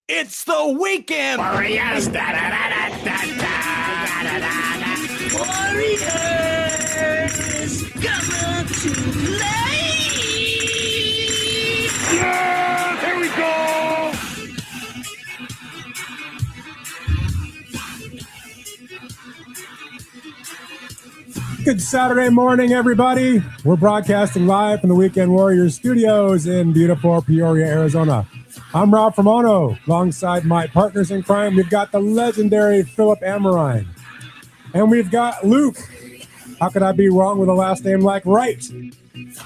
It's the weekend! Warriors! Warriors coming to play. Yeah! Here we go! Good Saturday morning, everybody. We're broadcasting live from the Weekend Warriors studios in beautiful Peoria, Arizona. I'm Rob Fermano. Alongside my partners in crime, we've got the legendary Philip Amorine. And we've got Luke. How could I be wrong with a last name like Wright?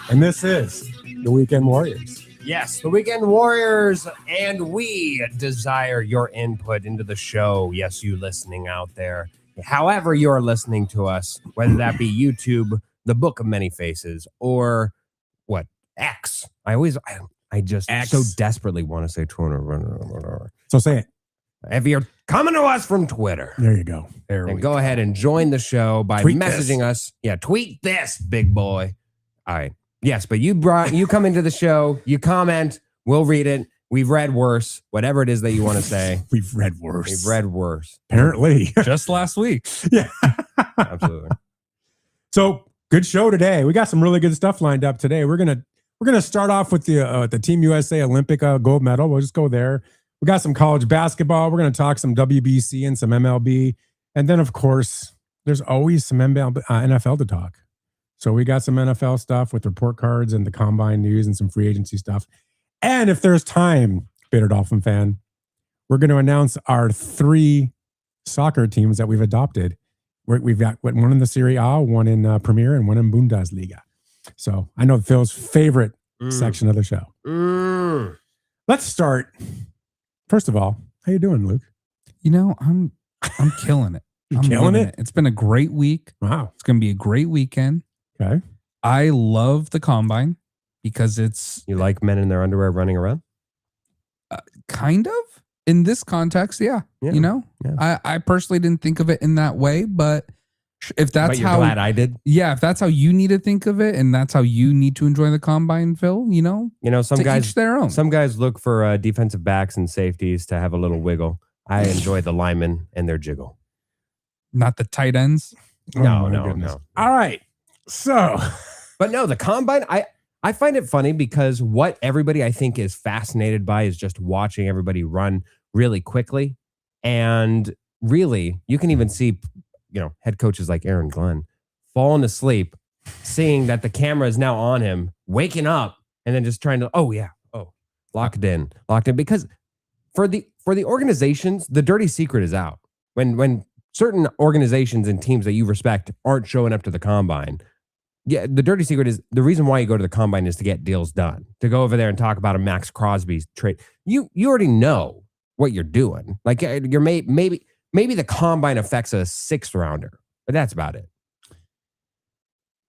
And this is the Weekend Warriors. Yes, the Weekend Warriors, and we desire your input into the show. Yes, you listening out there. However you're listening to us, whether that be YouTube, the Book of Many Faces, or what, X. I just X. so desperately want to say Twitter. So say it. If you're coming to us from Twitter, There you go. then go ahead and join the show by Tweet messaging this. us. Yeah, tweet this, big boy. All right. Yes, but you come into the show, you comment, we'll read it. We've read worse, whatever it is that you want to say. We've read worse. We've read worse. Apparently. Just last week. Yeah. Absolutely. So good show today. We got some really good stuff lined up today. We're gonna start off with the Team USA Olympic gold medal. We'll just go there. We got some college basketball. We're gonna talk some WBC and some MLB, and then of course there's always some NFL to talk. So we got some NFL stuff with report cards and the combine news and some free agency stuff. And if there's time, Bitter Dolphin fan, we're going to announce our 3 soccer teams that we've adopted. We've got one in the Serie A, one in Premier, and one in Bundesliga. So I know Phil's favorite section of the show. Let's start. First of all, how you doing, Luke? You know, I'm killing it. You I'm killing loving it? It's been a great week. Wow. It's going to be a great weekend. Okay. I love the combine because it's You like men in their underwear running around? kind of in this context. Yeah. Yeah. You know, Yeah. I personally didn't think of it in that way, but if that's But you're how, glad I did. yeah, if that's how you need to think of it and that's how you need to enjoy the combine, Phil, you know, You know, some to guys each their own. Some guys look for defensive backs and safeties to have a little wiggle. I enjoy the linemen and their jiggle. Not the tight ends. Oh, my goodness. All right. So But no, the combine, I find it funny because what everybody I think is fascinated by is just watching everybody run really quickly. And really, you can even see, head coaches like Aaron Glenn falling asleep, seeing that the camera is now on him, waking up, and then just trying to, locked in. Because for the organizations, the dirty secret is out. When certain organizations and teams that you respect aren't showing up to the combine, yeah, the dirty secret is the reason why you go to the combine is to get deals done, to go over there and talk about a Max Crosby trade. You already know what you're doing. Like you're maybe the combine affects a 6th rounder, but that's about it.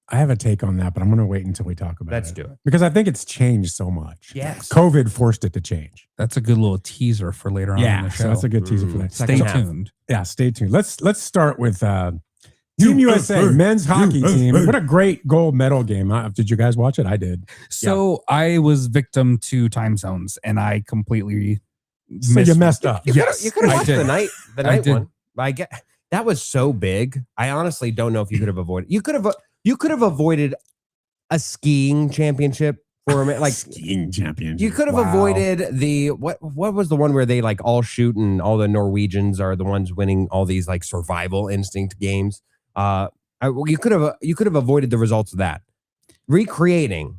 I have a take on that, but I'm going to wait until we talk about Let's it. do it. Because I think it's changed so much. Yes. COVID forced it to change. That's a good little teaser for later on in the show. So that's a good teaser for that. Stay Second half. tuned. Yeah, stay tuned. Let's start with Team USA men's hockey team. What a great gold medal game. Did you guys watch it? I did. So I was victim to time zones and I completely So you messed up. You could have I watched did. the night I did. one. I get that was so big. I honestly don't know if you could have avoided. You could have avoided a skiing championship for a minute. Like Skiing championship. you could have Wow. avoided the what was the one where they like all shoot and all the Norwegians are the ones winning all these like survival instinct games. You could have avoided the results of that. Recreating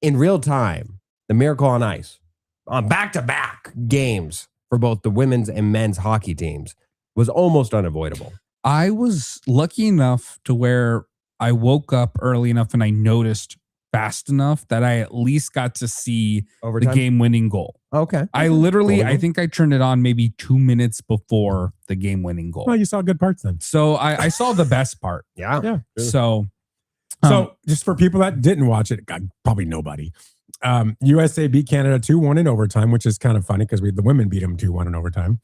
in real time the Miracle on Ice on back-to-back games for both the women's and men's hockey teams was almost unavoidable. I was lucky enough to where I woke up early enough and I noticed fast enough that I at least got to see Overtime? the game-winning goal. Okay. I literally, Cool. I think I turned it on maybe 2 minutes before the game-winning goal. Well, you saw good parts then. So I saw the best part. Yeah. Yeah. So So just for people that didn't watch it, God, probably nobody. USA beat Canada 2-1 in overtime, which is kind of funny because the women beat them 2-1 in overtime.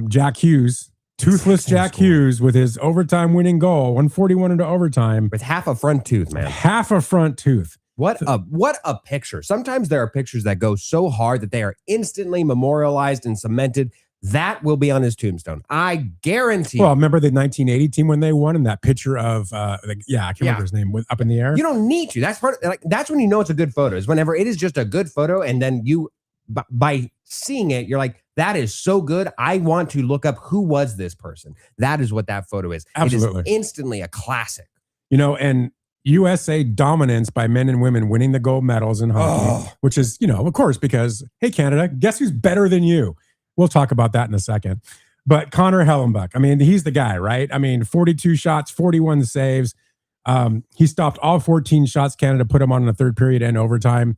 Jack Hughes, toothless Jack Hughes with his overtime winning goal, 141 into overtime. With half a front tooth, man. Half a front tooth. What a picture. Sometimes there are pictures that go so hard that they are instantly memorialized and cemented. That will be on his tombstone. I guarantee. Well, remember the 1980 team when they won and that picture of, I can't remember his name, up in the air? You don't need to. That's when you know it's a good photo, is whenever it is just a good photo. And then you, by seeing it, you're like, that is so good. I want to look up who was this person. That is what that photo is. Absolutely. It is instantly a classic. And USA dominance by men and women winning the gold medals in hockey, which is, of course, because, hey, Canada, guess who's better than you? We'll talk about that in a second. But Connor Hellenbuck, I mean, he's the guy, right? I mean, 42 shots, 41 saves. He stopped all 14 shots Canada put him on in the third period and overtime.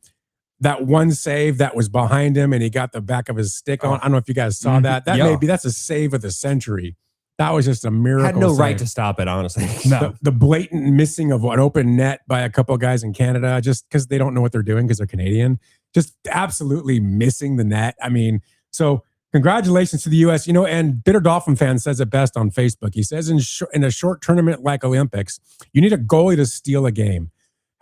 That one save that was behind him and he got the back of his stick on. I don't know if you guys saw that. That's a save of the century. That was just a miracle. Had no save. right to stop it, honestly. No. The blatant missing of an open net by a couple of guys in Canada, just because they don't know what they're doing because they're Canadian. Just absolutely missing the net. I mean, so congratulations to the U.S. And Bitter Dolphin fan says it best on Facebook. He says in a short tournament like Olympics, you need a goalie to steal a game.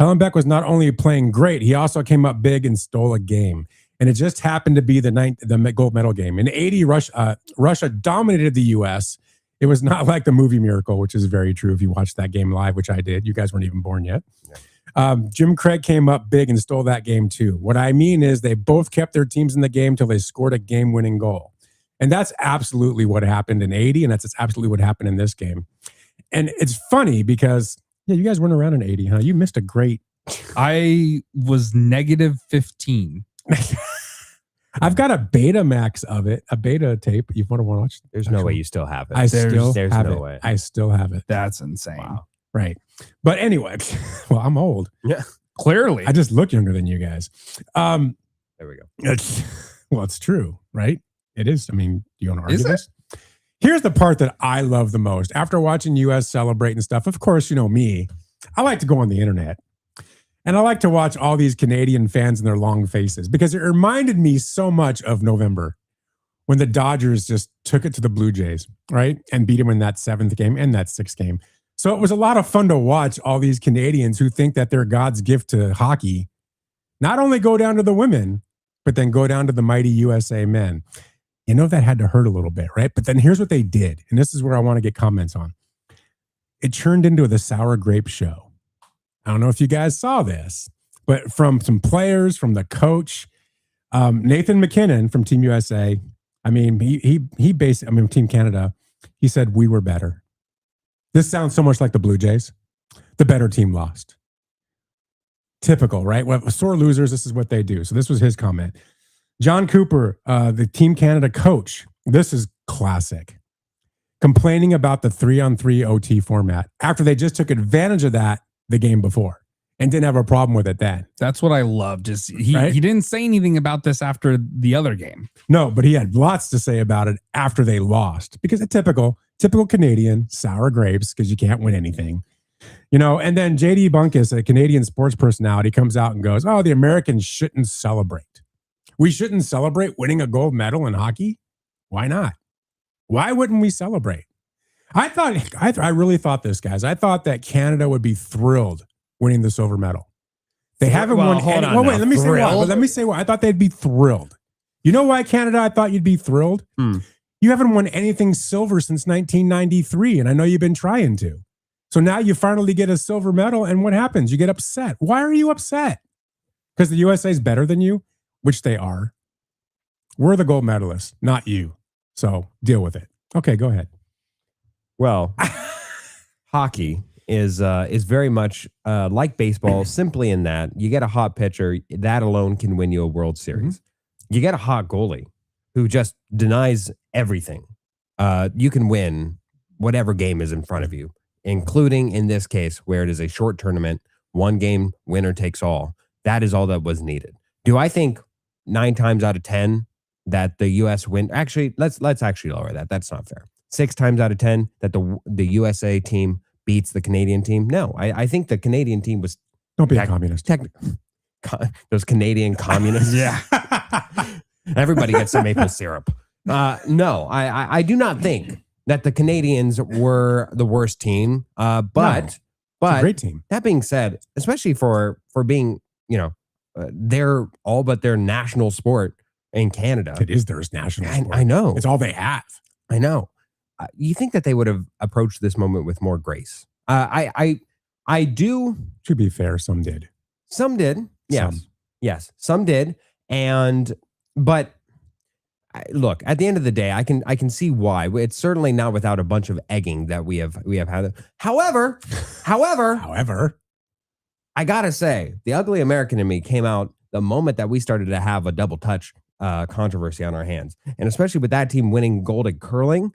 Hellenbuck was not only playing great, he also came up big and stole a game. And it just happened to be the gold medal game. In 80, Russia dominated the U.S. It was not like the movie Miracle, which is very true if you watched that game live, which I did. You guys weren't even born yet. Jim Craig came up big and stole that game too. What I mean is they both kept their teams in the game till they scored a game-winning goal. And that's absolutely what happened in 80, and that's absolutely what happened in this game. And it's funny because, you guys weren't around in 80, huh? You missed a great... I was negative 15. I've got a Betamax of it, a beta tape. You want to watch? There's no way you still have it. There's no way. I still have it. That's insane. Wow. Right. But anyway, well, I'm old. Yeah. Clearly. I just look younger than you guys. There we go. It's true, right? It is. I mean, do you want to argue Is it? this? Here's the part that I love the most. After watching US celebrate and stuff, of course, me, I like to go on the internet. And I like to watch all these Canadian fans and their long faces because it reminded me so much of November when the Dodgers just took it to the Blue Jays, right? And beat them in that 7th game and that 6th game. So it was a lot of fun to watch all these Canadians who think that they're God's gift to hockey, not only go down to the women, but then go down to the mighty USA men. That had to hurt a little bit, right? But then here's what they did. And this is where I want to get comments on. It turned into the sour grape show. I don't know if you guys saw this, but from some players, from the coach, Nathan McKinnon from Team USA. I mean, he basically, Team Canada, he said, we were better. This sounds so much like the Blue Jays. The better team lost. Typical, right? Well, sore losers, this is what they do. So this was his comment. John Cooper, the Team Canada coach, this is classic. Complaining about the 3-on-3 OT format after they just took advantage of that the game before and didn't have a problem with it then. That's what I loved. Just he Right? he didn't say anything about this after the other game. No, but he had lots to say about it after they lost because it's typical Canadian sour grapes because you can't win anything. And then JD Bunkus, a Canadian sports personality, comes out and goes, the Americans shouldn't celebrate. We shouldn't celebrate winning a gold medal in hockey. Why not? Why wouldn't we celebrate? I really thought this, guys. I thought that Canada would be thrilled winning the silver medal. They haven't won any. Well, wait, let me say why. Let me say why. I thought they'd be thrilled. You know why, Canada, I thought you'd be thrilled? You haven't won anything silver since 1993, and I know you've been trying to. So now you finally get a silver medal, and what happens? You get upset. Why are you upset? Because the USA is better than you, which they are. We're the gold medalists, not you. So deal with it. Okay, go ahead. Well, hockey is very much like baseball, simply in that you get a hot pitcher, that alone can win you a World Series. You get a hot goalie who just denies everything. You can win whatever game is in front of you, including in this case where it is a short tournament, one game, winner takes all. That is all that was needed. Do I think 9 times out of 10 that the U.S. win? Actually, let's actually lower that. That's not fair. 6 times out of 10 that the USA team beats the Canadian team? No, I think the Canadian team was... Don't be a communist. Those Canadian communists. Yeah. Everybody gets some maple syrup. No, I do not think that the Canadians were the worst team. But It's a great team. that being said, especially for being they're all but their national sport in Canada. It is their national sport. I know. It's all they have. I know. You think that they would have approached this moment with more grace? I do. To be fair, some did. Some did. Yes. Yes. Some did. But look, at the end of the day, I can see why. It's certainly not without a bunch of egging that we have had. However, I gotta say, the ugly American in me came out the moment that we started to have a double touch controversy on our hands, and especially with that team winning gold at curling.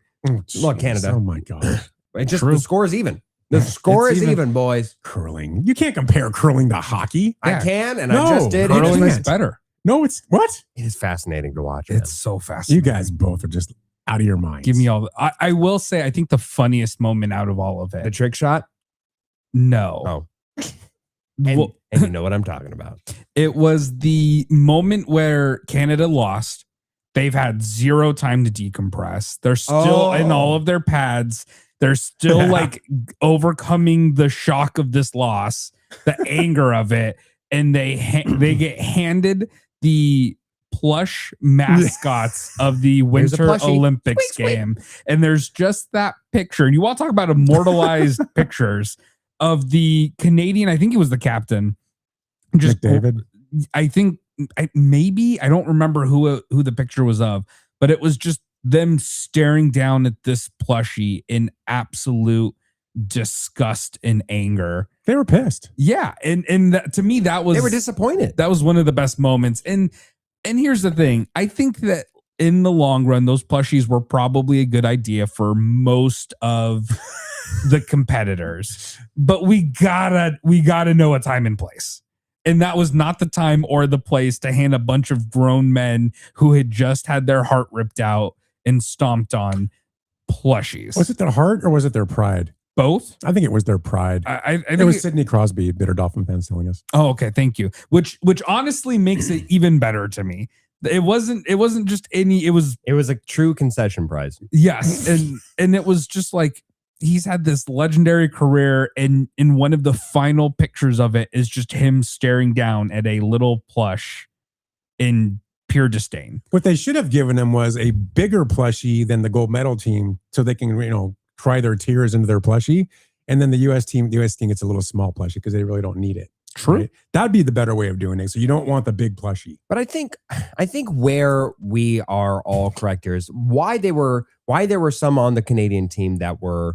Look, Canada. Oh my gosh. The score is even. The score is even, boys. Curling. You can't compare curling to hockey. I can, and I just did. Curling is better. No, it's what? It is fascinating to watch. It's so fascinating. You guys both are just out of your minds. Give me all. I will say, I think the funniest moment out of all of it. The trick shot? No. Oh. And you know what I'm talking about. It was the moment where Canada lost. They've had zero time to decompress. They're still in all of their pads. They're still like overcoming the shock of this loss, the anger of it, and they get handed the plush mascots of the Winter Olympics game. And there's just that picture. And you all talk about immortalized pictures of the Canadian, I think he was the captain. Just McDavid. I think maybe, I don't remember who the picture was of, but it was just them staring down at this plushie in absolute disgust and anger. They were pissed. Yeah. And that, to me, that was, they were disappointed. That was one of the best moments. And here's the thing. I think that in the long run, those plushies were probably a good idea for most of the competitors, but we gotta know a time and place. And that was not the time or the place to hand a bunch of grown men who had just had their heart ripped out and stomped on plushies. Was it their heart or was it their pride? Both? I think it was their pride. I think it was Sidney Crosby, bitter Dolphin fans telling us. Oh, okay. Thank you. Which honestly makes it even better to me. It wasn't just any, it was a true concession prize. Yes. And it was just like, he's had this legendary career, and in one of the final pictures of it is just him staring down at a little plush in pure disdain. What they should have given him was a bigger plushie than the gold medal team, so they can, cry their tears into their plushie. And then the U.S. team gets a little small plushie because they really don't need it. True. Right? That'd be the better way of doing it. So you don't want the big plushie. But I think where we are all correct here is why there were some on the Canadian team that were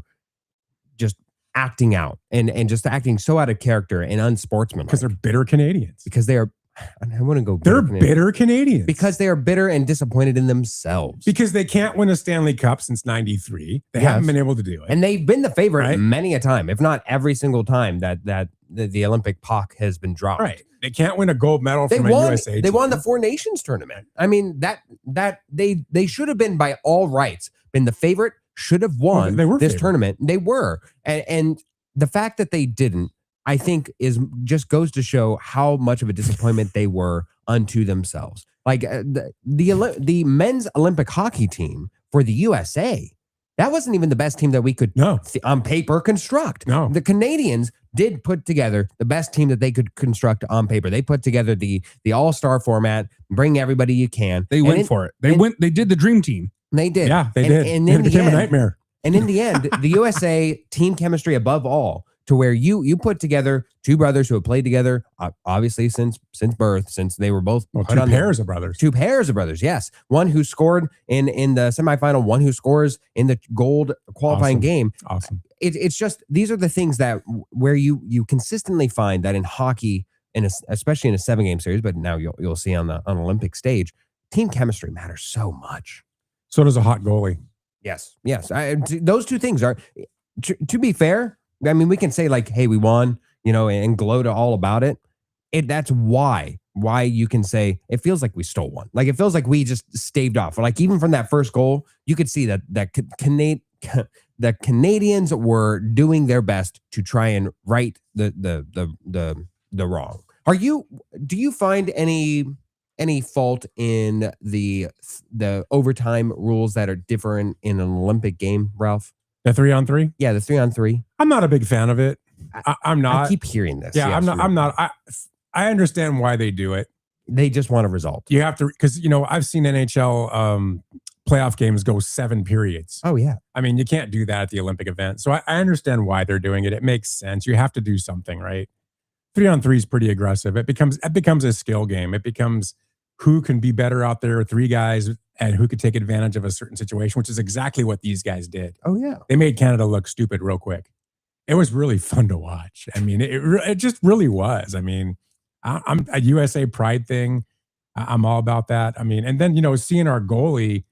just acting out and just acting so out of character and unsportsmanlike. Because they're bitter Canadians. Because they are, I wouldn't go bitter. They're bitter Canadians. Because they are bitter and disappointed in themselves. Because they can't win a Stanley Cup since '93. They haven't been able to do it. And they've been the favorite many a time, if not every single time that the Olympic puck has been dropped. Right. They can't win a gold medal from a USA team. They won the Four Nations tournament. I mean, that they should have been by all rights been the favorite, should have won this tournament. They were. And the fact that they didn't, I think, just goes to show how much of a disappointment they were unto themselves. Like the men's Olympic hockey team for the USA, that wasn't even the best team that we could on paper construct. No. The Canadians did put together the best team that they could construct on paper. They put together the all-star format, bring everybody you can. They went for it. They did the dream team. They did. Yeah, they did. And it became a nightmare. And in the end, the USA team chemistry above all, to where you put together two brothers who have played together, obviously since birth, since they were both two pairs of brothers. Two pairs of brothers, yes. One who scored in the semifinal, one who scores in the gold qualifying game. Awesome. It's just, these are the things that where you consistently find that in hockey, especially in a 7-game series, but now you'll see on the Olympic stage, team chemistry matters so much. So does a hot goalie. Yes. Those two things are, to be fair, I mean, we can say like, hey, we won, and gloat all about it. That's why you can say it feels like we stole one. Like it feels like we just staved off. Like even from that first goal, you could see that the Canadians were doing their best to try and right the wrong. Do you find any fault in the overtime rules that are different in an Olympic game, Ralph? The 3-on-3? Yeah, the 3-on-3. I'm not a big fan of it. I'm not. I keep hearing this. Yeah, I'm not. I understand why they do it. They just want a result. You have to, because, I've seen NHL playoff games go 7 periods. Oh, yeah. I mean, you can't do that at the Olympic event. So I understand why they're doing it. It makes sense. You have to do something, right? 3-on-3 is pretty aggressive. It becomes a skill game. It becomes who can be better out there, 3 guys, and who could take advantage of a certain situation, which is exactly what these guys did. Oh, yeah. They made Canada look stupid real quick. It was really fun to watch. I mean, it just really was. I mean, I'm a USA pride thing. I'm all about that. I mean, and then, seeing our goalie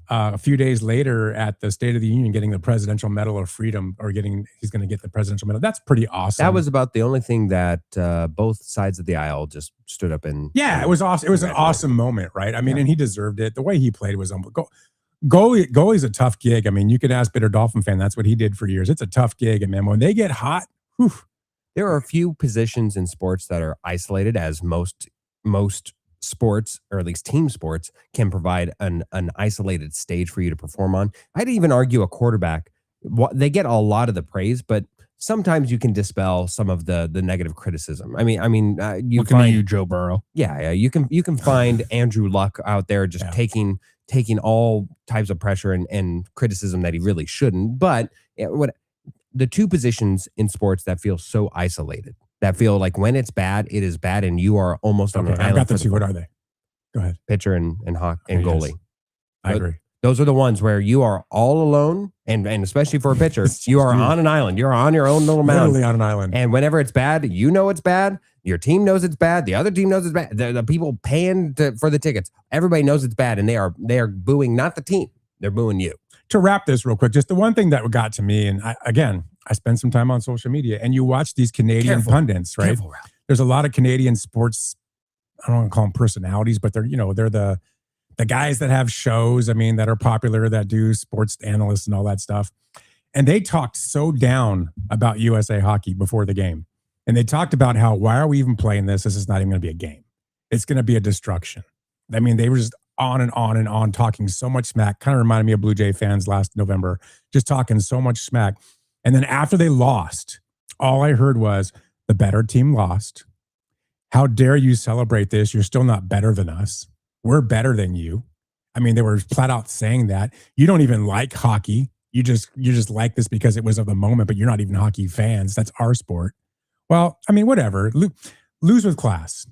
a few days later at the State of the Union getting the Presidential Medal of Freedom, he's going to get the Presidential Medal. That's pretty awesome. That was about the only thing that both sides of the aisle just stood up and. Yeah, it was awesome. It was an awesome moment, right? I mean, and he deserved it. The way he played was unbelievable. Goalie's a tough gig. I mean, you could ask Bitter Dolphin fan. That's what he did for years. It's a tough gig. And man, when they get hot, whew. There are a few positions in sports that are isolated, as most sports, or at least team sports, can provide an isolated stage for you to perform on. I'd even argue a quarterback. They get a lot of the praise, but sometimes you can dispel some of the negative criticism. I mean, you find you, Joe Burrow. Yeah, you can find Andrew Luck out there just taking all types of pressure and criticism that he really shouldn't. But the two positions in sports that feel so isolated, that feel like when it's bad, it is bad, and you are almost on an island. I've got this. What are they? Go ahead. Pitcher and goalie. Yes. I agree. Those are the ones where you are all alone, and especially for a pitcher, you are on an island. You're on your own little mountain. Literally on an island. And whenever it's bad, it's bad. Your team knows it's bad. The other team knows it's bad. The people paying for the tickets, everybody knows it's bad, and they are booing not the team. They're booing you. To wrap this real quick, just the one thing that got to me, and I spend some time on social media, and you watch these Canadian pundits, right? There's a lot of Canadian sports, I don't want to call them personalities, but they're the guys that have shows, I mean, that are popular, that do sports analysts and all that stuff. And they talked so down about USA hockey before the game. And they talked about how, why are we even playing this? This is not even going to be a game. It's going to be a destruction. I mean, they were just on and on and on talking so much smack. Kind of reminded me of Blue Jay fans last November, just talking so much smack. And then after they lost, all I heard was, the better team lost. How dare you celebrate this? You're still not better than us. We're better than you. I mean, they were flat out saying that. You don't even like hockey. You just like this because it was of the moment, but you're not even hockey fans. That's our sport. Well, I mean, whatever. Lose with class.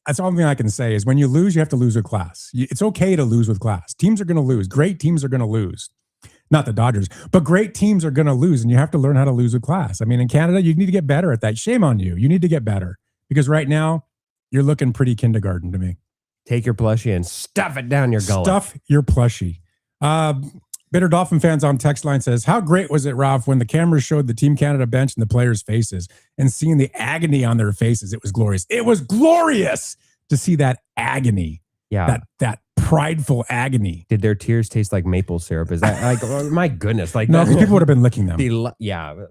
That's the only thing I can say is when you lose, you have to lose with class. It's okay to lose with class. Teams are going to lose. Great teams are going to lose. Not the Dodgers, but great teams are going to lose, and you have to learn how to lose with class. I mean, in Canada, you need to get better at that. Shame on you. You need to get better because right now you're looking pretty kindergarten to me. Take your plushie and stuff it down your gullet. Stuff your plushie. Bitter Dolphin fans on text line says, how great was it, Ralph, when the cameras showed the Team Canada bench and the players' faces and seeing the agony on their faces? It was glorious. It was glorious to see that agony. Yeah. That prideful agony. Did their tears taste like maple syrup? Is that like, oh, my goodness. Like, no, people would have been licking them. Yeah.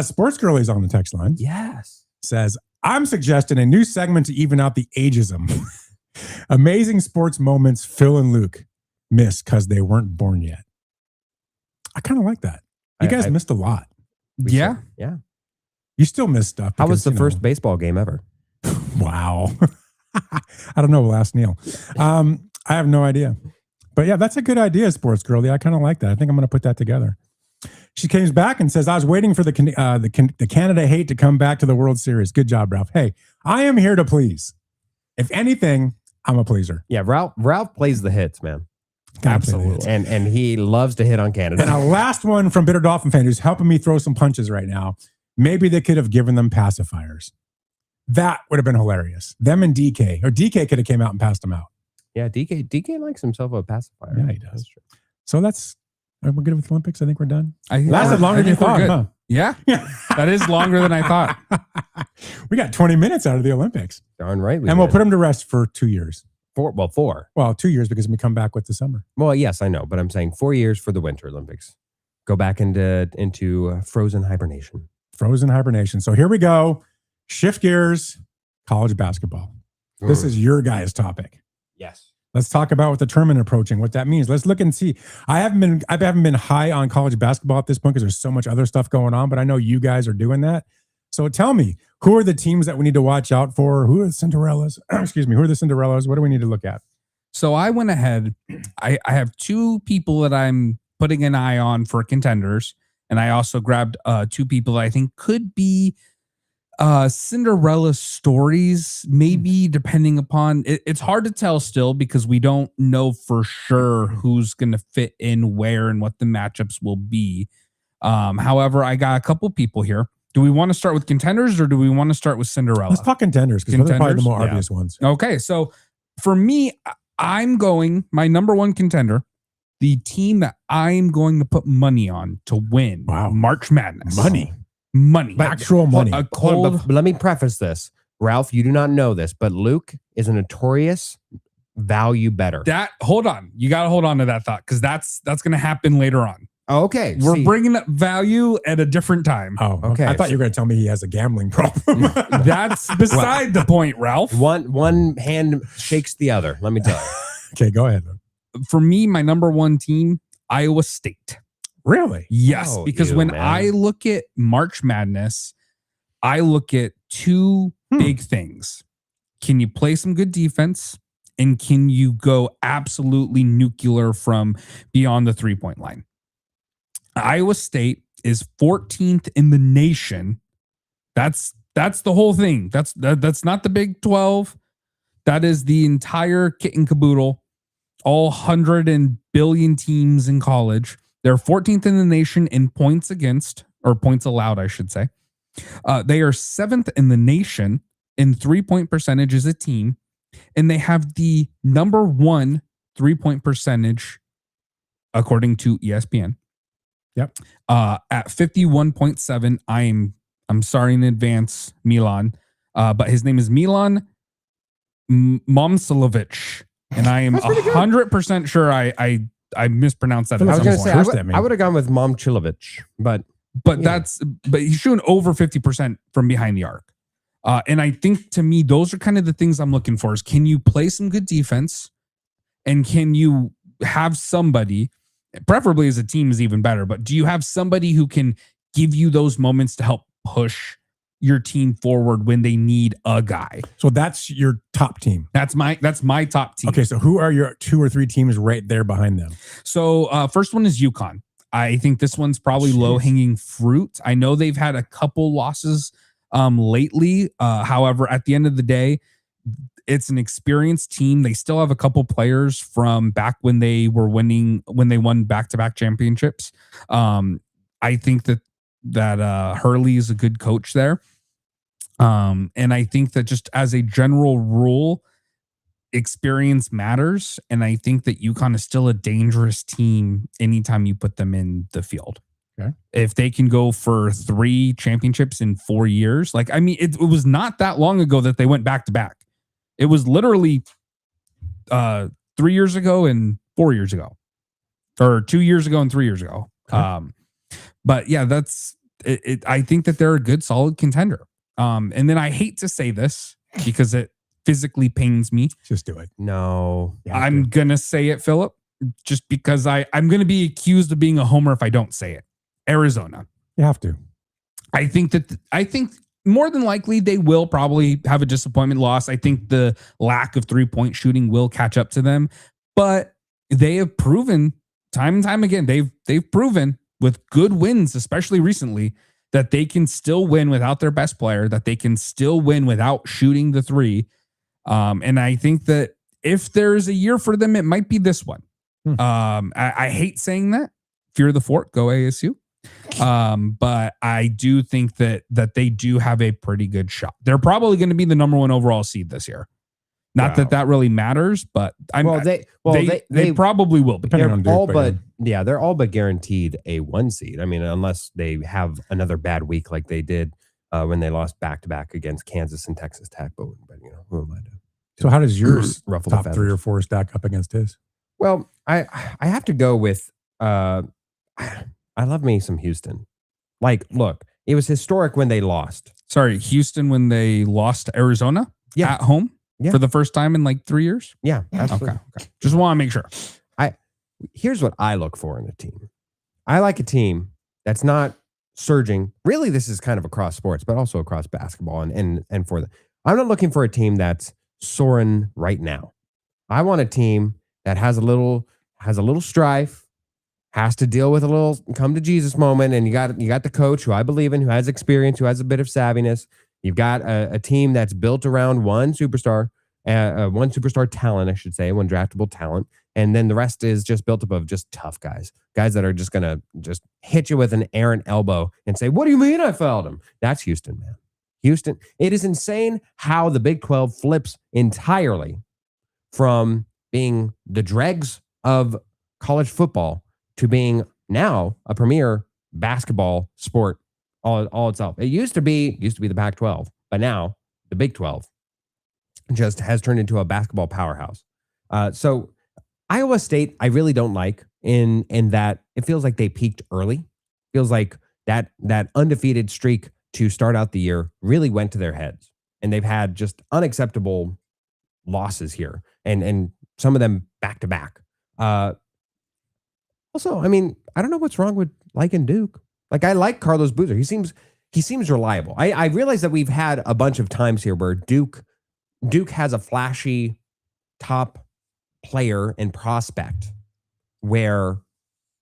Sports Girlie's on the text line. Yes. Says, I'm suggesting a new segment to even out the ageism. Amazing sports moments Phil and Luke missed because they weren't born yet. I kind of like that. You guys missed a lot. Yeah. Yeah. You still missed stuff. How was the first baseball game ever? Wow. I don't know. We'll ask Neil. I have no idea. But yeah, that's a good idea, Sports Girlie. I kind of like that. I think I'm going to put that together. She comes back and says, I was waiting for the Canada hate to come back to the World Series. Good job, Ralph. Hey, I am here to please. If anything, I'm a pleaser. Yeah, Ralph plays the hits, man. Absolutely. And he loves to hit on Canada. And a last one from Bitter Dolphin fan who's helping me throw some punches right now. Maybe they could have given them pacifiers. That would have been hilarious. Them and DK. Or DK could have came out and passed them out. Yeah, DK likes himself a pacifier. Yeah, he does. So we're good with the Olympics. I think we're done. Lasted longer than you thought, huh? Yeah. That is longer than I thought. We got 20 minutes out of the Olympics. Darn right. We'll put them to rest for 2 years. 4. Well, 2 years because we come back with the summer. Well, yes, I know. But I'm saying 4 years for the Winter Olympics. Go back into frozen hibernation. Frozen hibernation. So here we go. Shift gears. College basketball. This is your guys' topic. Yes. Let's talk about what the tournament approaching, what that means. Let's look and see. I haven't been high on college basketball at this point because there's so much other stuff going on, but I know you guys are doing that. So tell me, Who are the teams that we need to watch out for? Who are the Cinderellas? Excuse me. Who are the Cinderellas? What do we need to look at? So I went ahead. I have two people that I'm putting an eye on for contenders. And I also grabbed two people that I think could be Cinderella stories, maybe depending upon it's hard to tell still because we don't know for sure who's going to fit in where and what the matchups will be. However, I got a couple people here. Do we want to start with contenders or do we want to start with Cinderella? Let's talk contenders because they're probably the more obvious ones. Okay, so for me, I'm going my number one contender, the team that I'm going to put money on to win March Madness. Money, actual money. But let me preface this, Ralph. You do not know this, but Luke is a notorious value better. Hold on, you got to hold on to that thought because that's going to happen later on. Okay, we're bringing up value at a different time. Oh, okay. I thought you were going to tell me he has a gambling problem. That's beside the point, Ralph. One hand shakes the other. Let me tell you. Okay, go ahead. For me, my number one team, Iowa State. Really? Yes, because when I look at March Madness, I look at two big things. Can you play some good defense? And can you go absolutely nuclear from beyond the three-point line? Iowa State is 14th in the nation. That's the whole thing. That's not the Big 12. That is the entire kit and caboodle. All 100 and billion teams in college. They're 14th in the nation in points against, or points allowed, I should say. They are 7th in the nation in 3-point percentage as a team. And they have the number one 3-point percentage, according to ESPN. Yep. At 51.7. I'm sorry in advance, Milan. But his name is Milan Momcilovic. And I am 100% sure I mispronounced that. I was going to say I would have gone with Momcilovic, but he's shooting over 50% from behind the arc. And I think to me, those are kind of the things I'm looking for is can you play some good defense and can you have somebody, preferably as a team is even better, but do you have somebody who can give you those moments to help push your team forward when they need a guy? So that's your top team. That's my top team. Okay, so who are your 2 or 3 teams right there behind them? So first one is UConn. I think this one's probably low-hanging fruit. I know they've had a couple losses lately. However, at the end of the day, it's an experienced team. They still have a couple players from back when they were winning, when they won back-to-back championships. I think that Hurley is a good coach there. And I think that just as a general rule, experience matters. And I think that UConn is still a dangerous team anytime you put them in the field. Okay. If they can go for 3 championships in 4 years, it was not that long ago that they went back to back. It was literally 3 years ago and 4 years ago, or 2 years ago and 3 years ago. Okay. But yeah, that's it. I think that they're a good, solid contender. And then I hate to say this because it physically pains me. Just do it. No. I'm going to say it, Philip, just because I'm going to be accused of being a homer if I don't say it. Arizona. You have to. I think more than likely they will probably have a disappointment loss. I think the lack of 3-point shooting will catch up to them, but they have proven time and time again, they've proven with good wins, especially recently, that they can still win without their best player, that they can still win without shooting the 3. And I think that if there's a year for them, it might be this one. I hate saying that. Fear the fort, go ASU. But I do think that they do have a pretty good shot. They're probably going to be the number 1 overall seed this year. Not that really matters, but they probably will be. They're all but guaranteed a 1 seed. I mean, unless they have another bad week like they did when they lost back-to-back against Kansas and Texas Tech. But who am I to? So how does yours ruffle top 3 or 4 stack up against his? Well, I have to go with I love me some Houston. Look, it was historic when they lost. Sorry, Houston when they lost to Arizona at home for the first time in 3 years? Yeah, absolutely. Okay. Just want to make sure. Here's what I look for in a team. I like a team that's not surging. Really, this is kind of across sports, but also across basketball and for the. I'm not looking for a team that's soaring right now. I want a team that has a little strife, has to deal with a little come to Jesus moment, and you got the coach who I believe in, who has experience, who has a bit of savviness. You've got a team that's built around one superstar talent, I should say, one draftable talent. And then the rest is just built up of just tough guys that are just going to just hit you with an errant elbow and say, what do you mean I fouled him? That's Houston, man. Houston. It is insane how the Big 12 flips entirely from being the dregs of college football to being now a premier basketball sport all itself. It used to be the Pac-12, but now the Big 12 just has turned into a basketball powerhouse. So Iowa State, I really don't like in that it feels like they peaked early. Feels like that undefeated streak to start out the year really went to their heads, and they've had just unacceptable losses here, and some of them back to back. Also, I mean, I don't know what's wrong with liking Duke. Like, I like Carlos Boozer. He seems reliable. I realize that we've had a bunch of times here where Duke has a flashy top player and prospect where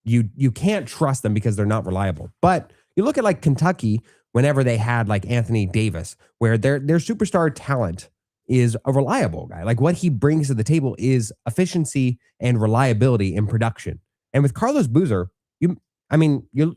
you can't trust them because they're not reliable. But you look at like Kentucky whenever they had like Anthony Davis, where their superstar talent is a reliable guy. Like, what he brings to the table is efficiency and reliability in production. And with Carlos Boozer, you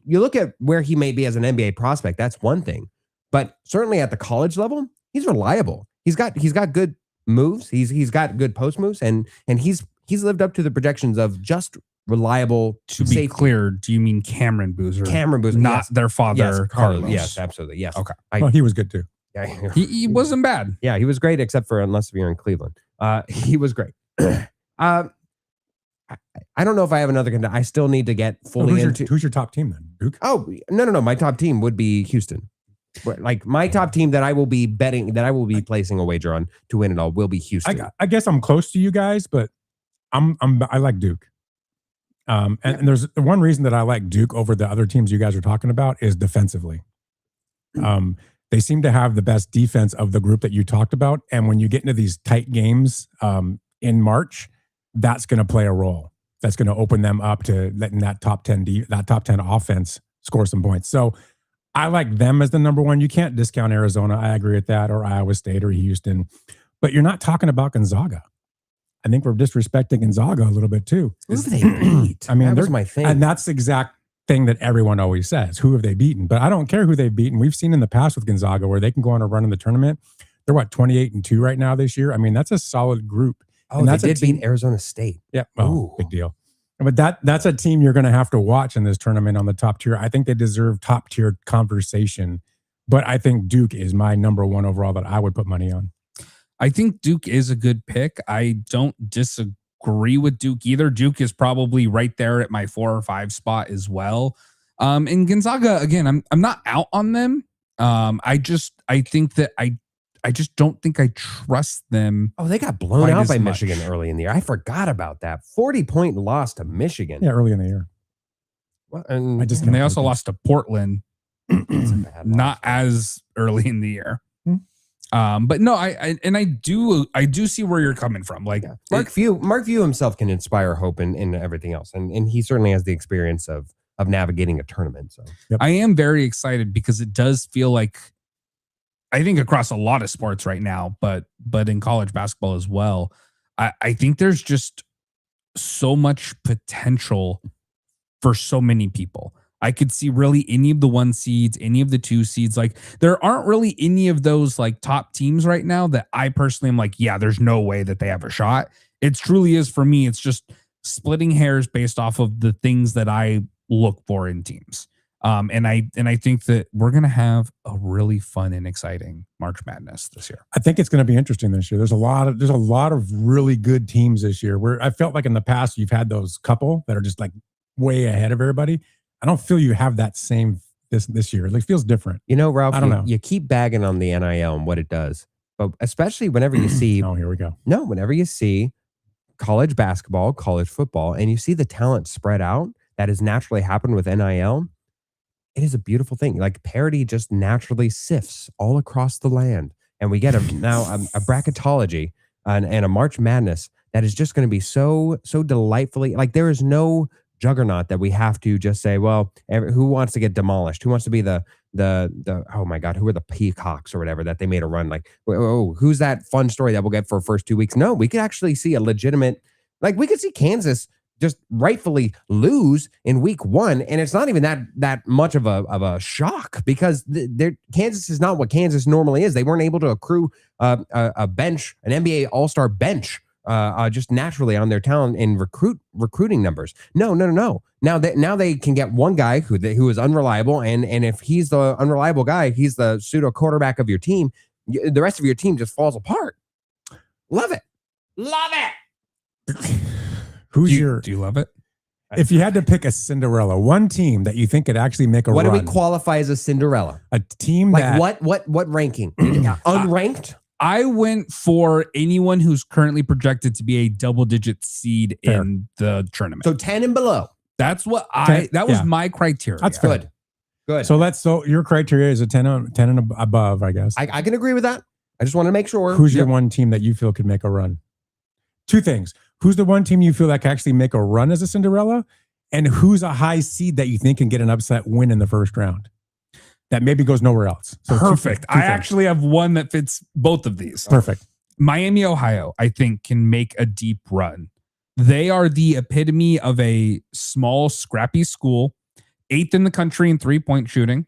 look at where he may be as an NBA prospect, that's one thing. But certainly at the college level, he's reliable. He's got good moves. He's got good post moves, and he's lived up to the projections of just reliable. To be clear, do you mean Cameron Boozer? Cameron Boozer, not yes. their father, Yes, Carlos. Yes, absolutely. Yes. Okay. Well, he was good too. Yeah, He wasn't bad. Yeah, he was great, except for unless you're in Cleveland. He was great. I don't know if I have another contender. I still need to get fully into. Who's your top team then? Duke? Oh, no. My top team would be Houston. Like, my top team that I will be betting, that I will be placing a wager on to win it all will be Houston. I guess I'm close to you guys, but I like Duke. And there's one reason that I like Duke over the other teams you guys are talking about is defensively. They seem to have the best defense of the group that you talked about. And when you get into these tight games in March, that's going to play a role. That's going to open them up to letting that top 10 offense score some points. So I like them as the number one. You can't discount Arizona. I agree with that, or Iowa State or Houston. But you're not talking about Gonzaga. I think we're disrespecting Gonzaga a little bit too. Who have they beat? I mean, that was my thing. And that's the exact thing that everyone always says. Who have they beaten? But I don't care who they've beaten. We've seen in the past with Gonzaga where they can go on a run in the tournament. They're 28-2 right now this year. I mean, that's a solid group. Oh, and they that's did beat Arizona State. Yeah. Oh, big deal. But that's a team you're going to have to watch in this tournament on the top tier. I think they deserve top tier conversation, but I think Duke is my number one overall that I would put money on. I think Duke is a good pick. I don't disagree with Duke either. Duke is probably right there at my 4 or 5 spot as well. And Gonzaga, again, I'm not out on them. I think that I just don't think I trust them. Oh, they got blown out by Michigan early in the year. I forgot about that. 40-point loss to Michigan. Yeah, early in the year. Well, and they also lost to Portland, not as early in the year. But no, I do see where you're coming from. Like, Mark Few himself can inspire hope and everything else, and he certainly has the experience of navigating a tournament. So I am very excited because it does feel like, I think across a lot of sports right now, but in college basketball as well, I think there's just so much potential for so many people. I could see really any of the 1 seeds, any of the 2 seeds. Like, there aren't really any of those like top teams right now that I personally am like, yeah, there's no way that they have a shot. It truly is, for me, it's just splitting hairs based off of the things that I look for in teams. And I think that we're going to have a really fun and exciting March Madness this year. I think it's going to be interesting this year. There's a lot of really good teams this year, where I felt like in the past you've had those couple that are just like way ahead of everybody. I don't feel you have that same this year. It like feels different. You know, Ralph, I don't know. You keep bagging on the NIL and what it does, but especially whenever you see oh, here we go. No, whenever you see college basketball, college football, and you see the talent spread out that has naturally happened with NIL, it is a beautiful thing. Like parity just naturally sifts all across the land. And we get a bracketology and a March Madness that is just going to be so delightfully, like there is no juggernaut that we have to just say, well, who wants to get demolished? Who wants to be the oh my God, who are the Peacocks or whatever that they made a run? Like, oh, who's that fun story that we'll get for first 2 weeks? No, we could actually see a legitimate, like we could see Kansas just rightfully lose in week 1, and it's not even that much of a shock because Kansas is not what Kansas normally is. They weren't able to accrue a bench, an NBA All-Star bench, just naturally on their talent and recruiting numbers. No. Now they can get one guy who is unreliable, and if he's the unreliable guy, he's the pseudo quarterback of your team. The rest of your team just falls apart. Love it. Do you love it? If you had to pick a Cinderella, one team that you think could actually make a what run. do we qualify as a Cinderella? A team like that, what ranking? Unranked? I went for anyone who's currently projected to be a double-digit seed in the tournament. So 10 and below. That's what that was my criteria. That's good. Good. So your criteria is a 10 and above, I guess. I can agree with that. I just want to make sure. Who's your one team that you feel could make a run? Two things. Who's the one team you feel that can actually make a run as a Cinderella? And who's a high seed that you think can get an upset win in the first round? That maybe goes nowhere else. So perfect. Two I things. actually have one that fits both of these. Perfect. Miami, Ohio, I think can make a deep run. They are the epitome of a small, scrappy school, 8th in the country in 3-point shooting.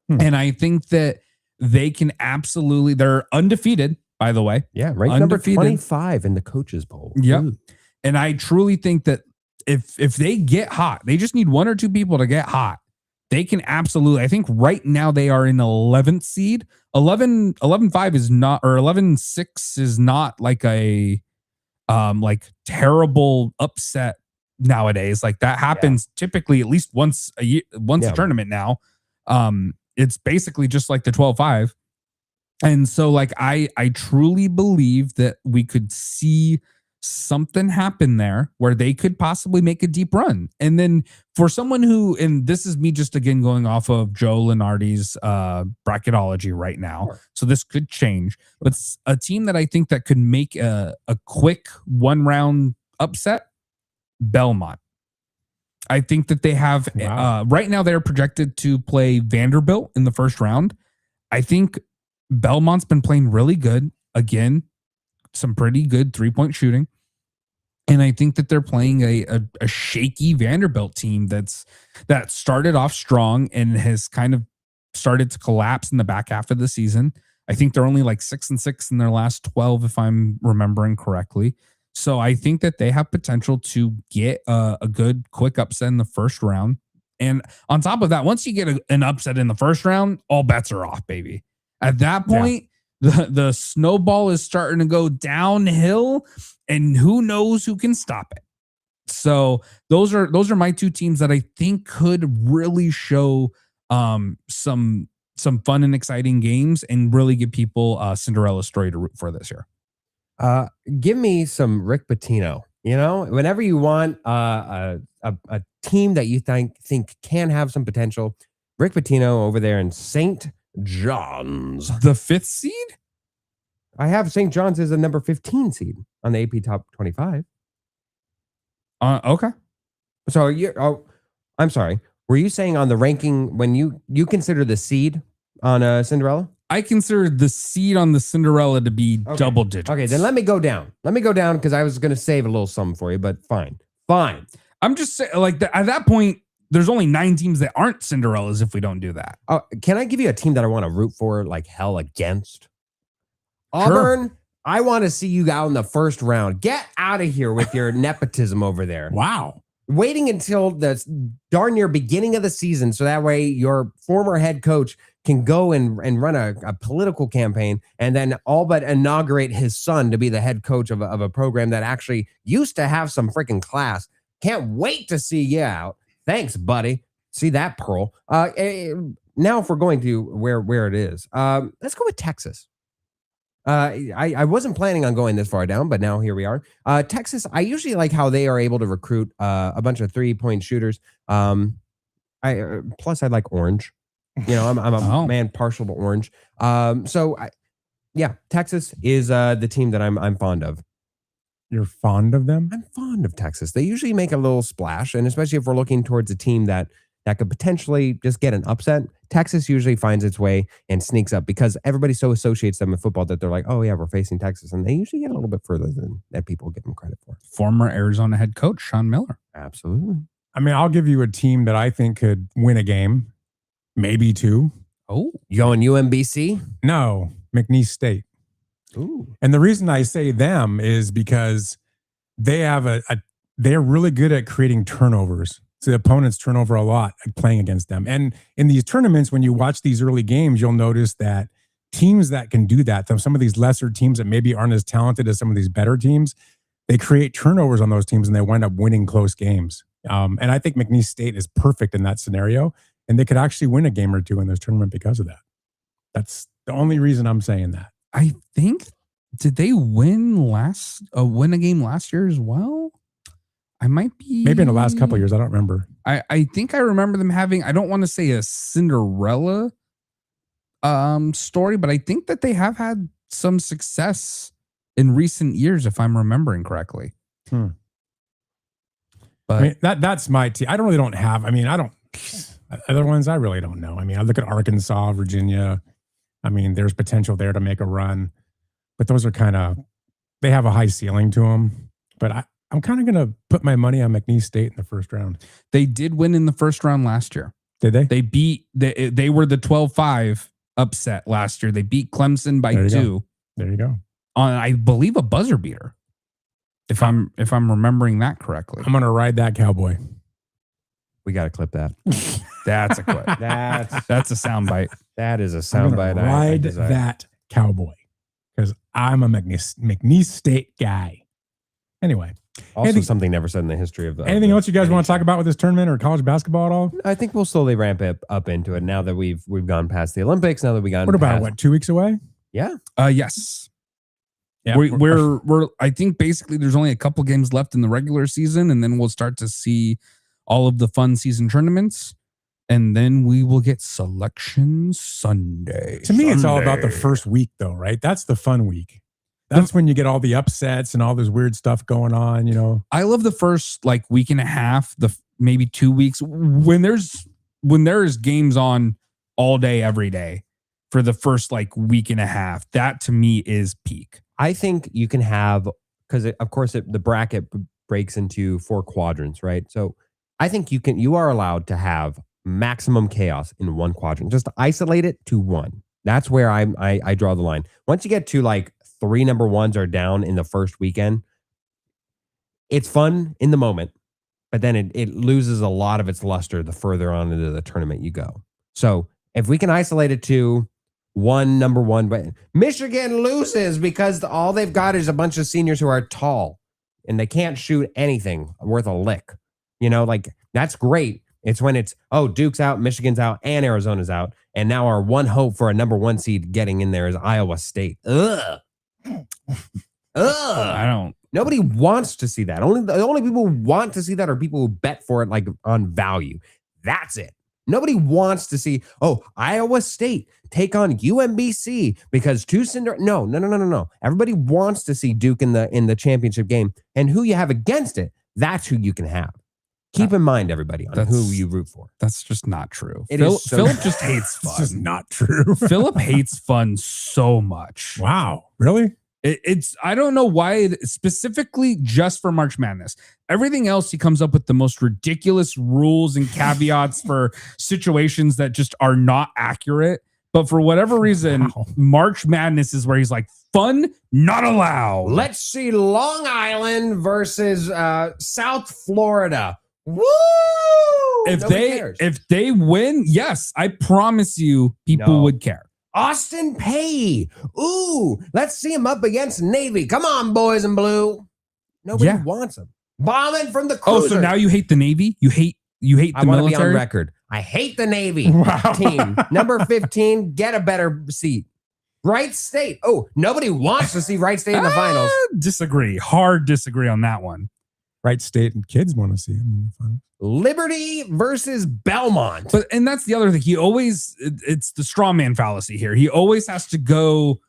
And I think that they can absolutely, they're undefeated, by the way. Yeah, ranked number 25 in the coaches poll. Yep. And I truly think that if they get hot, they just need 1 or 2 people to get hot. They can absolutely, I think right now they are in 11th seed. 11-5 is not, or 11-6 is not like a like terrible upset nowadays. Like that happens typically at least once a year, a tournament now. It's basically just like the 12-5. And so like I truly believe that we could see something happen there where they could possibly make a deep run. And then for someone who, and this is me just again going off of Joe Lenardi's bracketology right now, so this could change, but a team that I think that could make a quick 1-round upset, Belmont. I think that they have right now they're projected to play Vanderbilt in the first round. I think Belmont's been playing really good. Again, some pretty good 3-point shooting. And I think that they're playing a shaky Vanderbilt team that started off strong and has kind of started to collapse in the back half of the season. I think they're only like 6-6 in their last 12, if I'm remembering correctly. So I think that they have potential to get a good quick upset in the first round. And on top of that, once you get an upset in the first round, all bets are off, baby. At that point, the snowball is starting to go downhill, and who knows who can stop it. So those are my 2 teams that I think could really show some fun and exciting games and really give people a Cinderella story to root for this year. Give me some Rick Pitino. You know, whenever you want a team that you think can have some potential, Rick Pitino over there in St. John's. The 5th seed? I have St. John's as a number 15 seed on the AP Top 25. Okay. So I'm sorry. Were you saying on the ranking when you consider the seed on Cinderella? I consider the seed on the Cinderella to be double digits. Okay, then let me go down. Because I was going to save a little something for you, but fine. I'm just saying, like, at that point, there's only 9 teams that aren't Cinderellas if we don't do that. Can I give you a team that I want to root for like hell against? Auburn, sure. I want to see you out in the first round. Get out of here with your nepotism over there. Wow. Waiting until the darn near beginning of the season so that way your former head coach can go and run a political campaign and then all but inaugurate his son to be the head coach of a program that actually used to have some freaking class. Can't wait to see you out. Thanks, buddy. See that, Pearl. Now if we're going to where it is, let's go with Texas. I wasn't planning on going this far down, but now here we are. Texas, I usually like how they are able to recruit a bunch of 3-point shooters. I Plus I like orange. You know, I'm a man partial to orange. Texas is the team that I'm fond of. You're fond of them? I'm fond of Texas. They usually make a little splash, and especially if we're looking towards a team that could potentially just get an upset, Texas usually finds its way and sneaks up because everybody so associates them with football that they're like, oh yeah, we're facing Texas, and they usually get a little bit further than people give them credit for. Former Arizona head coach Sean Miller. Absolutely. I mean, I'll give you a team that I think could win a game, maybe 2. Oh, You going UMBC? No, McNeese State. Ooh. And the reason I say them is because they have they're really good at creating turnovers. So the opponents turn over a lot playing against them. And in these tournaments, when you watch these early games, you'll notice that teams that can do that, some of these lesser teams that maybe aren't as talented as some of these better teams, they create turnovers on those teams and they wind up winning close games. And I think McNeese State is perfect in that scenario. And they could actually win a game or 2 in this tournament because of that. That's the only reason I'm saying that. I think, did they win a game last year as well? I might be Maybe in the last couple of years. I don't remember. I think I remember them having, I don't want to say a Cinderella story, but I think that they have had some success in recent years, if I'm remembering correctly. But But I mean, that's my team. I don't have, other ones I really don't know. I mean, I look at Arkansas, Virginia. I mean, there's potential there to make a run, but those are they have a high ceiling to them. But I'm kind of going to put my money on McNeese State in the first round. they did win in the first round last year. Did they? They were the 12-5 upset last year. They beat Clemson by 2 There you go. on, I believe, a buzzer beater. If I'm remembering that correctly. I'm going to ride that cowboy. We got to clip that. That's a clip. That's a soundbite. That is a I'm gonna soundbite. ride that cowboy because I'm a McNeese State guy. Anyway, Also, something never said in the history of the. anything else you guys want to talk about with this tournament or college basketball at all? I think we'll slowly ramp it up into it now that we've gone past the Olympics. Now that we got What about 2 weeks away? Yeah. Yes. Yeah, We're I think basically there's only a couple games left in the regular season, and then we'll start to see all of the fun season tournaments, and then we will get Selection Sunday. To me, it's all about the first week, though, right? That's the fun week. That's when you get all the upsets and all this weird stuff going on, you know. I love the first week and a half, maybe 2 weeks when there's games on all day, every day for the first week and a half. That to me is peak. I think you can have, because of course the bracket breaks into 4 quadrants, right? So I think you are allowed to have maximum chaos in one quadrant. Just isolate it to one. That's where I draw the line. Once you get to 3 number ones are down in the first weekend, it's fun in the moment, but then it loses a lot of its luster the further on into the tournament you go. So if we can isolate it to 1 number 1, but Michigan loses because all they've got is a bunch of seniors who are tall and they can't shoot anything worth a lick. You know, that's great. It's when it's, Duke's out, Michigan's out, and Arizona's out. And now our one hope for a number 1 seed getting in there is Iowa State. Ugh. Nobody wants to see that. The only people who want to see that are people who bet for it on value. That's it. Nobody wants to see, Iowa State take on UMBC because No. Everybody wants to see Duke in the championship game, and who you have against it, that's who you can have. Keep in mind, everybody, on who you root for. That's just not true. Philip just hates fun. It's just not true. Philip hates fun so much. Wow. Really? I don't know why, specifically just for March Madness. Everything else, he comes up with the most ridiculous rules and caveats for situations that just are not accurate. But for whatever reason, March Madness is where he's like, fun, not allowed. Let's see Long Island versus South Florida. Woo! If they win, yes, I promise you, people would care. Austin Peay. Ooh, let's see him up against Navy. Come on, boys in blue. Nobody wants him. Bombing from the cruiser. Oh, so now you hate the Navy? You hate the military? I want to be on record. I hate the Navy team. Number 15, get a better seat. Wright State. Oh, nobody wants to see Wright State in the finals. Disagree. Hard disagree on that one. Wright State and kids want to see him. Liberty versus Belmont. And that's the other thing. It's the straw man fallacy here. He always has to go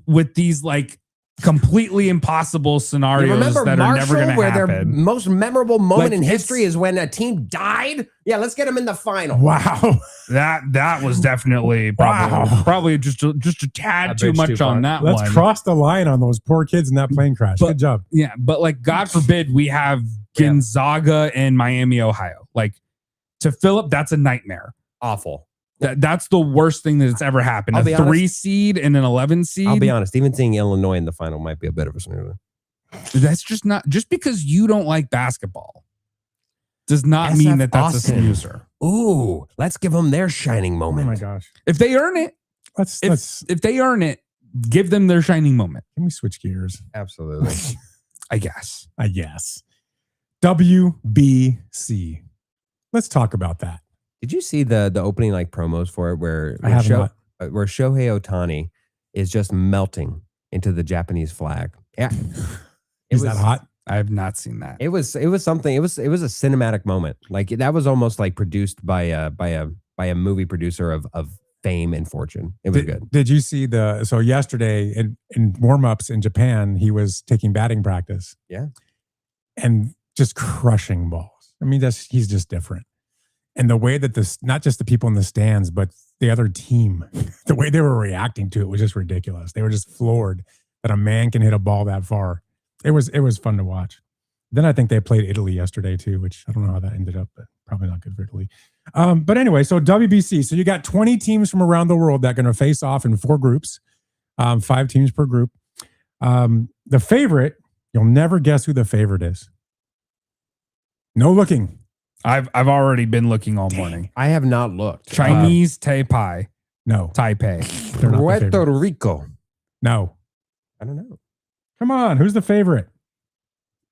with these like completely impossible scenarios that are never going to where happen. their most memorable moment Like, in history is when a team died. Yeah, let's get them in the final. Wow. That was definitely probably just a tad too much on that one. Let's cross the line on those poor kids in that plane crash. Good job. Yeah, but like God forbid we have Gonzaga and Miami, Ohio. Like to Philip, that's a nightmare. Awful. That's the worst thing that's ever happened. A 3 seed and an 11 seed. I'll be honest. Even seeing Illinois in the final might be a bit of a snoozer. That's just not just because you don't like basketball does not mean that that's Austin. a snoozer. Ooh, let's give them their shining Oh moment. my gosh. If they earn it, if they earn it, give them their shining moment. Can we switch gears? Absolutely. I guess. WBC. Let's talk about that. Did you see the opening like promos for it where I have not. where Shohei Ohtani is just melting into the Japanese flag? Yeah. Is that hot? I have not seen that. It was something. It was a cinematic moment. Like that was almost like produced by a movie producer of fame and fortune. It was good. Did you see so yesterday in warm-ups in Japan, he was taking batting practice. Yeah. And just crushing balls. I mean, he's just different. And the way that not just the people in the stands, but the other team, the way they were reacting to it was just ridiculous. They were just floored that a man can hit a ball that far. It was fun to watch. Then I think they played Italy yesterday too, which I don't know how that ended up, but probably not good for Italy. But anyway, so WBC. So you got 20 teams from around the world that are going to face off in 4 groups, 5 teams per group. The favorite, you'll never guess who the favorite is. No looking. I've already been looking all morning. I have not looked. Chinese Taipei. No. Taipei. They're not the Puerto favorite. Rico. No. I don't know. Come on. Who's the favorite?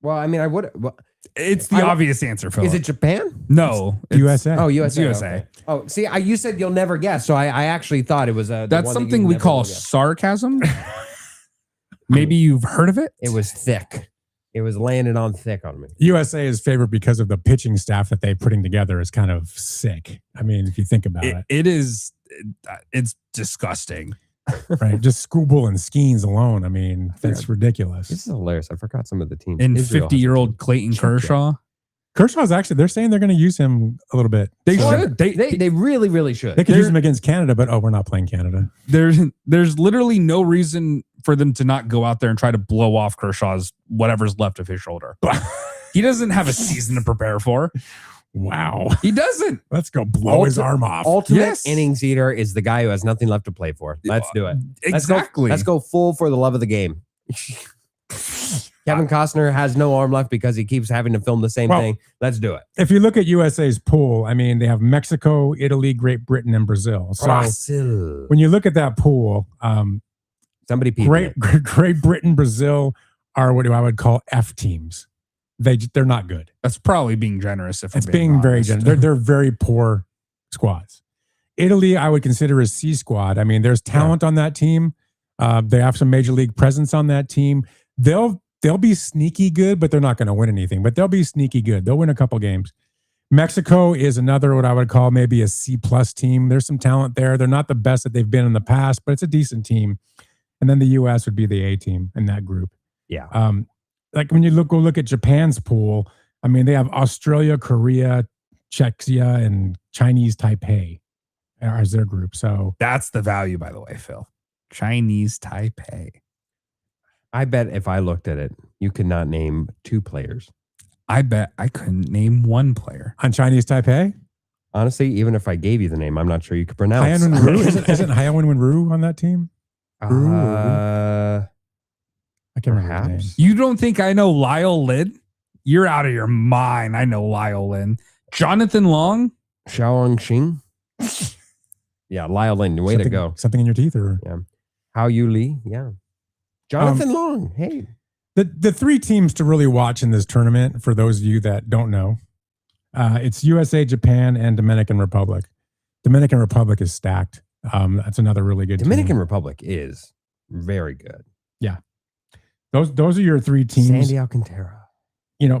Well, I mean, I would. Well, It's the obvious answer, Philip. is it Japan? No. It's USA. Oh, USA. USA. Okay. Oh, see, you said you'll never guess, so I actually thought it was a. That's something we call sarcasm. Maybe you've heard of it. It was thick. It was landing on thick on me. USA is favored because of the pitching staff that they're putting together is kind of sick. I mean, if you think about it. It's disgusting. Right? Just Scooble and Skeens alone. I mean, that's ridiculous. This is hilarious. I forgot some of the teams. And 50-year-old Clayton Kershaw. Kershaw's actually, they're saying they're going to use him a little bit. They So should. They really, really should. They could use him against Canada, but we're not playing Canada. There's literally no reason for them to not go out there and try to blow off Kershaw's whatever's left of his shoulder. He doesn't have a season to prepare for. Wow. He doesn't. Let's go blow his arm off. Ultimate innings eater is the guy who has nothing left to play for. Let's do it. Exactly. Let's go full for the love of the game. Kevin Costner has no arm left because he keeps having to film the same thing. Let's do it. If you look at USA's pool, I mean, they have Mexico, Italy, Great Britain, and Brazil. So Brazil. when you look at that pool, Somebody peed Great Britain, Brazil are what I would call F teams. They're not good. That's probably being generous. If It's I'm being very honest. generous. They're very poor squads. Italy, I would consider a C squad. I mean, there's talent on that team. They have some major league presence on that team. They'll be sneaky good, but they're not going to win anything. But they'll be sneaky good. They'll win a couple games. Mexico is another what I would call maybe a C+ team. There's some talent there. They're not the best that they've been in the past, but it's a decent team. And then the U.S. would be the A team in that group. Yeah. Like when you go look at Japan's pool, I mean, they have Australia, Korea, Czechia, and Chinese Taipei as their group. So That's the value, by the way, Phil. Chinese Taipei. I bet if I looked at it, you could not name 2 players. I bet I couldn't name 1 player. on Chinese Taipei, Honestly, even if I gave you the name, I'm not sure you could pronounce. Hyeon Ru, isn't Hyeon Ru on that team? I can't remember his name. Perhaps. You don't think I know Lyle Lin? You're out of your mind. I know Lyle Lin. Jonathan Long? Xiaoang Xing. Yeah, Lyle Lin. Way to go. Something in your teeth, or Hao Yu Lee. Yeah. Jonathan Long. Hey. the 3 teams to really watch in this tournament, for those of you that don't know, it's USA, Japan, and Dominican Republic. Dominican Republic is stacked. That's another really good Dominican team. Republic is very good. Those are your 3 teams. Sandy Alcantara.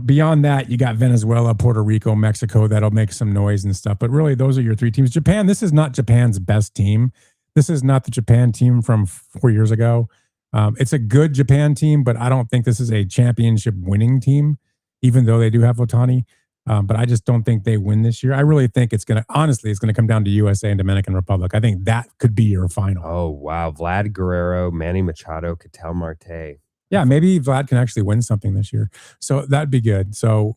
beyond that, you got Venezuela, Puerto Rico, Mexico. That'll make some noise and stuff. But really, those are your three teams. Japan, this is not Japan's best team. This is not the Japan team from 4 years ago. It's a good Japan team, but I don't think this is a championship winning team, even though they do have Ohtani. But I just don't think they win this year. I really think it's going to come down to USA and Dominican Republic. I think that could be your final. Oh, wow. Vlad Guerrero, Manny Machado, Ketel Marte. Yeah, maybe Vlad can actually win something this year. So that'd be good. So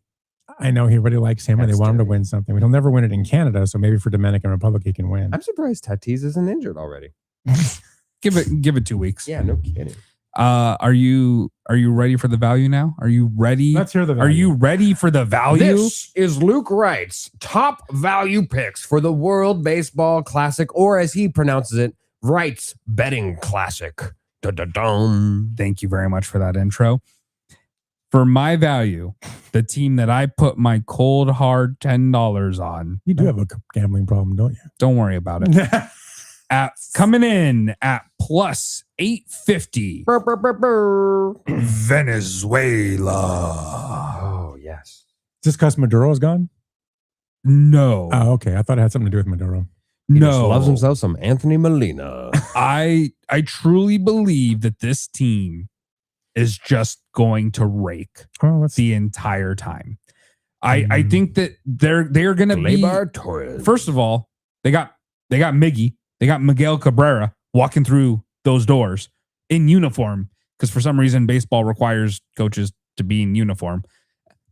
I know he really likes him and they want him to win something. But he'll never win it in Canada. So maybe for Dominican Republic, he can win. I'm surprised Tatis isn't injured already. Give it 2 weeks. Yeah, no kidding. Are you ready for the value now? Are you ready? Let's hear the value. Are you ready for the value? This is Luke Wright's top value picks for the World Baseball Classic, or as he pronounces it, Wright's Betting Classic. Da-da-dum. Thank you very much for that intro. For my value, the team that I put my cold hard $10 on. You do have a gambling problem, don't you? Don't worry about it. Coming in at plus 850. Brr, brr, brr, brr. Venezuela. Oh, yes. Is this because Maduro's gone? No. Oh, okay. I thought it had something to do with Maduro. He just No. loves himself some Anthony Molina. I truly believe that this team is just going to rake Oh, let's see. the entire time. I think that they're going to be. Gleyber Torres. First of all, they got Miggy, they got Miguel Cabrera walking through those doors in uniform because for some reason baseball requires coaches to be in uniform,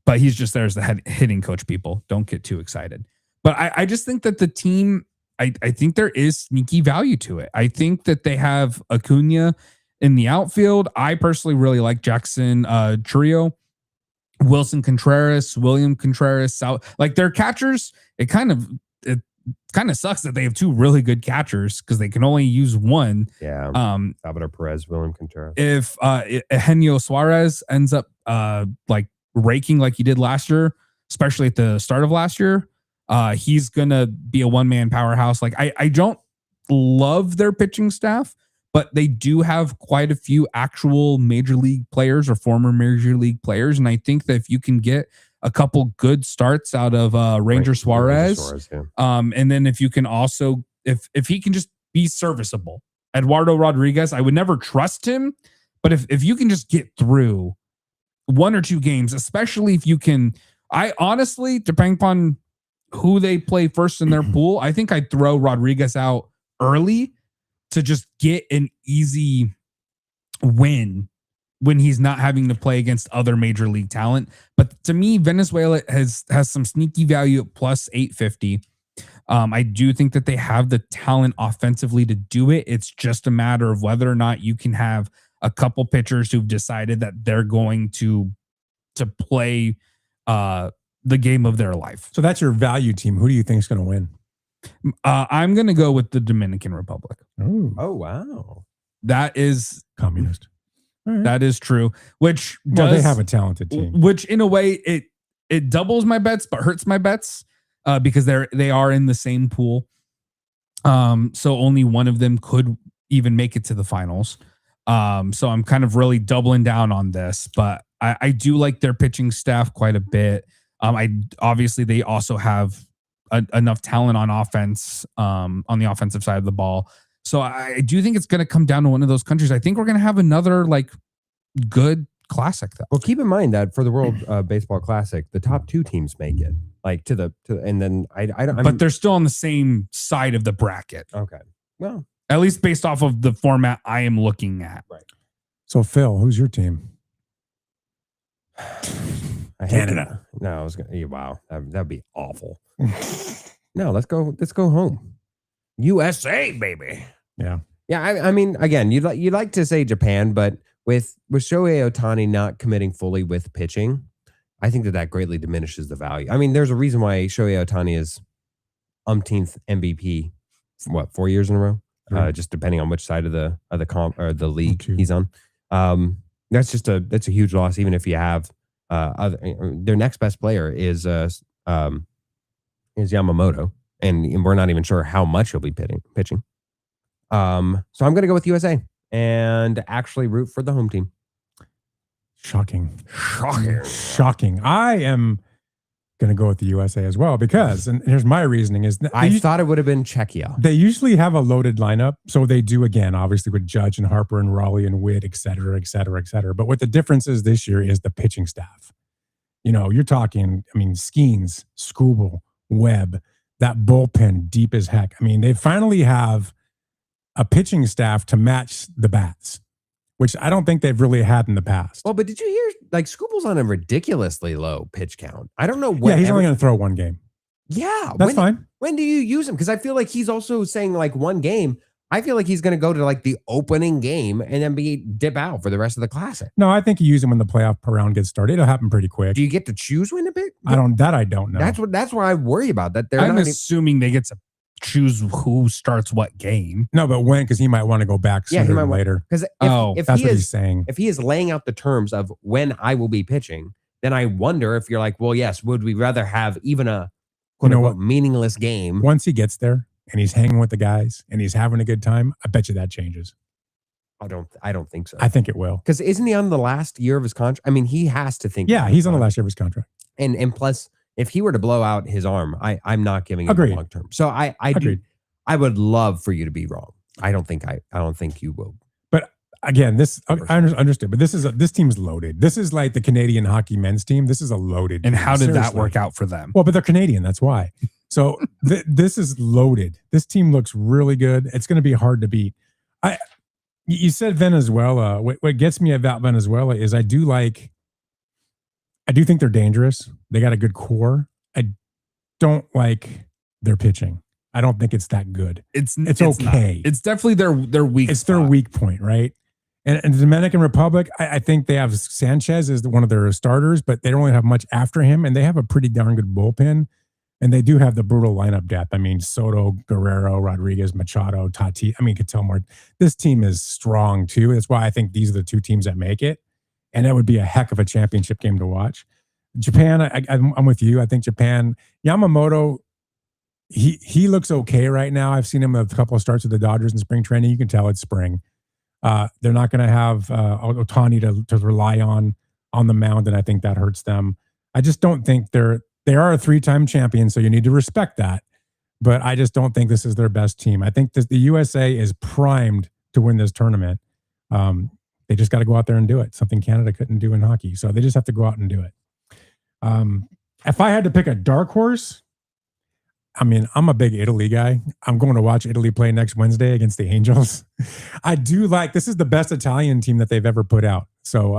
but he's just there as the head hitting coach. People don't get too excited, but I just think that the team. I think there is sneaky value to it. I think that they have Acuna in the outfield. I personally really like Jackson Trio, Wilson Contreras, William Contreras. Like their catchers, it kind of sucks that they have two really good catchers because they can only use one. Yeah. Salvador Perez, William Contreras. If Eugenio Suarez ends up like raking like he did last year, especially at the start of last year, he's gonna be a one-man powerhouse. Like I don't love their pitching staff, but they do have quite a few actual major league players or former major league players. And I think that if you can get a couple good starts out of Ranger Suarez, yeah. And then if you can also, if he can just be serviceable, Eduardo Rodriguez, I would never trust him, but if you can just get through 1 or 2 games, especially if you can, I honestly, depending upon who they play first in their pool, I think I'd throw Rodriguez out early to just get an easy win when he's not having to play against other major league talent. But to me, Venezuela has some sneaky value at plus 850. I do think that they have the talent offensively to do it. It's just a matter of whether or not you can have a couple pitchers who've decided that they're going to play the game of their life. So that's your value team. Who do you think is going to win? I'm going to go with the Dominican Republic. Oh, wow. That is Communist. Right. that is true. Which Well, they have a talented team. Which in a way it doubles my bets, but hurts my bets because they are in the same pool. So only one of them could even make it to the finals. So I'm kind of really doubling down on this, but I do like their pitching staff quite a bit. Obviously they also have enough talent on offense, on the offensive side of the ball. So I do think it's going to come down to one of those countries. I think we're going to have another like good classic though. Well, keep in mind that for the World Baseball Classic, the top 2 teams make it and then I don't, But they're still on the same side of the bracket. okay. Well, At least based off of the format I am looking at. right. So Phil, who's your team? Canada. No, I was going to, wow. That'd be awful. No, let's go home. USA, baby. Yeah. Yeah, I mean, again, you'd like to say Japan, but with Shohei Ohtani not committing fully with pitching, I think that greatly diminishes the value. I mean, there's a reason why Shohei Ohtani is umpteenth MVP, 4 years in a row, just depending on which side of the comp or the league he's on. That's a huge loss, even if you have their next best player is Yamamoto, and we're not even sure how much he'll be pitching. So I'm going to go with USA and actually root for the home team. Shocking. I am going to go with the USA as well because, and here's my reasoning is I thought it would have been Czechia. They usually have a loaded lineup. So they do again, obviously with Judge and Harper and Raleigh and Witt, et cetera, et cetera, et cetera. But what the difference is this year is the pitching staff. You know, you're talking, I mean, Skeens, Skubal, Webb, that bullpen deep as heck. I mean, they finally have a pitching staff to match the bats, which I don't think they've really had in the past. Well, but did you hear, like, Skubal's on a ridiculously low pitch count. I don't know what. Yeah, he's only going to throw one game. Yeah. That's fine. When do you use him? Because I feel like he's also saying, like, one game. I feel like he's going to go to, like, the opening game and then dip out for the rest of the Classic. No, I think you use him when the playoff round gets started. It'll happen pretty quick. Do you get to choose when to pick? I don't know. That's why I worry about that. I'm assuming they get to choose who starts what game. No, but when? Because he might want to go back sooner than later. Because if that's he what is he's saying. If he is laying out the terms of when I will be pitching, then I wonder if you're like, well, yes, would we rather have even a quote unquote meaningless game? Once he gets there and he's hanging with the guys and he's having a good time, I bet you that changes. I don't think so. I think it will. Because isn't he on the last year of his contract? I mean, he has to think. Yeah, he's on the last year of his contract. And plus, if he were to blow out his arm, I'm not giving him long term. So I I would love for you to be wrong. I don't think you will. But again, I understood. But this team's loaded. This is like the Canadian hockey men's team. This is a loaded. And team. how did that work out for them? Well, but they're Canadian. That's why. So this is loaded. This team looks really good. It's going to be hard to beat. You said Venezuela. What gets me about Venezuela is I do think they're dangerous. They got a good core. I don't like their pitching. I don't think it's that good. It's okay. Not. It's definitely their weak. It's their weak point, right? And the Dominican Republic, I think they have Sanchez as one of their starters, but they don't really have much after him, and they have a pretty darn good bullpen. And they do have the brutal lineup depth. I mean, Soto, Guerrero, Rodriguez, Machado, Tati. I mean, could tell more. This team is strong too. That's why I think these are the two teams that make it. And that would be a heck of a championship game to watch. Japan, I'm with you. I think Japan, Yamamoto, he looks okay right now. I've seen him a couple of starts with the Dodgers in spring training. You can tell it's spring. They're not going to have Ohtani to rely on the mound, and I think that hurts them. I just don't think they are a 3-time champion, so you need to respect that. But I just don't think this is their best team. I think the USA is primed to win this tournament. They just got to go out there and do it. Something Canada couldn't do in hockey. So they just have to go out and do it. If I had to pick a dark horse, I mean, I'm a big Italy guy. I'm going to watch Italy play next Wednesday against the Angels. I do this is the best Italian team that they've ever put out. So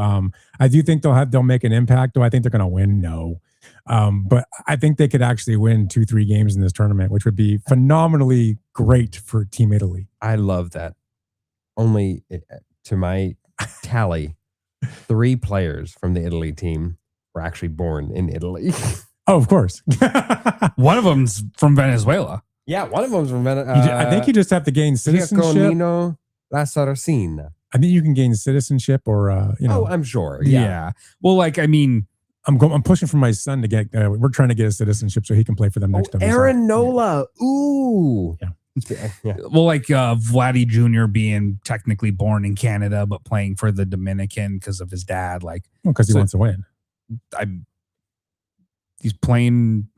I do think they'll make an impact. Do I think they're going to win? No. But I think they could actually win 2-3 games in this tournament, which would be phenomenally great for Team Italy. I love that. Only to my tally, 3 players from the Italy team were actually born in Italy. Oh, of course. One of them's from Venezuela. Yeah, one of them's from Venezuela. I think you just have to gain citizenship. Giaconino La Saracina. I think you can gain citizenship or, Oh, I'm sure. Yeah. Well, I'm pushing for my son to get. We're trying to get a citizenship so he can play for them next time. Aaron Nola. Ooh. Yeah. Well, Vladdy Jr. being technically born in Canada but playing for the Dominican because of his dad. Because he wants to win. He's playing.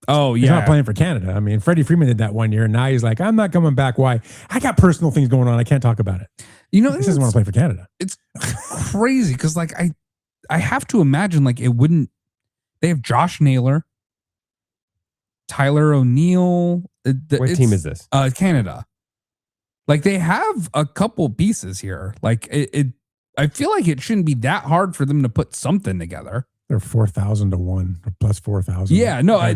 Oh, yeah. He's not playing for Canada. I mean, Freddie Freeman did that one year, and now he's like, I'm not coming back. Why? I got personal things going on. I can't talk about it. He doesn't want to play for Canada. It's crazy because, I have to imagine, it wouldn't. They have Josh Naylor, Tyler O'Neill. What team is this? Canada. They have a couple pieces here. I feel like it shouldn't be that hard for them to put something together. They're 4,000 to 1 or plus 4,000. Yeah, no.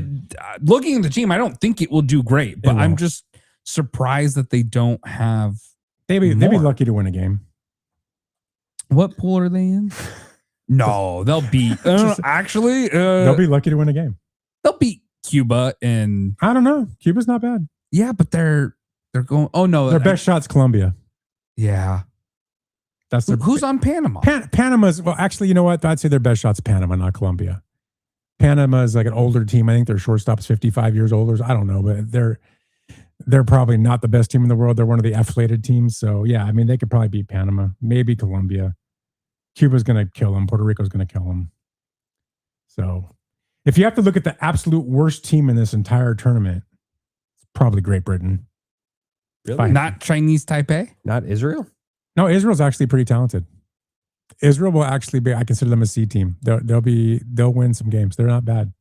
Looking at the team, I don't think it will do great, but I'm just surprised that they don't have. They'd be lucky to win a game. What pool are they in? No, they'll beat. Actually, they'll be lucky to win a game. They'll beat Cuba, and I don't know. Cuba's not bad. Yeah, but they're going. Oh no, their best shot's Colombia. Yeah. That's who's on Panama? Panama's, well, actually, you know what? I'd say their best shot's Panama, not Colombia. Panama is an older team. I think their shortstop's 55 years older. I don't know, but they're probably not the best team in the world. They're one of the affiliated teams. So, yeah, I mean, they could probably beat Panama, maybe Colombia. Cuba's going to kill them. Puerto Rico's going to kill them. So if you have to look at the absolute worst team in this entire tournament, it's probably Great Britain. Really? Not Chinese Taipei? Not Israel? No, Israel's actually pretty talented. Israel will actually be, I consider them a C team. They'll win some games. They're not bad.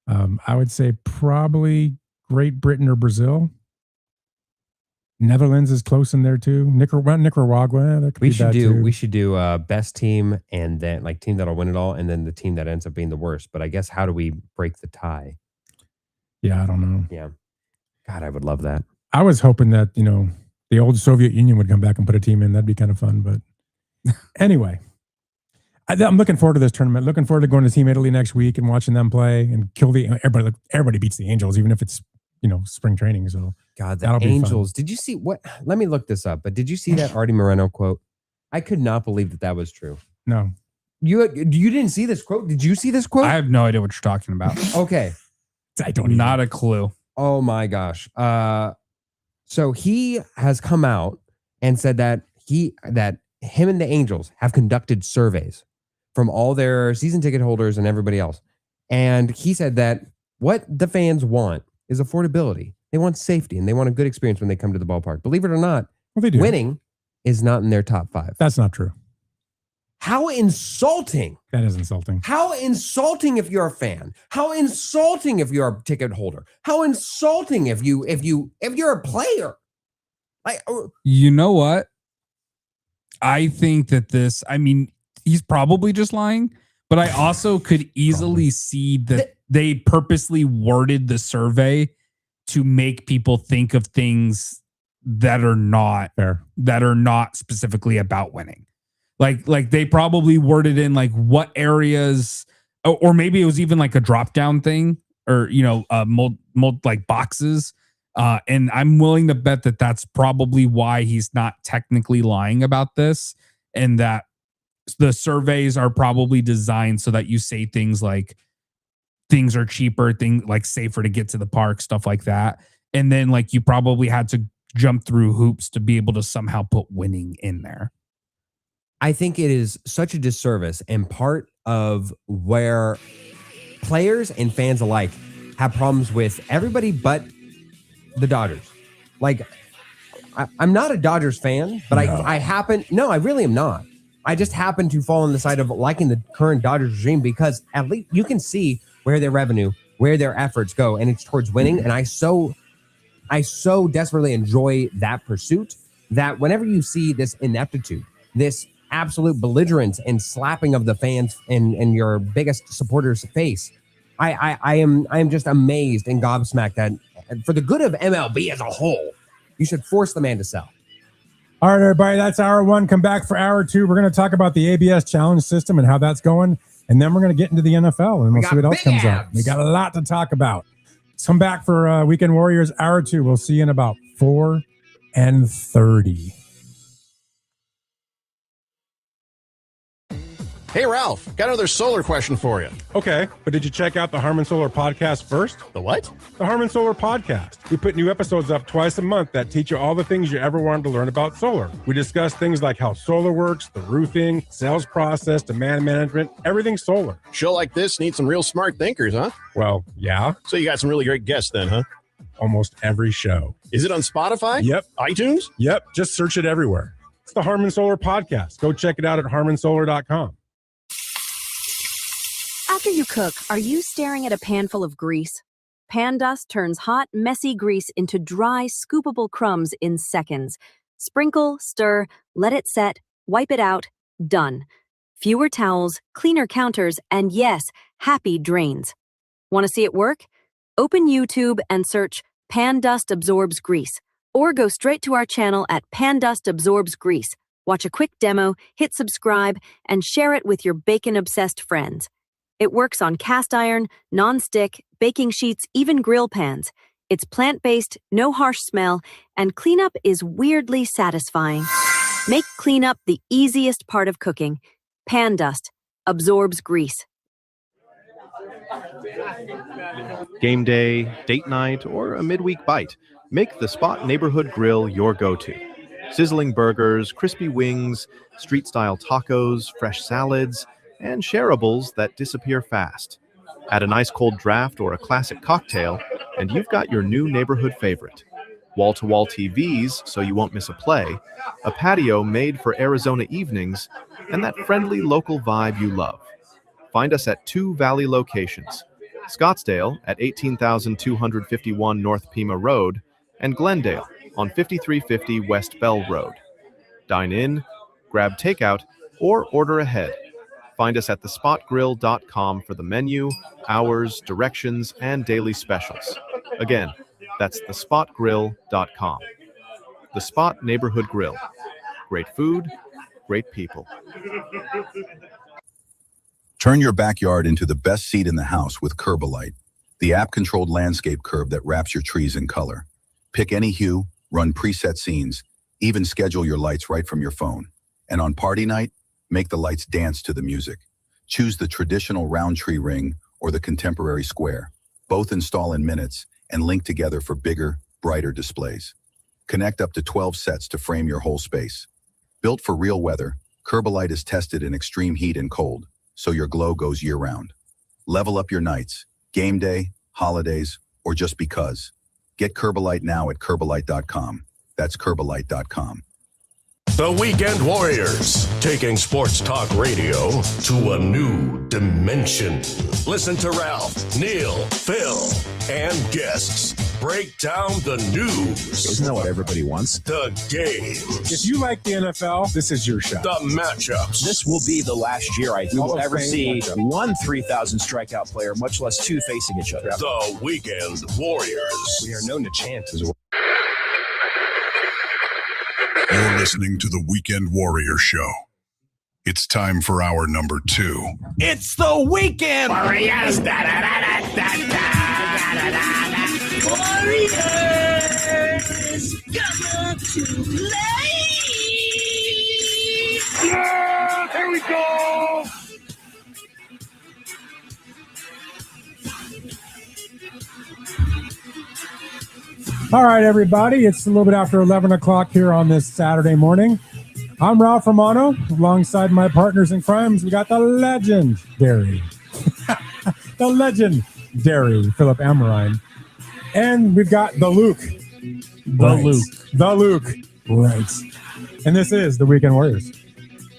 I would say probably Great Britain or Brazil. Netherlands is close in there too. Nicaragua. That could We be should bad do too. we should do best team and then like team that'll win it all and then the team that ends up being the worst. But I guess how do we break the tie? Yeah, I don't know. Yeah. God, I would love that. I was hoping that, you know, the old Soviet Union would come back and put a team in. That'd be kind of fun. But anyway, I'm looking forward to this tournament. Looking forward to going to Team Italy next week and watching them play and kill everybody beats the Angels, even if it's, you know, spring training. So God, the that'll be Angels. fun. Did you see what? Let me look this up. But did you see that Artie Moreno quote? I could not believe that was true. No. You didn't see this quote? Did you see this quote? I have no idea what you're talking about. Okay. I don't Not a clue. Oh my gosh. So he has come out and said that him and the Angels have conducted surveys from all their season ticket holders and everybody else. And he said that what the fans want is affordability. They want safety and they want a good experience when they come to the ballpark. Believe it or not, Well, they do. winning is not in their top 5. That's not true. How insulting. That is insulting. How insulting if you're a fan. How insulting if you're a ticket holder. How insulting if you're a player. You know what? I think that he's probably just lying, but I also could easily see that they purposely worded the survey to make people think of things that are not Fair. that are not specifically about winning. Like they probably worded in like what areas, or maybe it was even like a drop down thing, or you know, mold like boxes. And I'm willing to bet that that's probably why he's not technically lying about this, and that the surveys are probably designed so that you say things like things are cheaper, things like safer to get to the park, stuff like that. And then like you probably had to jump through hoops to be able to somehow put winning in there. I think it is such a disservice and part of where players and fans alike have problems with everybody but the Dodgers. Like, I'm not a Dodgers fan, but I really am not. I just happen to fall on the side of liking the current Dodgers regime because at least you can see where their revenue, where their efforts go, and it's towards winning. And I so desperately enjoy that pursuit that whenever you see this ineptitude, this absolute belligerence and slapping of the fans in your biggest supporter's face, I am just amazed and gobsmacked that for the good of MLB as a whole, you should force the man to sell. All right, everybody, that's hour 1. Come back for hour 2. We're going to talk about the ABS challenge system and how that's going. And then we're going to get into the NFL and we'll see what else comes up. We got a lot to talk about. Come back for Weekend Warriors hour 2. We'll see you in about 4:30. Hey, Ralph, got another solar question for you. Okay, but did you check out the Harmon Solar Podcast first? The what? The Harmon Solar Podcast. We put new episodes up twice a month that teach you all the things you ever wanted to learn about solar. We discuss things like how solar works, the roofing, sales process, demand management, everything solar. Show like this needs some real smart thinkers, huh? Well, yeah, So you got some really great guests then, huh? almost every show. Is it on Spotify? Yep. iTunes? Yep, just search it everywhere. It's the Harmon Solar Podcast. Go check it out at harmonsolar.com. After you cook, are you staring at a pan full of grease? Pan dust turns hot, messy grease into dry, scoopable crumbs in seconds. Sprinkle, stir, let it set, wipe it out, done. Fewer towels, cleaner counters, and yes, happy drains. Want to see it work? Open YouTube and search Pan Dust Absorbs Grease, or go straight to our channel at Pan Dust Absorbs Grease. Watch a quick demo, hit subscribe, and share it with your bacon-obsessed friends. It works on cast iron, non-stick, baking sheets, even grill pans. It's plant-based, no harsh smell, and cleanup is weirdly satisfying. Make cleanup the easiest part of cooking. Pan Dust absorbs grease. Game day, date night, or a midweek bite. Make the Spot Neighborhood Grill your go-to. Sizzling burgers, crispy wings, street-style tacos, fresh salads, and shareables that disappear fast. Add an ice-cold draft or a classic cocktail, and you've got your new neighborhood favorite. Wall-to-wall TVs so you won't miss a play, a patio made for Arizona evenings, and that friendly local vibe you love. Find us at 2 Valley locations, Scottsdale at 18,251 North Pima Road, and Glendale on 5350 West Bell Road. Dine in, grab takeout, or order ahead. Find us at thespotgrill.com for the menu, hours, directions, and daily specials. Again, that's thespotgrill.com. The Spot Neighborhood Grill. Great food, great people. Turn your backyard into the best seat in the house with Curbalite, the app-controlled landscape curb that wraps your trees in color. Pick any hue, run preset scenes, even schedule your lights right from your phone. And on party night, make the lights dance to the music. Choose the traditional round tree ring or the contemporary square. Both install in minutes and link together for bigger, brighter displays. Connect up to 12 sets to frame your whole space. Built for real weather, Curbalite is tested in extreme heat and cold, so your glow goes year-round. Level up your nights, game day, holidays, or just because. Get Curbalite now at Curbalite.com. That's Curbalite.com. The Weekend Warriors, taking sports talk radio to a new dimension. Listen to Ralph, Neil, Phil, and guests break down the news. Isn't that what everybody wants? The games. If you like the NFL, this is your shot. The matchups. This will be the last year we will ever see one 3,000 strikeout player, much less two facing each other. The Weekend Warriors. We are known to chant as well. You're listening to the Weekend Warrior Show. It's time for hour number 2. It's the Weekend Warriors. Warriors, come to play. Yeah, here we go. All right, everybody. It's a little bit after 11 o'clock here on this Saturday morning. I'm Ralph Romano. Alongside my partners in crimes, we got the legendary, Philip Amorine. And we've got the Luke. The Luke. Right. And this is the Weekend Warriors.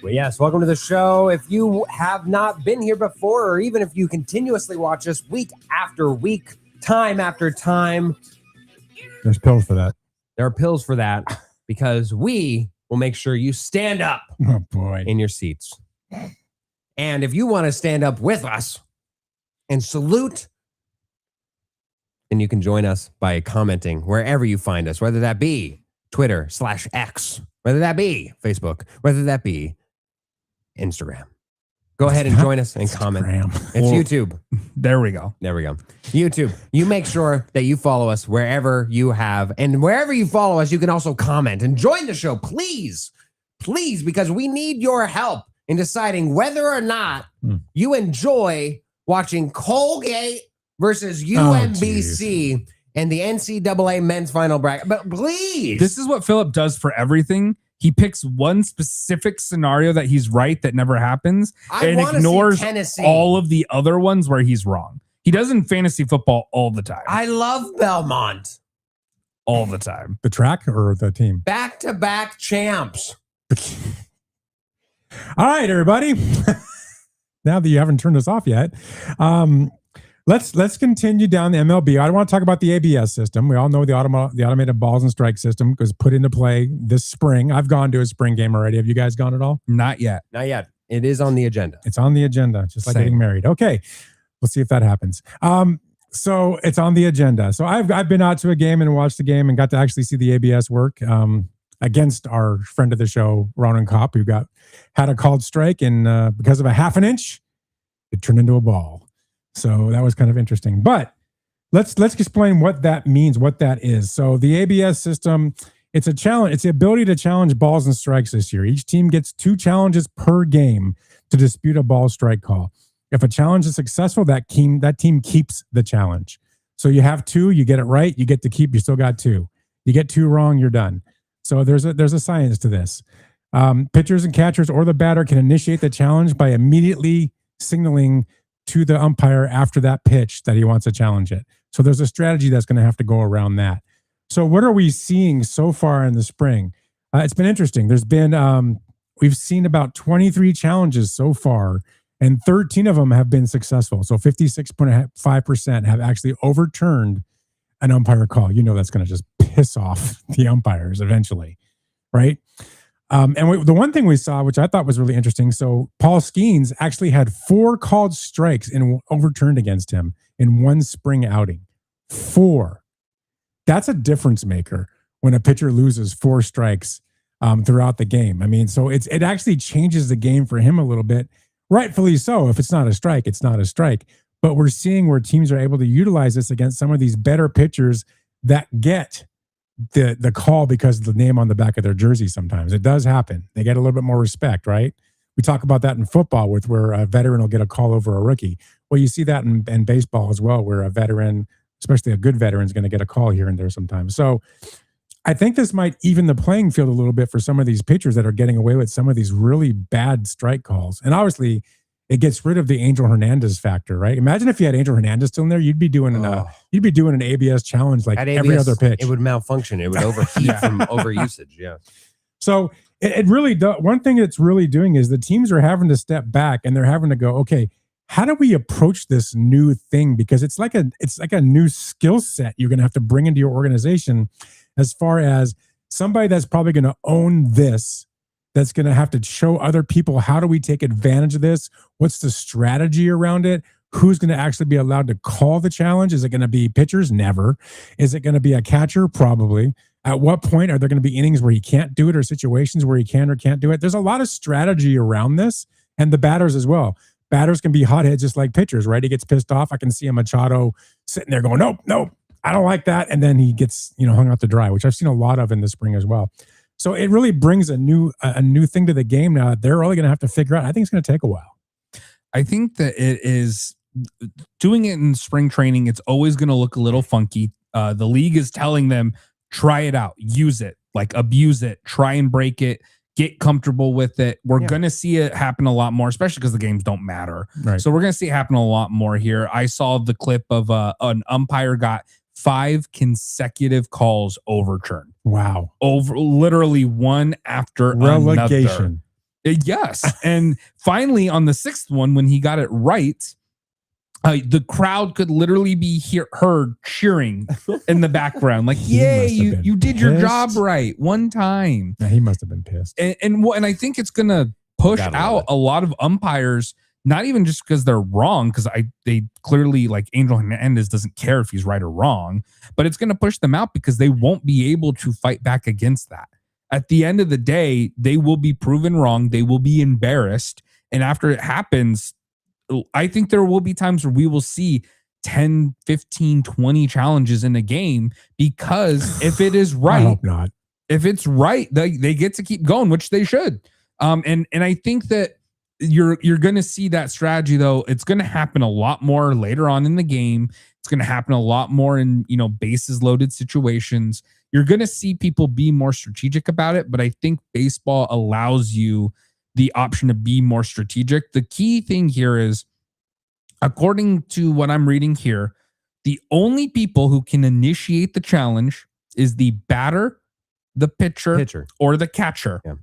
Well, yes, welcome to the show. If you have not been here before, or even if you continuously watch us week after week, time after time, there's pills for that. There are pills for that because we will make sure you stand up in your seats. And if you want to stand up with us and salute, then you can join us by commenting wherever you find us, whether that be Twitter/X, whether that be Facebook, whether that be Instagram. Go ahead and join us and comment. It's YouTube. There we go. YouTube. You make sure that you follow us wherever you have. And wherever you follow us, you can also comment and join the show. Please, because we need your help in deciding whether or not you enjoy watching Colgate versus UMBC and the NCAA men's final bracket. But please. This is what Philip does for everything. He picks one specific scenario that he's right that never happens and ignores all of the other ones where he's wrong. He does in fantasy football all the time. I love Belmont. All the time. The track or the team? Back-to-back champs. All right, everybody. Now that you haven't turned us off yet, let's continue down the MLB. I want to talk about the ABS system. We all know the automated balls and strike system was put into play this spring. I've gone to a spring game already. Have you guys gone at all? Not yet. It is on the agenda. It's on the agenda, just like getting married. Okay, we'll see if that happens. So it's on the agenda. So I've been out to a game and watched the game and got to actually see the ABS work against our friend of the show, Ronan Kopp, who had a called strike, and because of a half an inch, it turned into a ball. So that was kind of interesting. But let's explain what that means, what that is. So the ABS system, it's a challenge. It's the ability to challenge balls and strikes this year. Each team gets 2 challenges per game to dispute a ball strike call. If a challenge is successful, that team keeps the challenge. So you have 2, you get it right, you get to keep, you still got 2. You get 2 wrong, you're done. So there's a science to this. Pitchers and catchers or the batter can initiate the challenge by immediately signaling to the umpire after that pitch that he wants to challenge it. So there's a strategy that's going to have to go around that. So what are we seeing so far in the spring? It's been interesting. There's been, we've seen about 23 challenges so far, and 13 of them have been successful. So 56.5% have actually overturned an umpire call. You know, that's going to just piss off the umpires eventually, right? The one thing we saw, which I thought was really interesting, so Paul Skeens actually had 4 called strikes and overturned against him in one spring outing. 4. That's a difference maker when a pitcher loses 4 strikes throughout the game. I mean, so it actually changes the game for him a little bit, rightfully so. If it's not a strike, it's not a strike. But we're seeing where teams are able to utilize this against some of these better pitchers that get the call because of the name on the back of their jersey. Sometimes it does happen. They get a little bit more respect, right? We talk about that in football with where a veteran will get a call over a rookie. Well, you see that in baseball as well, where a veteran, especially a good veteran, is going to get a call here and there sometimes. So I think this might even the playing field a little bit for some of these pitchers that are getting away with some of these really bad strike calls. And obviously, it gets rid of the Angel Hernandez factor, right? Imagine if you had Angel Hernandez still in there, you'd be doing an ABS challenge like every other pitch. It would malfunction. It would overheat from overusage. Yeah. So it really does. One thing it's really doing is the teams are having to step back and they're having to go, okay, how do we approach this new thing? Because it's like a new skill set you're going to have to bring into your organization, as far as somebody that's probably going to own this, that's going to have to show other people, how do we take advantage of this? What's the strategy around it? Who's going to actually be allowed to call the challenge? Is it going to be pitchers? Never. Is it going to be a catcher? Probably. At what point are there going to be innings where he can't do it, or situations where he can or can't do it? There's a lot of strategy around this, and the batters as well. Batters can be hotheads just like pitchers, right? He gets pissed off. I can see a Machado sitting there going, nope, I don't like that. And then he gets, hung out to dry, which I've seen a lot of in the spring as well. So it really brings a new thing to the game now that they're really going to have to figure out. I think it's going to take a while. I think that it is doing it in spring training. It's always going to look a little funky. The league is telling them, try it out, use it, like abuse it, try and break it, get comfortable with it. We're going to see it happen a lot more, especially because the games don't matter. Right. So we're going to see it happen a lot more here. I saw the clip of an umpire got 5 consecutive calls overturned. Wow. Over literally one after relegation. Another. Yes. And finally on the 6th one, when he got it right, the crowd could literally be heard cheering in the background. Like, yay, you did your job right one time. Yeah, he must have been pissed. And I think it's going to push out a lot of umpires, not even just because they're wrong, because they clearly, like Angel Hernandez doesn't care if he's right or wrong, but it's going to push them out because they won't be able to fight back against that. At the end of the day, they will be proven wrong. They will be embarrassed. And after it happens, I think there will be times where we will see 10, 15, 20 challenges in a game, because if it is right, I hope not. If it's right, they get to keep going, which they should. And I think that you're going to see that strategy, though. It's going to happen a lot more later on in the game. It's going to happen a lot more in, bases loaded situations. You're going to see people be more strategic about it, but I think baseball allows you the option to be more strategic. The key thing here is, according to what I'm reading here, the only people who can initiate the challenge is the batter, the pitcher. Or the catcher. Yeah.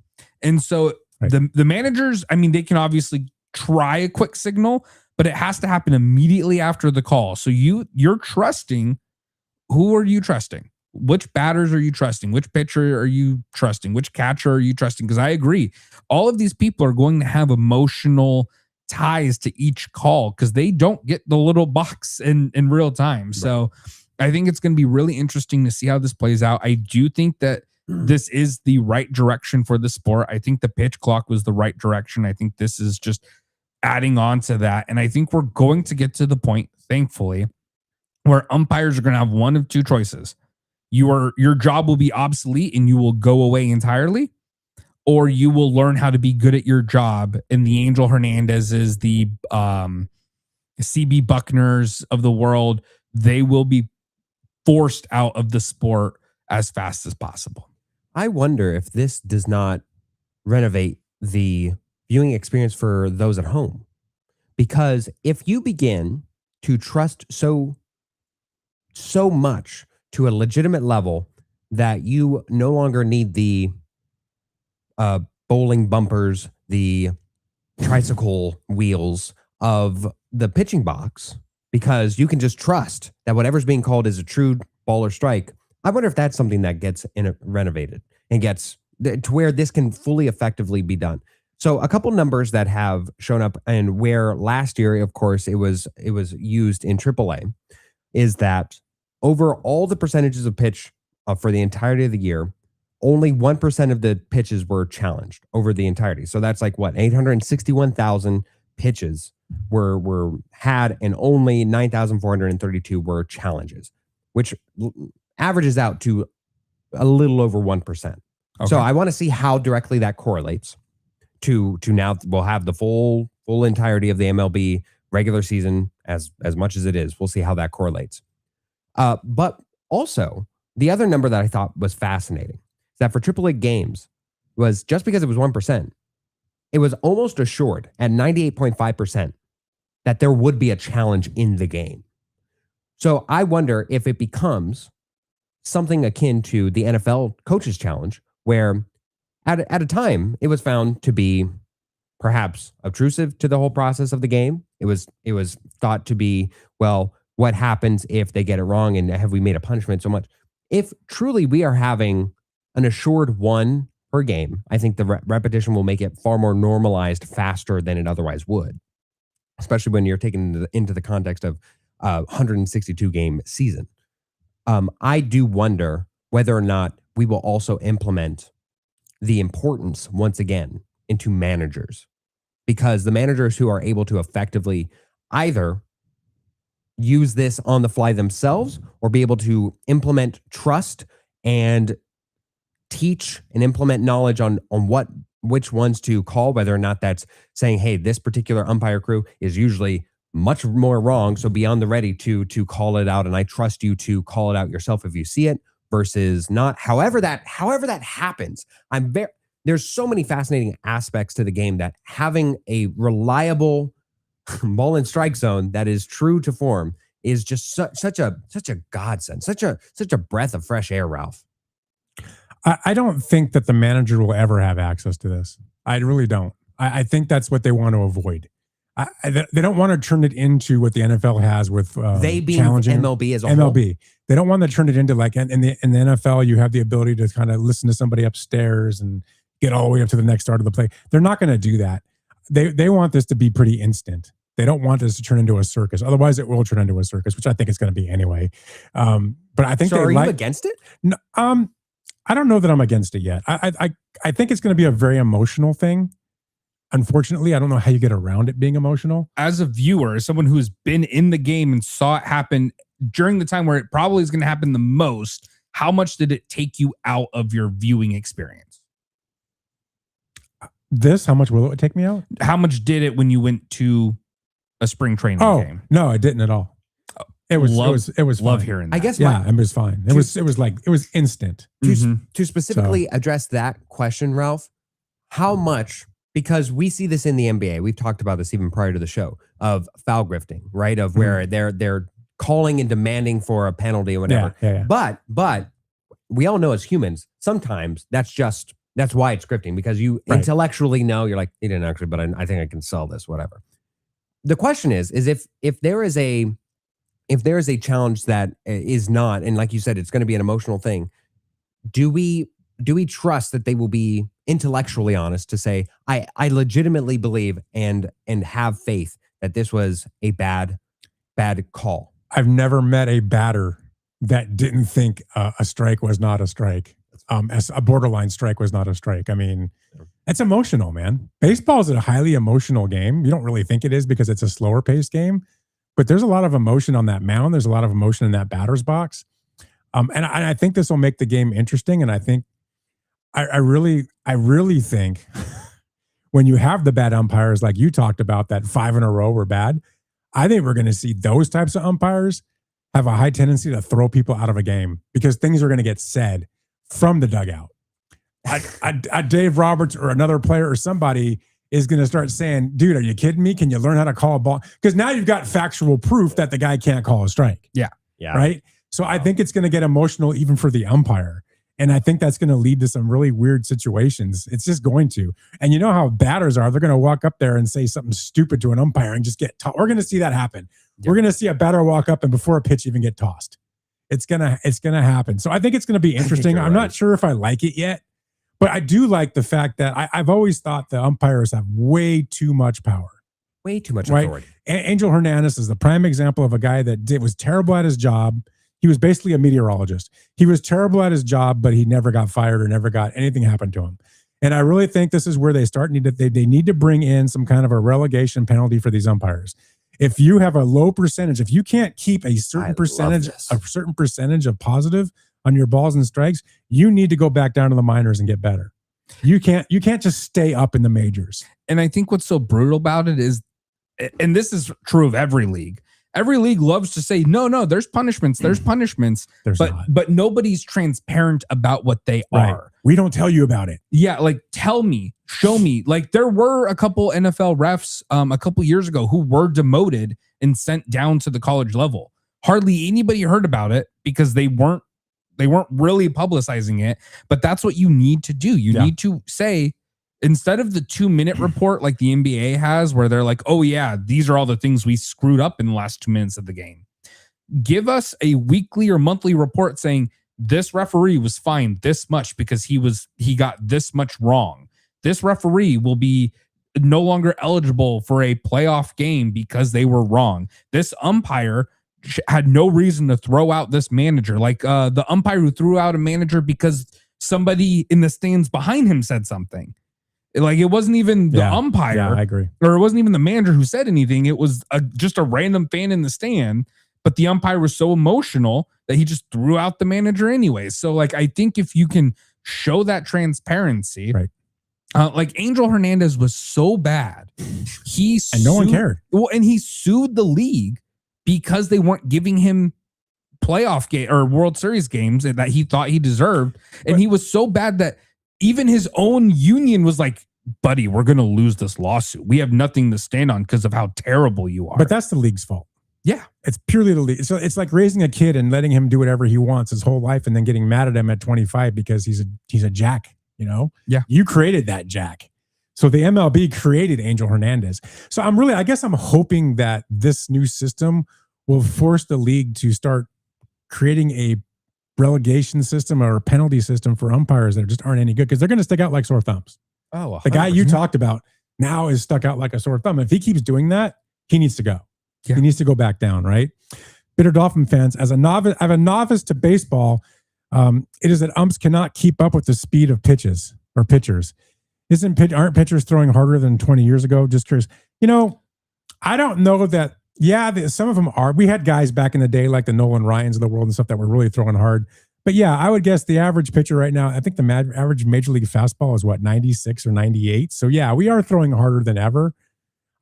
And so the managers, they can obviously try a quick signal, but it has to happen immediately after the call. So you're trusting. Who are you trusting? Which batters are you trusting? Which pitcher are you trusting? Which catcher are you trusting? Because I agree, all of these people are going to have emotional ties to each call because they don't get the little box in real time. Right. So I think it's going to be really interesting to see how this plays out. I do think that this is the right direction for the sport. I think the pitch clock was the right direction. I think this is just adding on to that. And I think we're going to get to the point, thankfully, where umpires are going to have one of two choices. Your job will be obsolete and you will go away entirely, or you will learn how to be good at your job. And the Angel Hernandez's, the CB Buckners of the world, they will be forced out of the sport as fast as possible. I wonder if this does not renovate the viewing experience for those at home. Because if you begin to trust so much to a legitimate level that you no longer need the bowling bumpers, the tricycle wheels of the pitching box, because you can just trust that whatever's being called is a true ball or strike. I wonder if that's something that gets renovated and gets to where this can fully effectively be done. So a couple numbers that have shown up, and where last year, of course, it was used in AAA, is that over all the percentages of pitch for the entirety of the year, only 1% of the pitches were challenged over the entirety. So that's like what, 861,000 pitches were had, and only 9,432 were challenges, which averages out to a little over 1%. Okay. So I want to see how directly that correlates to now we'll have the full entirety of the MLB regular season as much as it is. We'll see how that correlates. But also, the other number that I thought was fascinating is that for AAA games was, just because it was 1%, it was almost assured at 98.5% that there would be a challenge in the game. So I wonder if it becomes something akin to the NFL Coaches Challenge, where at a time it was found to be perhaps obtrusive to the whole process of the game. It was thought to be, well, what happens if they get it wrong, and have we made a punishment so much? If truly we are having an assured one per game, I think the repetition will make it far more normalized faster than it otherwise would, especially when you're taken into the context of 162 game season. I do wonder whether or not we will also implement the importance once again into managers, because the managers who are able to effectively either use this on the fly themselves or be able to implement trust and teach and implement knowledge on which ones to call, whether or not that's saying, hey, this particular umpire crew is usually much more wrong, so be on the ready to call it out, and I trust you to call it out yourself if you see it, versus not. However that happens, there's so many fascinating aspects to the game that having a reliable ball and strike zone that is true to form is just such a godsend, such a breath of fresh air, Ralph. I don't think that the manager will ever have access to this. I really don't. I think that's what they want to avoid. They don't want to turn it into what the NFL has with they being challenging MLB as a MLB. whole. They don't want to turn it into like in the NFL, you have the ability to kind of listen to somebody upstairs and get all the way up to the next start of the play. They're not going to do that. They want this to be pretty instant. They don't want this to turn into a circus. Otherwise, it will turn into a circus, which I think it's going to be anyway. But I think. So, are you against it? No, I don't know that I'm against it yet. I think it's going to be a very emotional thing. Unfortunately, I don't know how you get around it being emotional. As a viewer, as someone who's been in the game and saw it happen during the time where it probably is going to happen the most, how much did it take you out of your viewing experience? How much will it take me out? How much did it when you went to a spring training game? No, it didn't at all. It was love fine. hearing that. I guess it was fine. It was instant. To specifically address that question, Ralph, how much, because we see this in the NBA, we've talked about this even prior to the show, of foul grifting, right? Of where they're calling and demanding for a penalty or whatever. Yeah. But we all know as humans, sometimes that's why it's grifting, because you intellectually know, you're like, he didn't actually, but I think I can sell this, whatever. The question is if there is a challenge that is not, and like you said, it's going to be an emotional thing, do we trust that they will be intellectually honest to say, I legitimately believe and have faith that this was a bad call? I've never met a batter that didn't think a strike was not a strike. As a borderline strike was not a strike. I mean, it's emotional, man. Baseball is a highly emotional game. You don't really think it is because it's a slower paced game, but there's a lot of emotion on that mound. There's a lot of emotion in that batter's box. And I think this will make the game interesting. And I think I really think when you have the bad umpires, like you talked about, that 5 in a row were bad, I think we're going to see those types of umpires have a high tendency to throw people out of a game because things are going to get said from the dugout. Dave Roberts or another player or somebody is going to start saying, dude, are you kidding me? Can you learn how to call a ball? Because now you've got factual proof that the guy can't call a strike. Yeah. Right. So I think it's going to get emotional even for the umpire. And I think that's going to lead to some really weird situations. It's just going to. And you know how batters are. They're going to walk up there and say something stupid to an umpire and just get tossed. We're going to see that happen. Yeah. We're going to see a batter walk up and before a pitch even get tossed. It's gonna happen. So I think it's going to be interesting. I'm not sure if I like it yet, but I do like the fact that I've always thought the umpires have way too much power. Way too much authority. Angel Hernandez is the prime example of a guy that was terrible at his job. He was basically a meteorologist. He was terrible at his job, but he never got fired or never got anything happened to him. And I really think this is where they need to bring in some kind of a relegation penalty for these umpires. If you have a low percentage, if you can't keep a certain percentage of positive on your balls and strikes, you need to go back down to the minors and get better. You can't just stay up in the majors. And I think what's so brutal about it is, and this is true of every league. Every league loves to say, no, there's punishments. But nobody's transparent about what they are. We don't tell you about it. Yeah. Like, tell me, show me. Like, there were a couple NFL refs a couple years ago who were demoted and sent down to the college level. Hardly anybody heard about it because they weren't really publicizing it. But that's what you need to do. You need to say, instead of the 2-minute report like the NBA has, where they're like, oh yeah, these are all the things we screwed up in the last 2 minutes of the game. Give us a weekly or monthly report saying this referee was fined this much because he got this much wrong. This referee will be no longer eligible for a playoff game because they were wrong. This umpire had no reason to throw out this manager. Like the umpire who threw out a manager because somebody in the stands behind him said something. Like, it wasn't even the umpire. Yeah, I agree. Or it wasn't even the manager who said anything. It was just a random fan in the stand. But the umpire was so emotional that he just threw out the manager anyways. So, like, I think if you can show that transparency, right? Like, Angel Hernandez was so bad. And no one cared. Well, and he sued the league because they weren't giving him playoff game or World Series games that he thought he deserved. And he was so bad that even his own union was like, buddy, we're going to lose this lawsuit. We have nothing to stand on because of how terrible you are. But that's the league's fault. Yeah. It's purely the league. So it's like raising a kid and letting him do whatever he wants his whole life and then getting mad at him at 25 because he's a jack, you know? Yeah. You created that jack. So the MLB created Angel Hernandez. So I guess I'm hoping that this new system will force the league to start creating a relegation system or a penalty system for umpires that just aren't any good because they're going to stick out like sore thumbs. Oh, 100%. The guy you talked about now is stuck out like a sore thumb. If he keeps doing that, he needs to go. Yeah. He needs to go back down, right? Bitter Dolphin fans, as a novice to baseball, it is that umps cannot keep up with the speed of pitches or pitchers. Aren't pitchers throwing harder than 20 years ago? Just curious. You know, I don't know that. Yeah, some of them are. We had guys back in the day like the Nolan Ryans of the world and stuff that were really throwing hard. But yeah, I would guess the average pitcher right now, I think the average major league fastball is 96 or 98. So yeah, we are throwing harder than ever.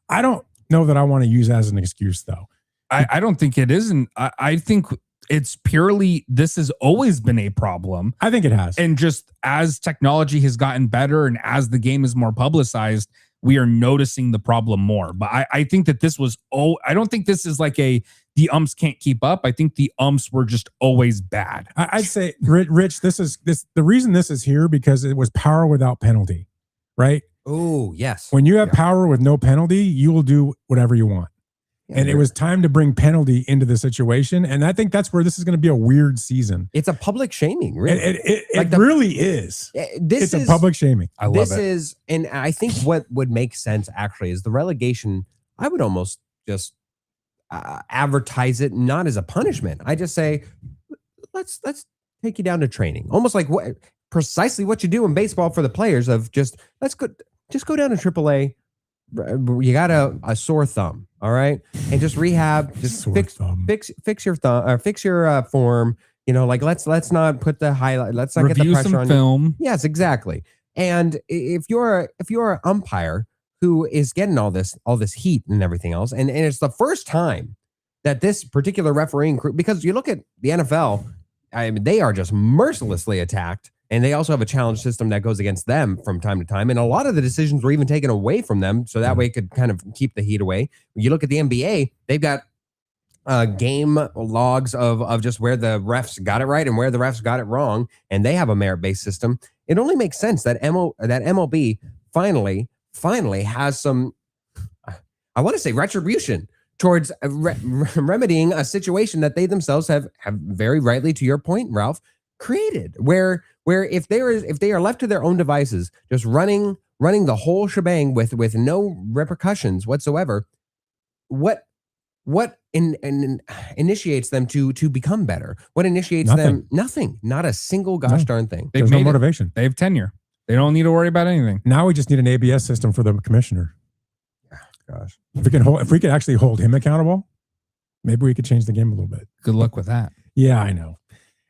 I don't know that I want to use that as an excuse though. I don't think it isn't. I think it's purely, this has always been a problem. I think it has. And just as technology has gotten better and as the game is more publicized, we are noticing the problem more. But I think that this was, I don't think this is like the umps can't keep up. I think the umps were just always bad. I'd say, Rich, the reason this is here because it was power without penalty, right? Oh, yes. When you have power with no penalty, you will do whatever you want. And it was time to bring penalty into the situation. And I think that's where this is going to be a weird season. It's a public shaming, really. It really is. It's a public shaming. I love it. And I think what would make sense actually is the relegation. I would almost just advertise it not as a punishment. I just say, let's take you down to training. Almost like precisely what you do in baseball for the players of just go down to AAA. You got a sore thumb, all right, and just rehab, just fix your thumb or fix your form. You know, like let's not put the highlight. Let's not get the pressure on film. Yes, exactly. And if you're an umpire who is getting all this heat and everything else, and it's the first time that this particular refereeing crew, because you look at the NFL, I mean, they are just mercilessly attacked And they also have a challenge system that goes against them from time to time. And a lot of the decisions were even taken away from them. So that way it could kind of keep the heat away. When you look at the NBA, they've got game logs of just where the refs got it right and where the refs got it wrong. And they have a merit-based system. It only makes sense that MLB finally has some, I want to say, retribution towards remedying a situation that they themselves have very rightly, to your point, Ralph, created, where if they are left to their own devices, just running the whole shebang with no repercussions whatsoever, what initiates them to become better? What initiates them? Nothing. Not a single gosh darn thing. There's no motivation. They have tenure. They don't need to worry about anything. Now we just need an ABS system for the commissioner. Gosh, if we could actually hold him accountable, maybe we could change the game a little bit. Good luck with that. Yeah, I know.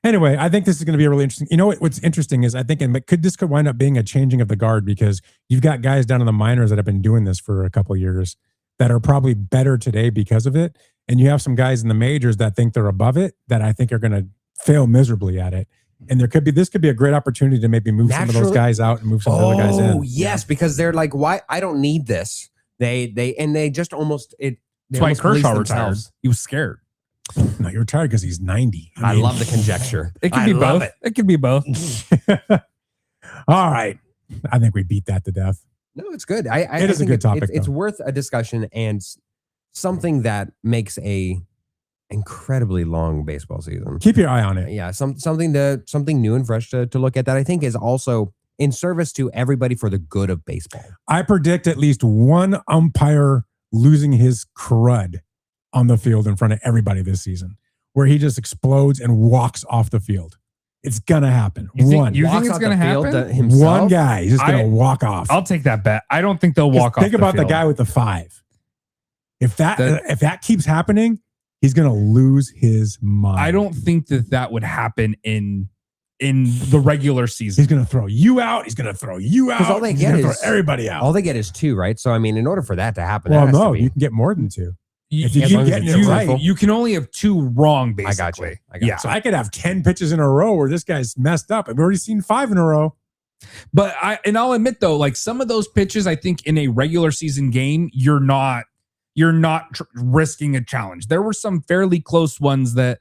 Anyway, I think this is going to be a really interesting. You know what's interesting is I think this could wind up being a changing of the guard, because you've got guys down in the minors that have been doing this for a couple of years that are probably better today because of it, and you have some guys in the majors that think they're above it that I think are going to fail miserably at it. And this could be a great opportunity to maybe move some of those guys out and move some of the other guys in. Oh yes, because they're like, why? I don't need this. They just almost it. That's why Kershaw retired. He was scared. No, you're retired because he's 90. I love the conjecture. It could be both. It could be both. All right. I think we beat that to death. No, it's good. It is a good topic. It's worth a discussion and something that makes a incredibly long baseball season. Keep your eye on it. Yeah, something new and fresh to look at that I think is also in service to everybody for the good of baseball. I predict at least one umpire losing his crud on the field in front of everybody this season, where he just explodes and walks off the field. It's gonna happen. You think it's gonna happen? One guy is just gonna walk off. I'll take that bet. I don't think they'll walk off. Think about the guy with the 5. If that keeps happening, he's gonna lose his mind. I don't think that would happen in the regular season. He's gonna throw you out. He's gonna throw you out. Because all they get is throw everybody out. All they get is 2, right? So I mean, in order for that to happen, well, no, you can get more than 2. If you keep getting it right, you can only have 2 wrong, basically. I got you. So I could have 10 pitches in a row where this guy's messed up. I've already seen 5 in a row. But I'll admit though, like some of those pitches, I think in a regular season game, you're not risking a challenge. There were some fairly close ones that,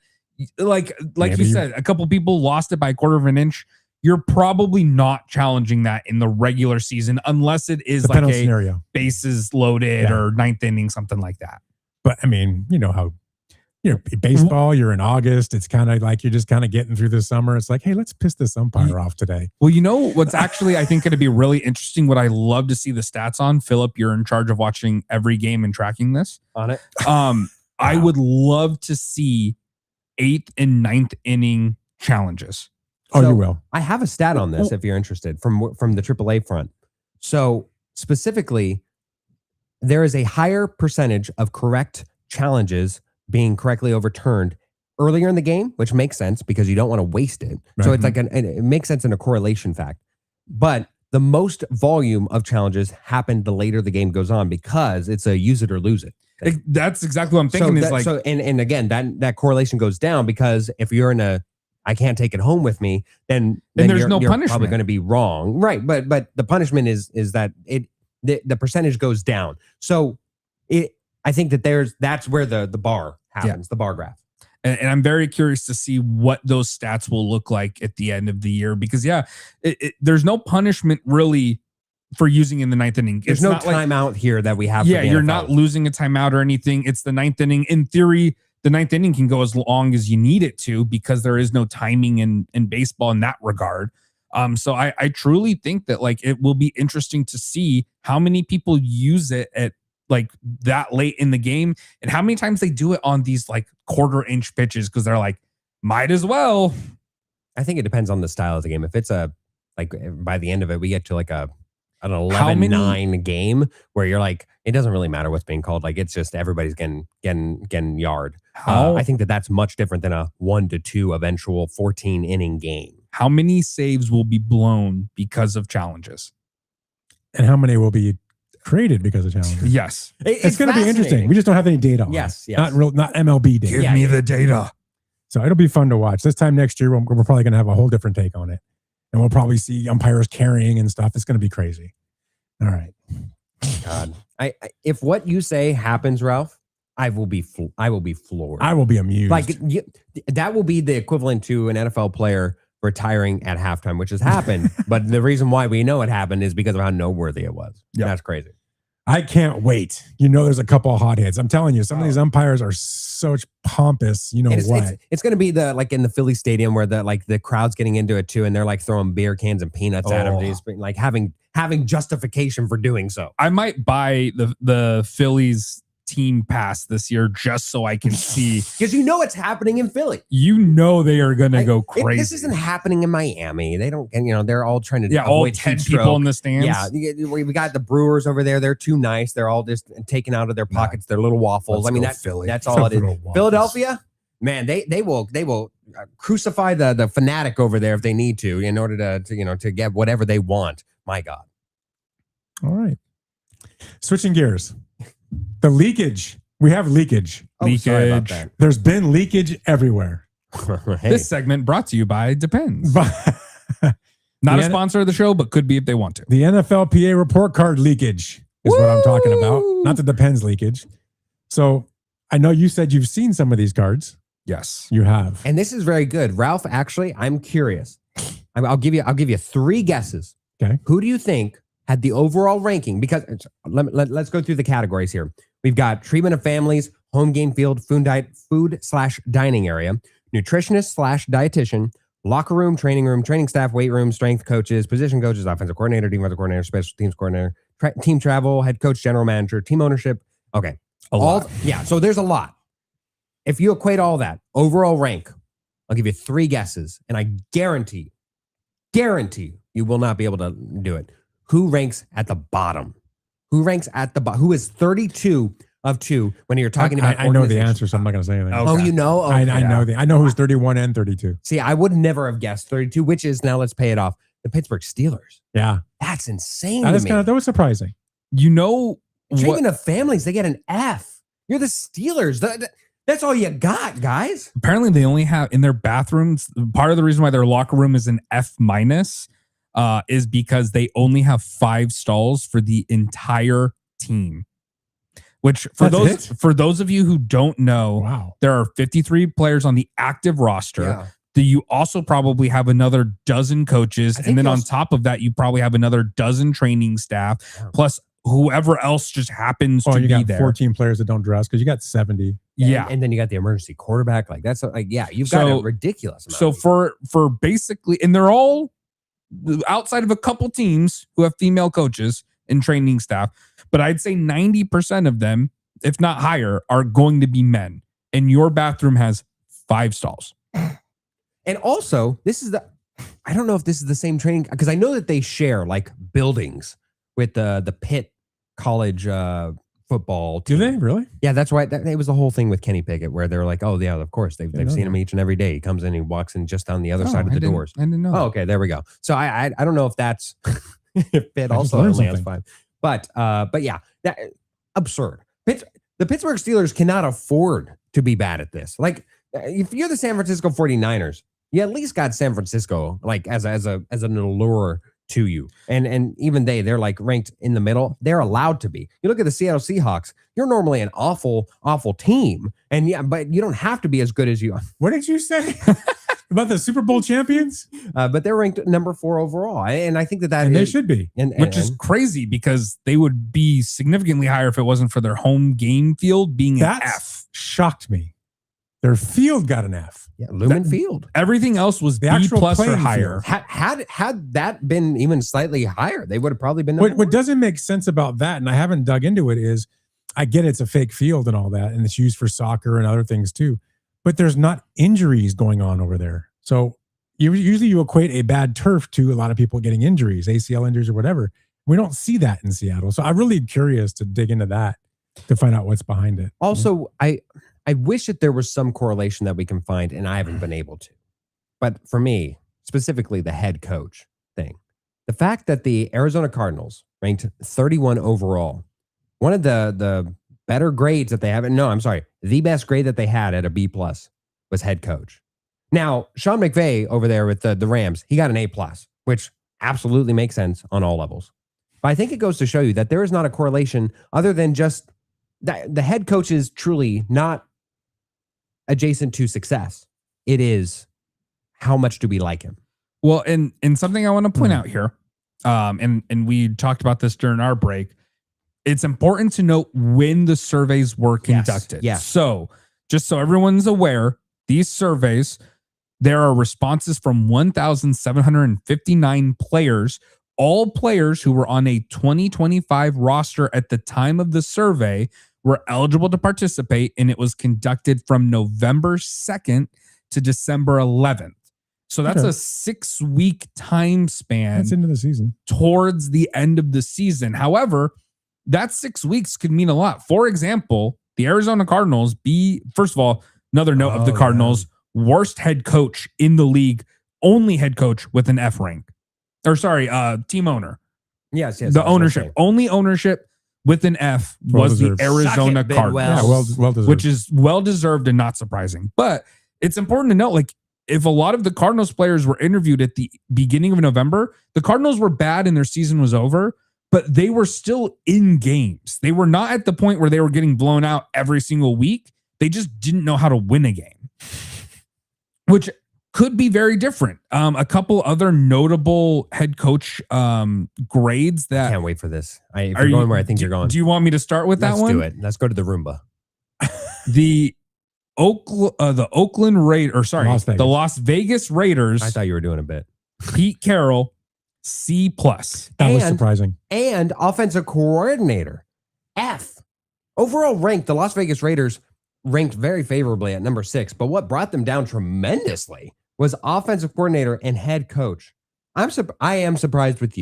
like you said, a couple people lost it by a quarter of an inch. You're probably not challenging that in the regular season unless it is like a scenario, bases loaded or 9th inning, something like that. But I mean, you know how, baseball, you're in August. It's kind of like you're just kind of getting through the summer. It's like, hey, let's piss this umpire off today. Well, you know what's actually, I think, going to be really interesting, what I love to see the stats on. Philip, you're in charge of watching every game and tracking this. On it. I would love to see 8th and 9th inning challenges. Oh, you will. I have a stat on this if you're interested from the AAA front. So specifically, there is a higher percentage of correct challenges being correctly overturned earlier in the game, which makes sense because you don't want to waste it. Right. So it's like it makes sense in a correlation fact. But the most volume of challenges happen the later the game goes on because it's a use it or lose it. That's exactly what I'm thinking. And again, that correlation goes down because if you're in a I can't take it home with me, then there's no you're punishment. Probably going to be wrong, right? But the punishment is that the percentage goes down. So I think that that's where the bar happens, the bar graph. And I'm very curious to see what those stats will look like at the end of the year because there's no punishment really for using in the 9th inning. There's no timeout here that we have. Yeah, you're not losing a timeout or anything. It's the 9th inning. In theory, the 9th inning can go as long as you need it to because there is no timing in baseball in that regard. So I truly think that like it will be interesting to see how many people use it at like that late in the game and how many times they do it on these like 1/4 inch pitches because they're like, might as well. I think it depends on the style of the game. If it's by the end of it, we get to like an 11-9 game where you're like, it doesn't really matter what's being called. Like it's just everybody's getting yard. I think that's much different than a 1-2 eventual 14 inning game. How many saves will be blown because of challenges? And how many will be created because of challenges? Yes. It's going to be interesting. We just don't have any data on it. Yes. Not MLB data. Give me the data. So it'll be fun to watch. This time next year, we're probably going to have a whole different take on it. and we'll probably see umpires carrying and stuff. It's going to be crazy. All right. God, if what you say happens, Ralph, I will be floored. I will be amused. Like that will be the equivalent to an NFL player retiring at halftime, which has happened. But the reason why we know it happened is because of how noteworthy it was. Yep. That's crazy. I can't wait. There's a couple of hot hits. I'm telling you, some of these umpires are such pompous. It's going to be like in the Philly stadium where the crowd's getting into it too, and they're like throwing beer cans and peanuts at them, just like having justification for doing so. I might buy the Phillies team pass this year just so I can see, because it's happening in Philly. They are going to go crazy. This isn't happening in Miami. They don't, they're all trying to all 10 people in the stands. Yeah, we got the Brewers over there. They're too nice. They're all just taking out of their pockets their little waffles. That's all it is. Philadelphia, man, they will crucify the fanatic over there if they need to in order to get whatever they want. My God. All right, switching gears. The leakage. We have leakage. Leakage. Sorry about that. There's been leakage everywhere. Hey. This segment brought to you by Depends. Not a sponsor of the show, but could be if they want to. The NFLPA report card leakage is what I'm talking about. Not the Depends leakage. So I know you said you've seen some of these cards. Yes, you have. And this is very good. Ralph, actually, I'm curious. I'll give you 3 guesses. Okay. Who do you think had the overall ranking? Because let's go through the categories here. We've got treatment of families, home game field, food/dining area, nutritionist/dietitian, locker room, training staff, weight room, strength coaches, position coaches, offensive coordinator, defensive coordinator, special teams coordinator, team travel, head coach, general manager, team ownership. Okay. A lot. Yeah. So there's a lot. If you equate all that, overall rank, I'll give you 3 guesses, and I guarantee you will not be able to do it. Who ranks at the bottom? Who ranks at the bottom? Who is 32 of 2 when you're talking about? I know the answer, so I'm not going to say anything. Okay. Oh, you know? Okay. I know who's 31 and 32. See, I would never have guessed 32, which is, now let's pay it off, the Pittsburgh Steelers. Yeah. That's insane. That was surprising. Treatment of families, they get an F. You're the Steelers. That's all you got, guys. Apparently, they only have in their bathrooms. Part of the reason why their locker room is an F- is because they only have 5 stalls for the entire team. Which for those of you who don't know, there are 53 players on the active roster. Yeah. You also probably have another dozen coaches, and then on top of that, you probably have another dozen training staff, plus whoever else just happens to be there. 14 players that don't dress because you got 70. Yeah, and then you got the emergency quarterback. You've got a ridiculous amount. So for basically, and they're all outside of a couple teams who have female coaches and training staff, but I'd say 90% of them, if not higher, are going to be men. And your bathroom has 5 stalls. And also, I don't know if this is the same training, because I know that they share like buildings with the Pitt College football team. Do they really? Yeah, that's right. It was the whole thing with Kenny Pickett where they're like, oh yeah, of course they've seen him each and every day. He comes in, he walks in just down the other side of the doors. I didn't know. Oh, okay, there we go. So I don't know if that's if Pitt also only has 5, but yeah, that absurd. The Pittsburgh Steelers cannot afford to be bad at this. Like, if you're the San Francisco 49ers, you at least got San Francisco like as an allure to you. And even they're like ranked in the middle. They're allowed to be. You look at the Seattle Seahawks, you're normally an awful team. And yeah, but you don't have to be as good as you are. What did you say about the Super Bowl champions? But they're ranked number 4 overall. And I think that they should be. Which is crazy because they would be significantly higher if it wasn't for their home game field being an F. Shocked me. Their field got an F. Yeah, Lumen Field. Everything else was the B+ or higher. Had that been even slightly higher, they would have probably been. What doesn't make sense about that, and I haven't dug into it, is I get it's a fake field and all that, and it's used for soccer and other things too, but there's not injuries going on over there. So usually you equate a bad turf to a lot of people getting injuries, ACL injuries or whatever. We don't see that in Seattle. So I'm really curious to dig into that to find out what's behind it. Also, I wish that there was some correlation that we can find, and I haven't been able to. But for me, specifically the head coach thing, the fact that the Arizona Cardinals ranked 31 overall, one of the better grades that they have, the best grade that they had at a B+ was head coach. Now, Sean McVay over there with the Rams, he got an A+. which absolutely makes sense on all levels. But I think it goes to show you that there is not a correlation other than just that the head coach is truly not adjacent to success. It is how much do we like him? Well, and something I want to point out here, and we talked about this during our break. It's important to note when the surveys were conducted. Yes. So just so everyone's aware, these surveys, there are responses from 1,759 players, all players who were on a 2025 roster at the time of the survey were eligible to participate, and it was conducted from November 2nd to December 11th. So that's a 6-week time span. That's into the season. Towards the end of the season. However, that 6 weeks could mean a lot. For example, the Arizona Cardinals first of all, another note of the Cardinals, worst head coach in the league, only head coach with an F rank. Or sorry, team owner. Yes. The ownership. Only ownership with an F was the Arizona Cardinals. Well deserved. Which is well-deserved and not surprising. But it's important to note, like, if a lot of the Cardinals players were interviewed at the beginning of November, the Cardinals were bad and their season was over, but they were still in games. They were not at the point where they were getting blown out every single week. They just didn't know how to win a game, which could be very different. A couple other notable head coach grades that... I can't wait for this. If you're going where I think you're going. Do you want me to start with that one? Let's do it. Let's go to the Roomba. The Las Vegas Raiders. I thought you were doing a bit. Pete Carroll, C+. That was surprising. And offensive coordinator, F. Overall ranked, the Las Vegas Raiders ranked very favorably at number 6. But what brought them down tremendously was offensive coordinator and head coach. I am surprised with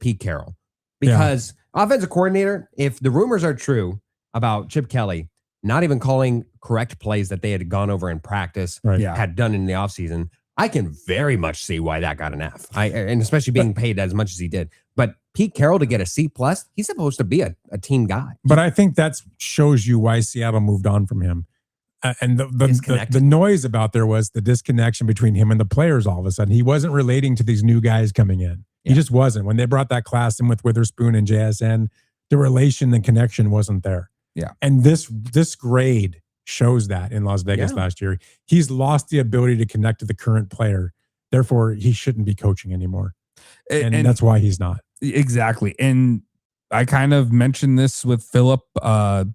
Pete Carroll, because offensive coordinator, if the rumors are true about Chip Kelly not even calling correct plays that they had gone over in practice, had done in the offseason, I can very much see why that got an F. And especially being paid as much as he did. But Pete Carroll to get a C+, he's supposed to be a team guy. But I think that shows you why Seattle moved on from him. And the noise about there was the disconnection between him and the players all of a sudden. He wasn't relating to these new guys coming in. He just wasn't. When they brought that class in with Witherspoon and JSN, the relation and connection wasn't there. Yeah. And this grade shows that in Las Vegas last year. He's lost the ability to connect to the current player. Therefore, he shouldn't be coaching anymore. And that's why he's not. Exactly. And I kind of mentioned this with Philip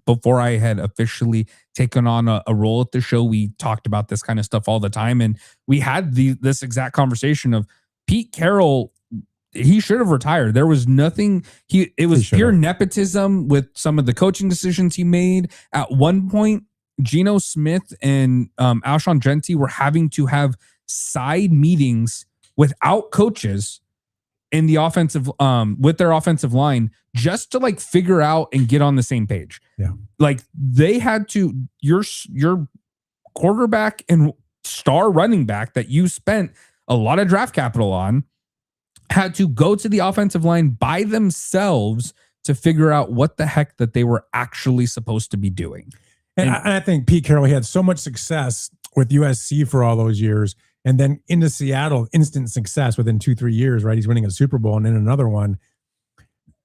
before I had officially taken on a role at the show. We talked about this kind of stuff all the time. And we had this exact conversation of Pete Carroll. He should have retired. There was nothing. It was pure nepotism with some of the coaching decisions he made. At one point, Geno Smith and Alshon Jeanty were having to have side meetings without coaches in the offensive, with their offensive line, just to like figure out and get on the same page. Yeah, like they had to. Your quarterback and star running back that you spent a lot of draft capital on had to go to the offensive line by themselves to figure out what the heck that they were actually supposed to be doing. And I think Pete Carroll, he had so much success with USC for all those years. And then into Seattle, instant success within 2-3 years, right? He's winning a Super Bowl and then another one,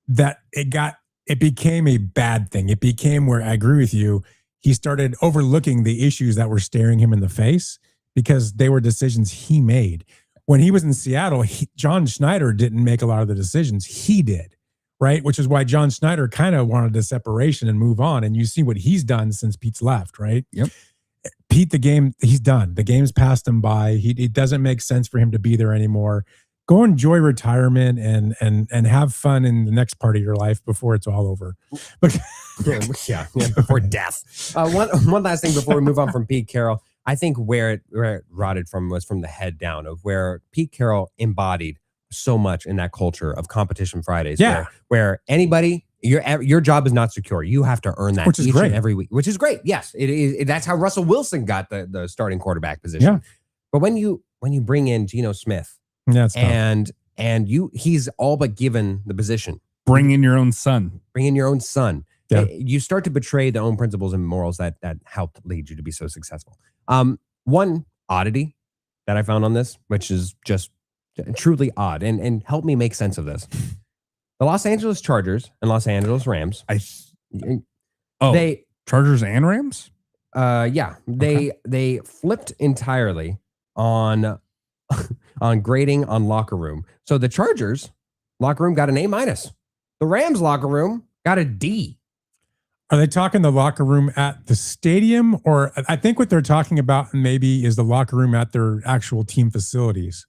that it became a bad thing. It became where, I agree with you, he started overlooking the issues that were staring him in the face because they were decisions he made. When he was in Seattle, John Schneider didn't make a lot of the decisions. He did, right? Which is why John Schneider kind of wanted a separation and move on. And you see what he's done since Pete's left, right? Yep. Pete, he's done. The game's passed him by. It doesn't make sense for him to be there anymore. Go enjoy retirement and have fun in the next part of your life before it's all over. yeah, before death. One last thing before we move on from Pete Carroll. I think where it rotted from was from the head down, of where Pete Carroll embodied so much in that culture of Competition Fridays. Yeah. Where anybody, your job is not secure. You have to earn that, which is each great. and every week, which is great. Yes, it is. That's how Russell Wilson got the starting quarterback position. Yeah. But when you bring in Geno Smith, he's all but given the position. Bring in your own son. Bring in your own son. Yeah. You start to betray the own principles and morals that helped lead you to be so successful. One oddity that I found on this, which is just truly odd. And help me make sense of this. The Los Angeles Chargers and Los Angeles Rams. Chargers and Rams? They flipped entirely on grading on locker room. So the Chargers locker room got an A-. The Rams locker room got a D. Are they talking the locker room at the stadium, or I think what they're talking about maybe is the locker room at their actual team facilities?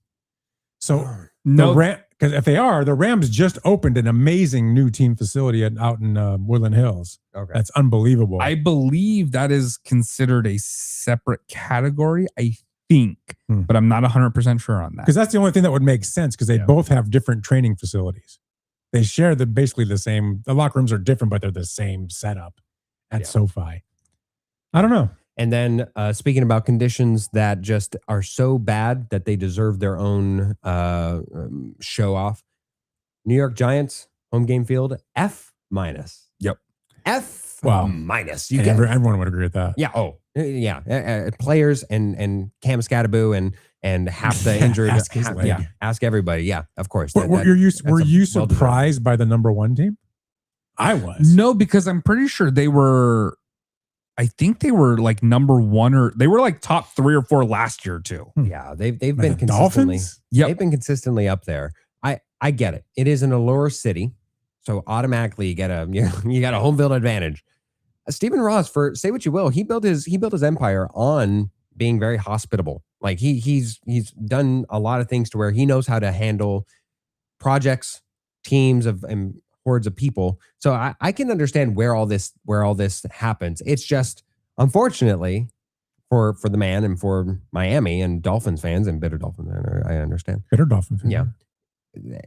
So no, because if they are, the Rams just opened an amazing new team facility out in Woodland Hills. Okay, that's unbelievable. I believe that is considered a separate category. I think, but I'm not 100% sure on that. Because that's the only thing that would make sense, because they both have different training facilities. They share basically the same. The locker rooms are different, but they're the same setup at SoFi. I don't know. And then speaking about conditions that just are so bad that they deserve their own show off. New York Giants home game field F-. Yep. F-. You everyone would agree with that. Yeah. Oh, yeah. Players and Cam Scattaboo and half the injured. Ask everybody. Yeah, of course. Were you surprised by the number one team? I was. No, because I'm pretty sure they were. I think they were like number one, or they were like top 3 or 4 last year too. Yeah, they've been consistently. They've been consistently up there. I get it. It is an allure city, so automatically you get a home field advantage. Stephen Ross, for say what you will, he built his empire on being very hospitable. Like he's done a lot of things to where he knows how to handle projects, teams and hordes of people. So I can understand where all this happens. It's just, unfortunately, for the man and for Miami and Dolphins fans and bitter Dolphins fans, I understand. Bitter Dolphins fans. Yeah.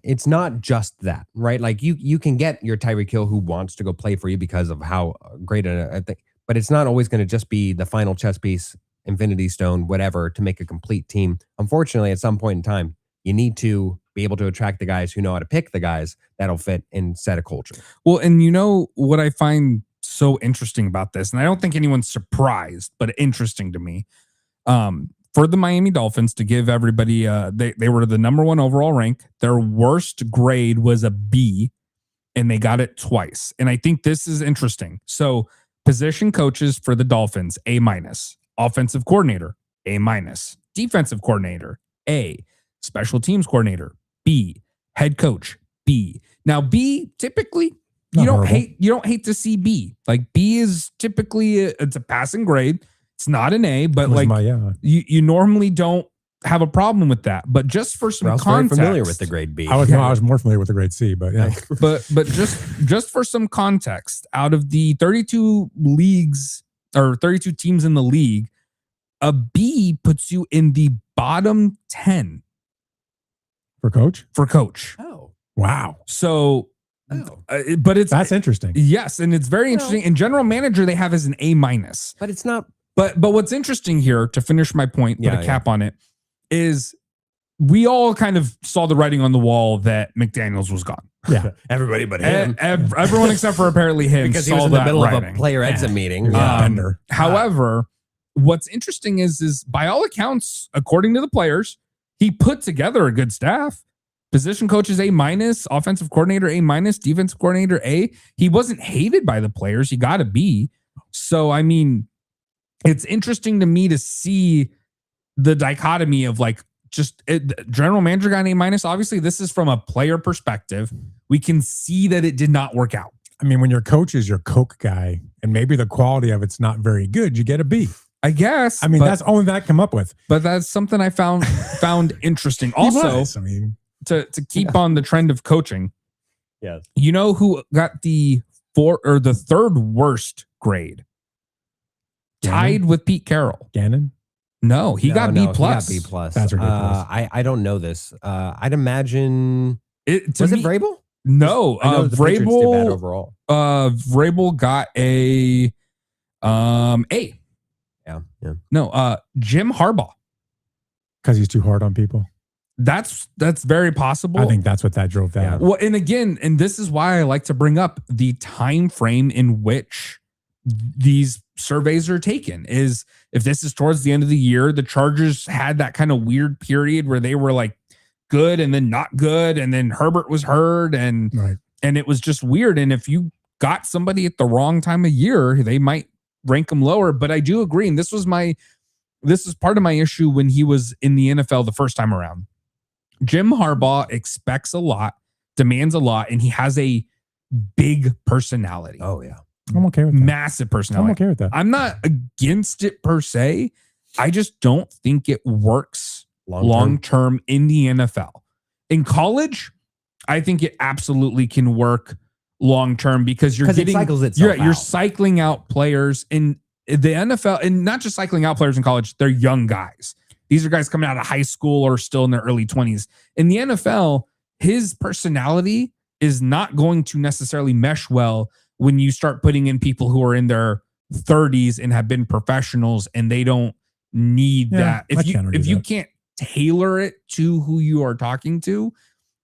It's not just that, right? Like you can get your Tyreek Hill who wants to go play for you because of how great I think, but it's not always going to just be the final chess piece, Infinity Stone, whatever, to make a complete team. Unfortunately, at some point in time, you need to be able to attract the guys who know how to pick the guys that'll fit and set a culture. Well, and you know what I find so interesting about this, and I don't think anyone's surprised, but interesting to me, for the Miami Dolphins to give everybody, they were the number 1 overall rank. Their worst grade was a B, and they got it twice. And I think this is interesting. So position coaches for the Dolphins, A-. Offensive coordinator, A-. Defensive coordinator, A. Special teams coordinator, B. Head coach, B. Now, B typically you don't hate to see B. Like B is typically it's a passing grade. It's not an A, but you normally don't have a problem with that. But just for some context, very familiar with the grade B. I was more familiar with the grade C, but yeah. but just for some context, out of the 32 leagues or 32 teams in the league, a B puts you in the bottom 10 for coach. Oh, wow. So, but that's interesting. Yes, and it's very interesting. And general manager they have as an A-. But it's not. But what's interesting here, to finish my point, put a cap on it, is we all kind of saw the writing on the wall that McDaniels was gone. Yeah, everybody but him. Everyone except for apparently him, because he was in the middle of a player exit meeting. However, what's interesting is by all accounts, according to the players, he put together a good staff. Position coaches A-, offensive coordinator A-, defensive coordinator A. He wasn't hated by the players. He got a B. So I mean, it's interesting to me to see the dichotomy of like general manager got an A-. Obviously, this is from a player perspective. We can see that it did not work out. I mean, when your coach is your Coke guy and maybe the quality of it's not very good, you get a B. I guess. I mean, that's only that I come up with. But that's something I found interesting. Also, to keep on the trend of coaching. Yes. You know who got the 3rd worst grade? Tied with Pete Carroll. Gannon? No, he got B+. He got B+. That's ridiculous. I don't know this. I'd imagine it was it Vrabel? No, Vrabel did bad overall. Vrabel got a A. Yeah. No, Jim Harbaugh. Because he's too hard on people. That's very possible. I think that's what that drove that. Yeah. Well, and again, and this is why I like to bring up the time frame in which these surveys are taken. Is if this is towards the end of the year, the Chargers had that kind of weird period where they were like good and then not good, and then Herbert was hurt, and it was just weird. And if you got somebody at the wrong time of year, they might rank him lower. But I do agree, and this is part of my issue when he was in the NFL the first time around. Jim Harbaugh expects a lot, demands a lot, and he has a big personality. Oh yeah. I'm okay with that. Massive personality. I'm okay with that. I'm not against it per se. I just don't think it works long term in the NFL. In college, I think it absolutely can work long term because you're getting it cycles itself you're out. cycling out players in the NFL, and not just cycling out players in college. They're young guys. These are guys coming out of high school or still in their early 20s. In the NFL, his personality is not going to necessarily mesh well when you start putting in people who are in their 30s and have been professionals, and they don't need that. If you can't tailor it to who you are talking to,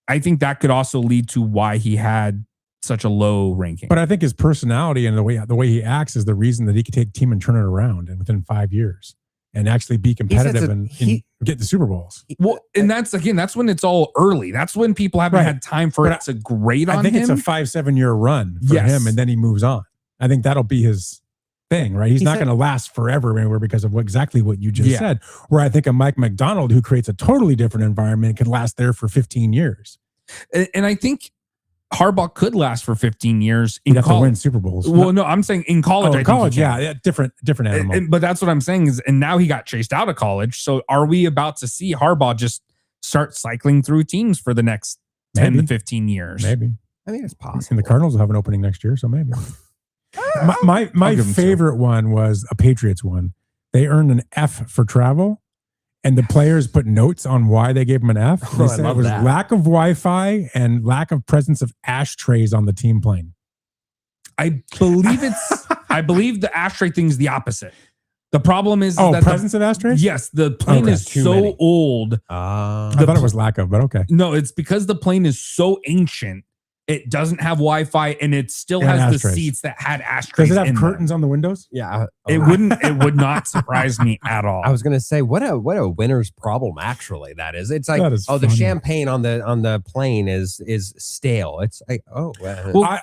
I think that could also lead to why he had such a low ranking. But I think his personality and the way he acts is the reason that he could take a team and turn it around and within 5 years and actually be competitive and get the Super Bowls. Well, and that's when it's all early. That's when people haven't had time for it to grade on him. I think it's a 5-7 year run for him, and then he moves on. I think that'll be his thing, right? He's not going to last forever anywhere because of exactly what you just said. Where I think a Mike McDonald, who creates a totally different environment, can last there for 15 years. And I think Harbaugh could last for 15 years in college. To win Super Bowls. Well, no, I'm saying in college. In college, different animal. But that's what I'm saying is, and now he got chased out of college. So are we about to see Harbaugh just start cycling through teams for the next 10 to 15 years? Maybe. I think it's possible. And the Cardinals will have an opening next year, so maybe. My favorite one was a Patriots one. They earned an F for travel, and the players put notes on why they gave them an F. They said it was lack of Wi-Fi and lack of presence of ashtrays on the team plane. I believe the ashtray thing is the opposite. The problem is that presence of ashtrays? Yes, the plane is so old. I thought it was lack of, but okay. No, it's because the plane is so ancient. It doesn't have Wi-Fi, and it still has ashtrays. The seats that had ashtrays. Does it have curtains on the windows? Yeah, it would not surprise me at all. I was going to say, what a winner's problem. Actually, that is. It's like, funny. The champagne on the plane is stale. It's like, well,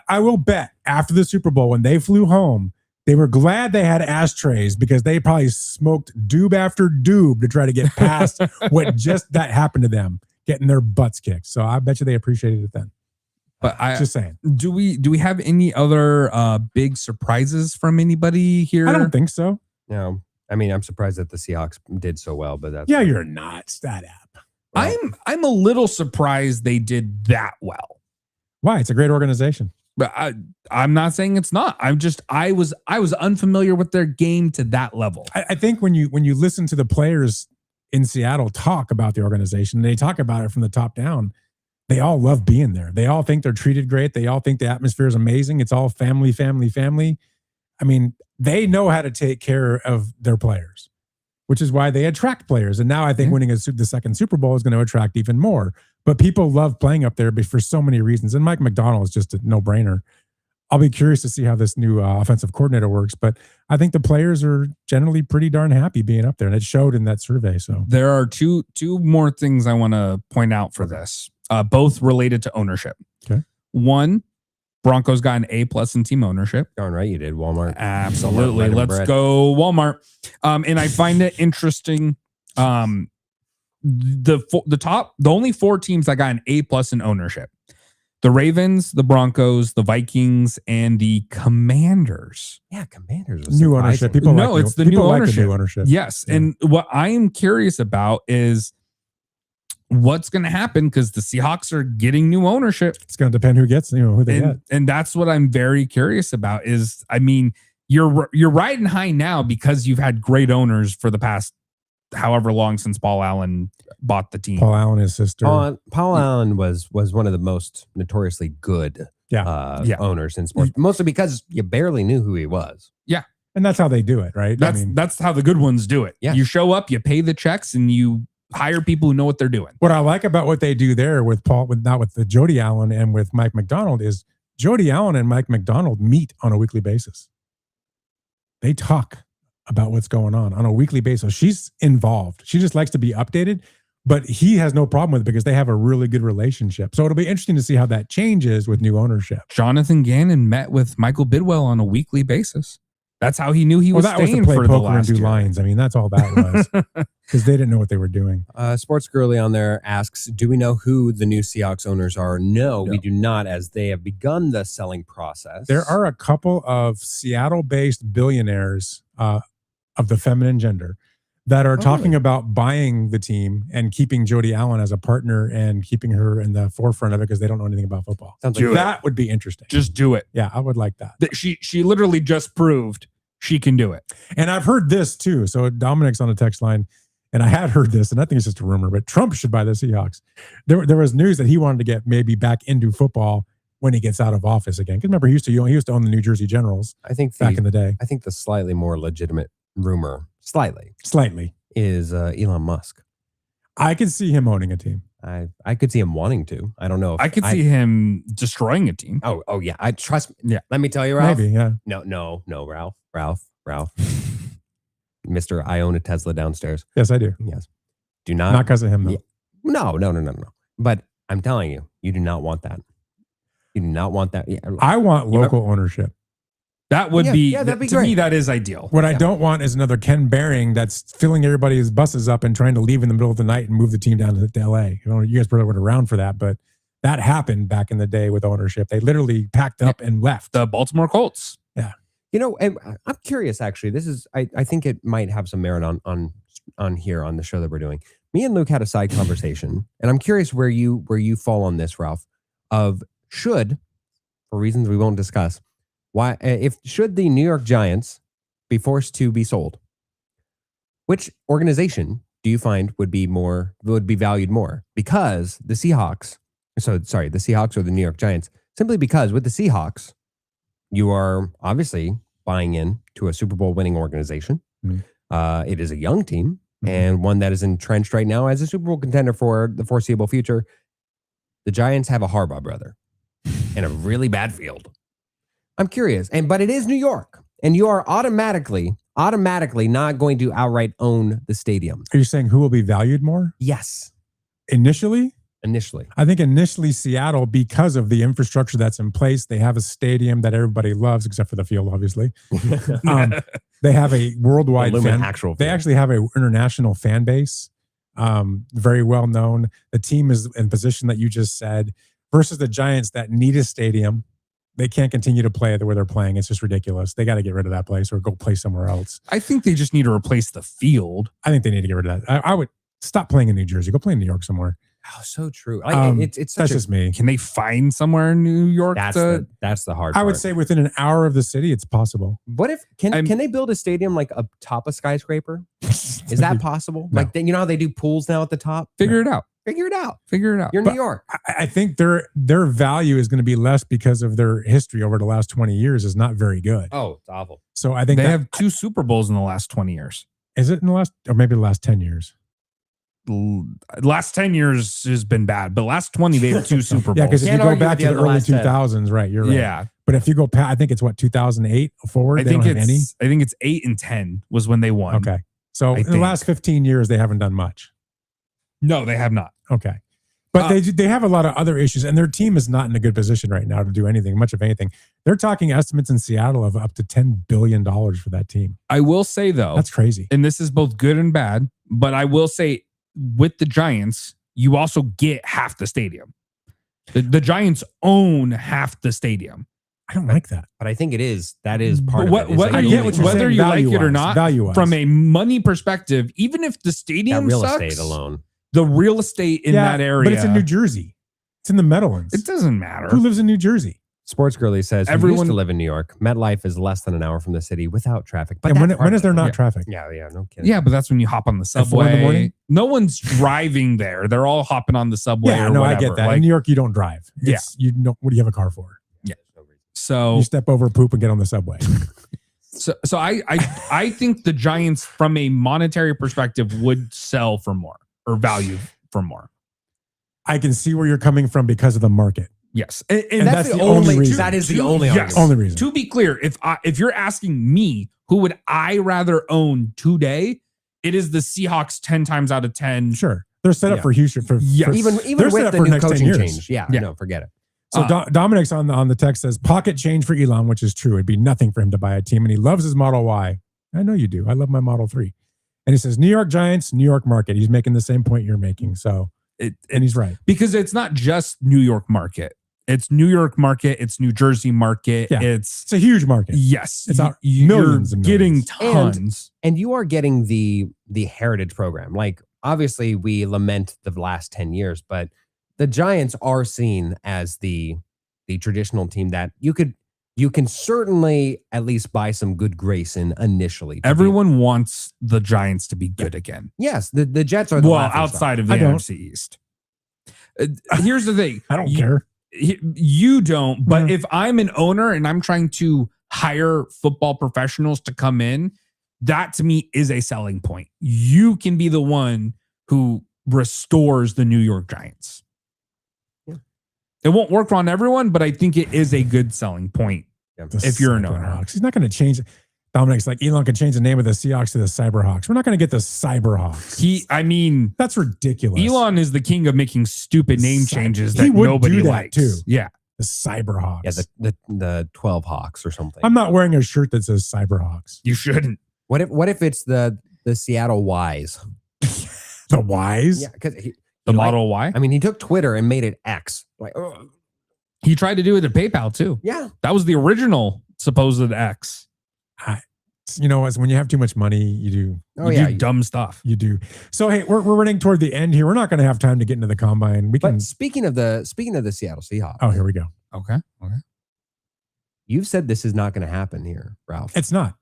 I will bet after the Super Bowl when they flew home, they were glad they had ashtrays because they probably smoked doob after doob to try to get past what just that happened to them, getting their butts kicked. So I bet you they appreciated it then. But just saying, do we have any other big surprises from anybody here? I don't think so. No, I mean, I'm surprised that the Seahawks did so well, but that's you're not that app. I'm a little surprised they did that well. Why? It's a great organization. But I'm not saying it's not. I was unfamiliar with their game to that level. I think when you listen to the players in Seattle talk about the organization, they talk about it from the top down. They all love being there. They all think they're treated great. They all think the atmosphere is amazing. It's all family, family, family. I mean, they know how to take care of their players, which is why they attract players. And now I think winning the second Super Bowl is going to attract even more. But people love playing up there for so many reasons. And Mike McDonald is just a no-brainer. I'll be curious to see how this new offensive coordinator works. But I think the players are generally pretty darn happy being up there. And it showed in that survey. So there are two more things I want to point out for this. Both related to ownership. Okay. One, Broncos got an A+ in team ownership. Darn right you did, Walmart. Absolutely. Let's go Walmart. And I find it interesting. The only 4 teams that got an A+ in ownership: the Ravens, the Broncos, the Vikings, and the Commanders. Yeah, Commanders was new ownership. People like it's the new ownership. The new ownership. Yes, yeah. And what I am curious about is what's going to happen because the Seahawks are getting new ownership. It's going to depend who gets, who they get. And that's what I'm very curious about is, I mean, you're riding high now because you've had great owners for the past however long since Paul Allen bought the team. Paul Allen, his sister. Paul Allen was one of the most notoriously good owners in sports, mostly because you barely knew who he was. Yeah. And that's how they do it, right? That's how the good ones do it. Yeah. You show up, you pay the checks, and you hire people who know what they're doing. What I like about what they do there with the Jody Allen and with Mike McDonald is Jody Allen and Mike McDonald meet on a weekly basis. They talk about what's going on a weekly basis. She's involved. She just likes to be updated. but he has no problem with it because they have a really good relationship. So it'll be interesting to see how that changes with new ownership. Jonathan Gannon met with Michael Bidwell on a weekly basis. That's how he knew he was that was to staying play for the poker and last do year. lines. I mean, that's all that was because they didn't know what they were doing. Sports Girly on there asks, do we know who the new Seahawks owners are? No, we do not, as they have begun the selling process. There are a couple of Seattle-based billionaires of the feminine gender that are talking about buying the team and keeping Jody Allen as a partner and keeping her in the forefront of it because they don't know anything about football. That would be interesting. Just do it. Yeah, I would like that. She literally just proved she can do it. And I've heard this too. So Dominic's on the text line, and I had heard this, and I think it's just a rumor, but Trump should buy the Seahawks. There was news that he wanted to get maybe back into football when he gets out of office again. Because remember, he used to own the New Jersey Generals. I think back in the day. I think the slightly more legitimate rumor, slightly, is Elon Musk. I could see him owning a team. I could see him wanting to. I don't know. If I could see him destroying a team. Oh yeah. I trust. Yeah. Let me tell you, Ralph. Maybe, yeah. No, Ralph. Mr. I own a Tesla downstairs. Yes, I do. Yes. Do not. Not because of him, though. Yeah. No. But I'm telling you, you do not want that. You do not want that. Yeah. I want local ownership. That would be, that'd be to great. me, that is ideal. What I don't want is another Ken Behring that's filling everybody's buses up and trying to leave in the middle of the night and move the team down to LA. You guys probably weren't around for that, but that happened back in the day with ownership. They literally packed up and left. The Baltimore Colts. Yeah. And I'm curious, actually. This is, I think it might have some merit on here on the show that we're doing. Me and Luke had a side conversation, and I'm curious where you fall on this, Ralph, of should, for reasons we won't discuss, should the New York Giants be forced to be sold? Which organization do you find would be valued more? Because the Seahawks or the New York Giants, simply because with the Seahawks, you are obviously buying in to a Super Bowl winning organization. Mm-hmm. It is a young team and one that is entrenched right now as a Super Bowl contender for the foreseeable future. The Giants have a Harbaugh brother and a really bad field. I'm curious, but it is New York, and you are automatically not going to outright own the stadium. Are you saying who will be valued more? Yes. Initially? I think initially Seattle, because of the infrastructure that's in place, they have a stadium that everybody loves, except for the field, obviously. They have a worldwide They actually have an international fan base, very well known. The team is in position that you just said, versus the Giants that need a stadium. They can't continue to play where they're playing. It's just ridiculous. They got to get rid of that place or go play somewhere else. I think they just need to replace the field. I think they need to get rid of that. I would stop playing in New Jersey. Go play in New York somewhere. Oh, so true. It's that's just me. Can they find somewhere in New York? That's the hard part. I would say within an hour of the city, it's possible. What if can they build a stadium like atop a skyscraper? Is that possible? No. Like you know how they do pools now at the top? Figure it out. Figure it out. You're New York. I think their value is going to be less because of their history over the last 20 years is not very good. Oh, it's awful. So I think they have 2 Super Bowls in the last 20 years. Is it in the last, or maybe the last 10 years? Last 10 years has been bad, but last 20 they have 2 Super Bowls. Yeah, because if you go back to the early 2000s, right? You're right. Yeah, but if you go past, I think it's 2008 forward. I think it's 8 and 10 was when they won. Okay, so in the last 15 years they haven't done much. No, they have not. Okay, but they have a lot of other issues, and their team is not in a good position right now to do much of anything. They're talking estimates in Seattle of up to $10 billion for that team. I will say though, that's crazy, and this is both good and bad. But I will say, with the Giants, you also get half the stadium. The Giants own half the stadium. I don't like that, but I think that is part of it. Whether you like it or not, from a money perspective, even if the stadium real sucks, estate alone, the real estate in that area, but it's in New Jersey. It's in the Meadowlands. It doesn't matter. Who lives in New Jersey? Sports Girly says everyone used to live in New York. MetLife is less than an hour from the city without traffic. But when is there not traffic? Yeah, no kidding. Yeah, but that's when you hop on the subway. At 4 in the morning? No one's driving there. They're all hopping on the subway. Yeah, or no, whatever. I get that. In New York, you don't drive. You know, what do you have a car for? Yeah. So you step over, poop, and get on the subway. So I think the Giants, from a monetary perspective, would sell for more or value for more. I can see where you're coming from because of the market. Yes, and that's the only reason. That is the only reason. To be clear, if you're asking me, who would I rather own today? It is the Seahawks 10 times out of 10. Sure, They're set up for Houston. Even they're set with up the for new next 10 coaching years. change. Yeah, no, forget it. So Dominic's on the text says pocket change for Elon, which is true. It'd be nothing for him to buy a team, and he loves his Model Y. I know you do. I love my Model 3. And he says New York Giants, New York market. He's making the same point you're making. So and he's right, because it's not just New York market. It's New York market. It's New Jersey market. Yeah. It's a huge market. Yes, it's out you're millions and getting millions. tons, and you are getting the heritage program. Like obviously, we lament the last 10 years, but the Giants are seen as the traditional team that you can certainly at least buy some good grace in initially. Everyone wants the Giants to be good again. Yes, the Jets are the outside of the NFC East. Here's the thing. I don't care. You don't, but if I'm an owner and I'm trying to hire football professionals to come in, that to me is a selling point. You can be the one who restores the New York Giants. It won't work on everyone, but I think it is a good selling point if you're an owner. He's not going to change. Dominic's like, Elon can change the name of the Seahawks to the Cyberhawks. We're not going to get the Cyberhawks. That's ridiculous. Elon is the king of making stupid name changes that he would nobody do that likes. too. Yeah. The Cyberhawks. Yeah, the 12 Hawks or something. I'm not wearing a shirt that says Cyberhawks. You shouldn't. What if it's the Seattle Wise? The Wise? Yeah, because the Model Y. I mean, he took Twitter and made it X. Like, he tried to do it at PayPal too. Yeah, that was the original supposed X. You know, when you have too much money, you do. Do dumb stuff. You do. So hey, we're running toward the end here. We're not going to have time to get into the combine. But speaking of the Seattle Seahawks. Oh, here we go. Okay. You've said this is not going to happen here, Ralph. It's not.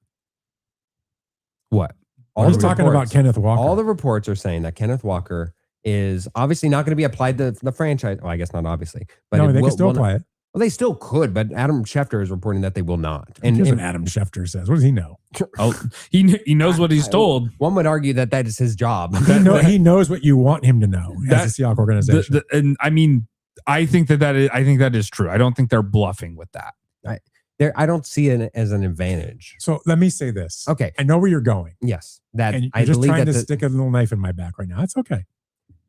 What? I was talking about Kenneth Walker. All the reports are saying that Kenneth Walker is obviously not going to be applied to the franchise. Well, I guess not obviously, but no, they can still apply it. Well, they still could, but Adam Schefter is reporting that they will not. And what Adam Schefter says. What does he know? Oh, he knows what he's told. One would argue that is his job. He knows what you want him to know as a Seahawks organization. And I mean, I think that is true. I don't think they're bluffing with that. I don't see it as an advantage. So let me say this. Okay. I know where you're going. Yes. And you're just trying to stick a little knife in my back right now. That's okay.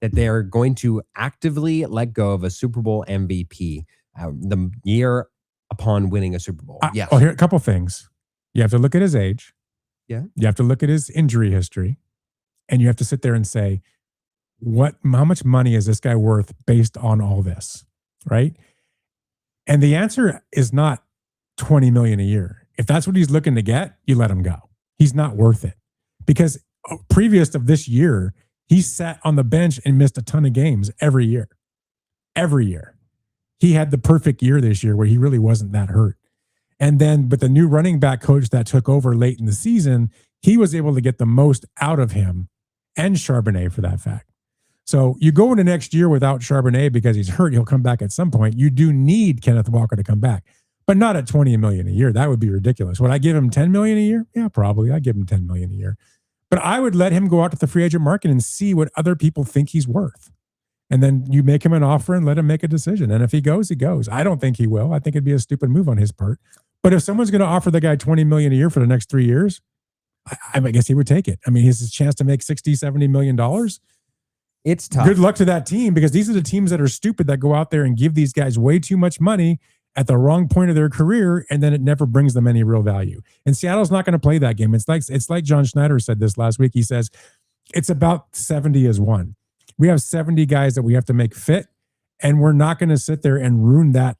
That they're going to actively let go of a Super Bowl MVP the year upon winning a Super Bowl. Yes. Oh, here a couple things. You have to look at his age. Yeah. You have to look at his injury history, and you have to sit there and say, how much money is this guy worth based on all this, right? And the answer is not $20 million a year. If that's what he's looking to get, you let him go. He's not worth it, because previous of this year, he sat on the bench and missed a ton of games every year. Every year. He had the perfect year this year where he really wasn't that hurt. And then, but the new running back coach that took over late in the season, he was able to get the most out of him and Charbonnet for that fact. So you go into next year without Charbonnet because he's hurt. He'll come back at some point. You do need Kenneth Walker to come back, but not at $20 million a year. That would be ridiculous. Would I give him $10 million a year? Yeah, probably. I'd give him $10 million a year. But I would let him go out to the free agent market and see what other people think he's worth. And then you make him an offer and let him make a decision. And if he goes, he goes. I don't think he will. I think it'd be a stupid move on his part. But if someone's going to offer the guy $20 million a year for the next 3 years, I guess he would take it. I mean, his chance to make $60, $70 million. It's tough. Good luck to that team, because these are the teams that are stupid that go out there and give these guys way too much money at the wrong point of their career, and then it never brings them any real value. And Seattle's not going to play that game. It's like John Schneider said this last week. He says it's about 70 as one. We have 70 guys that we have to make fit, and we're not going to sit there and ruin that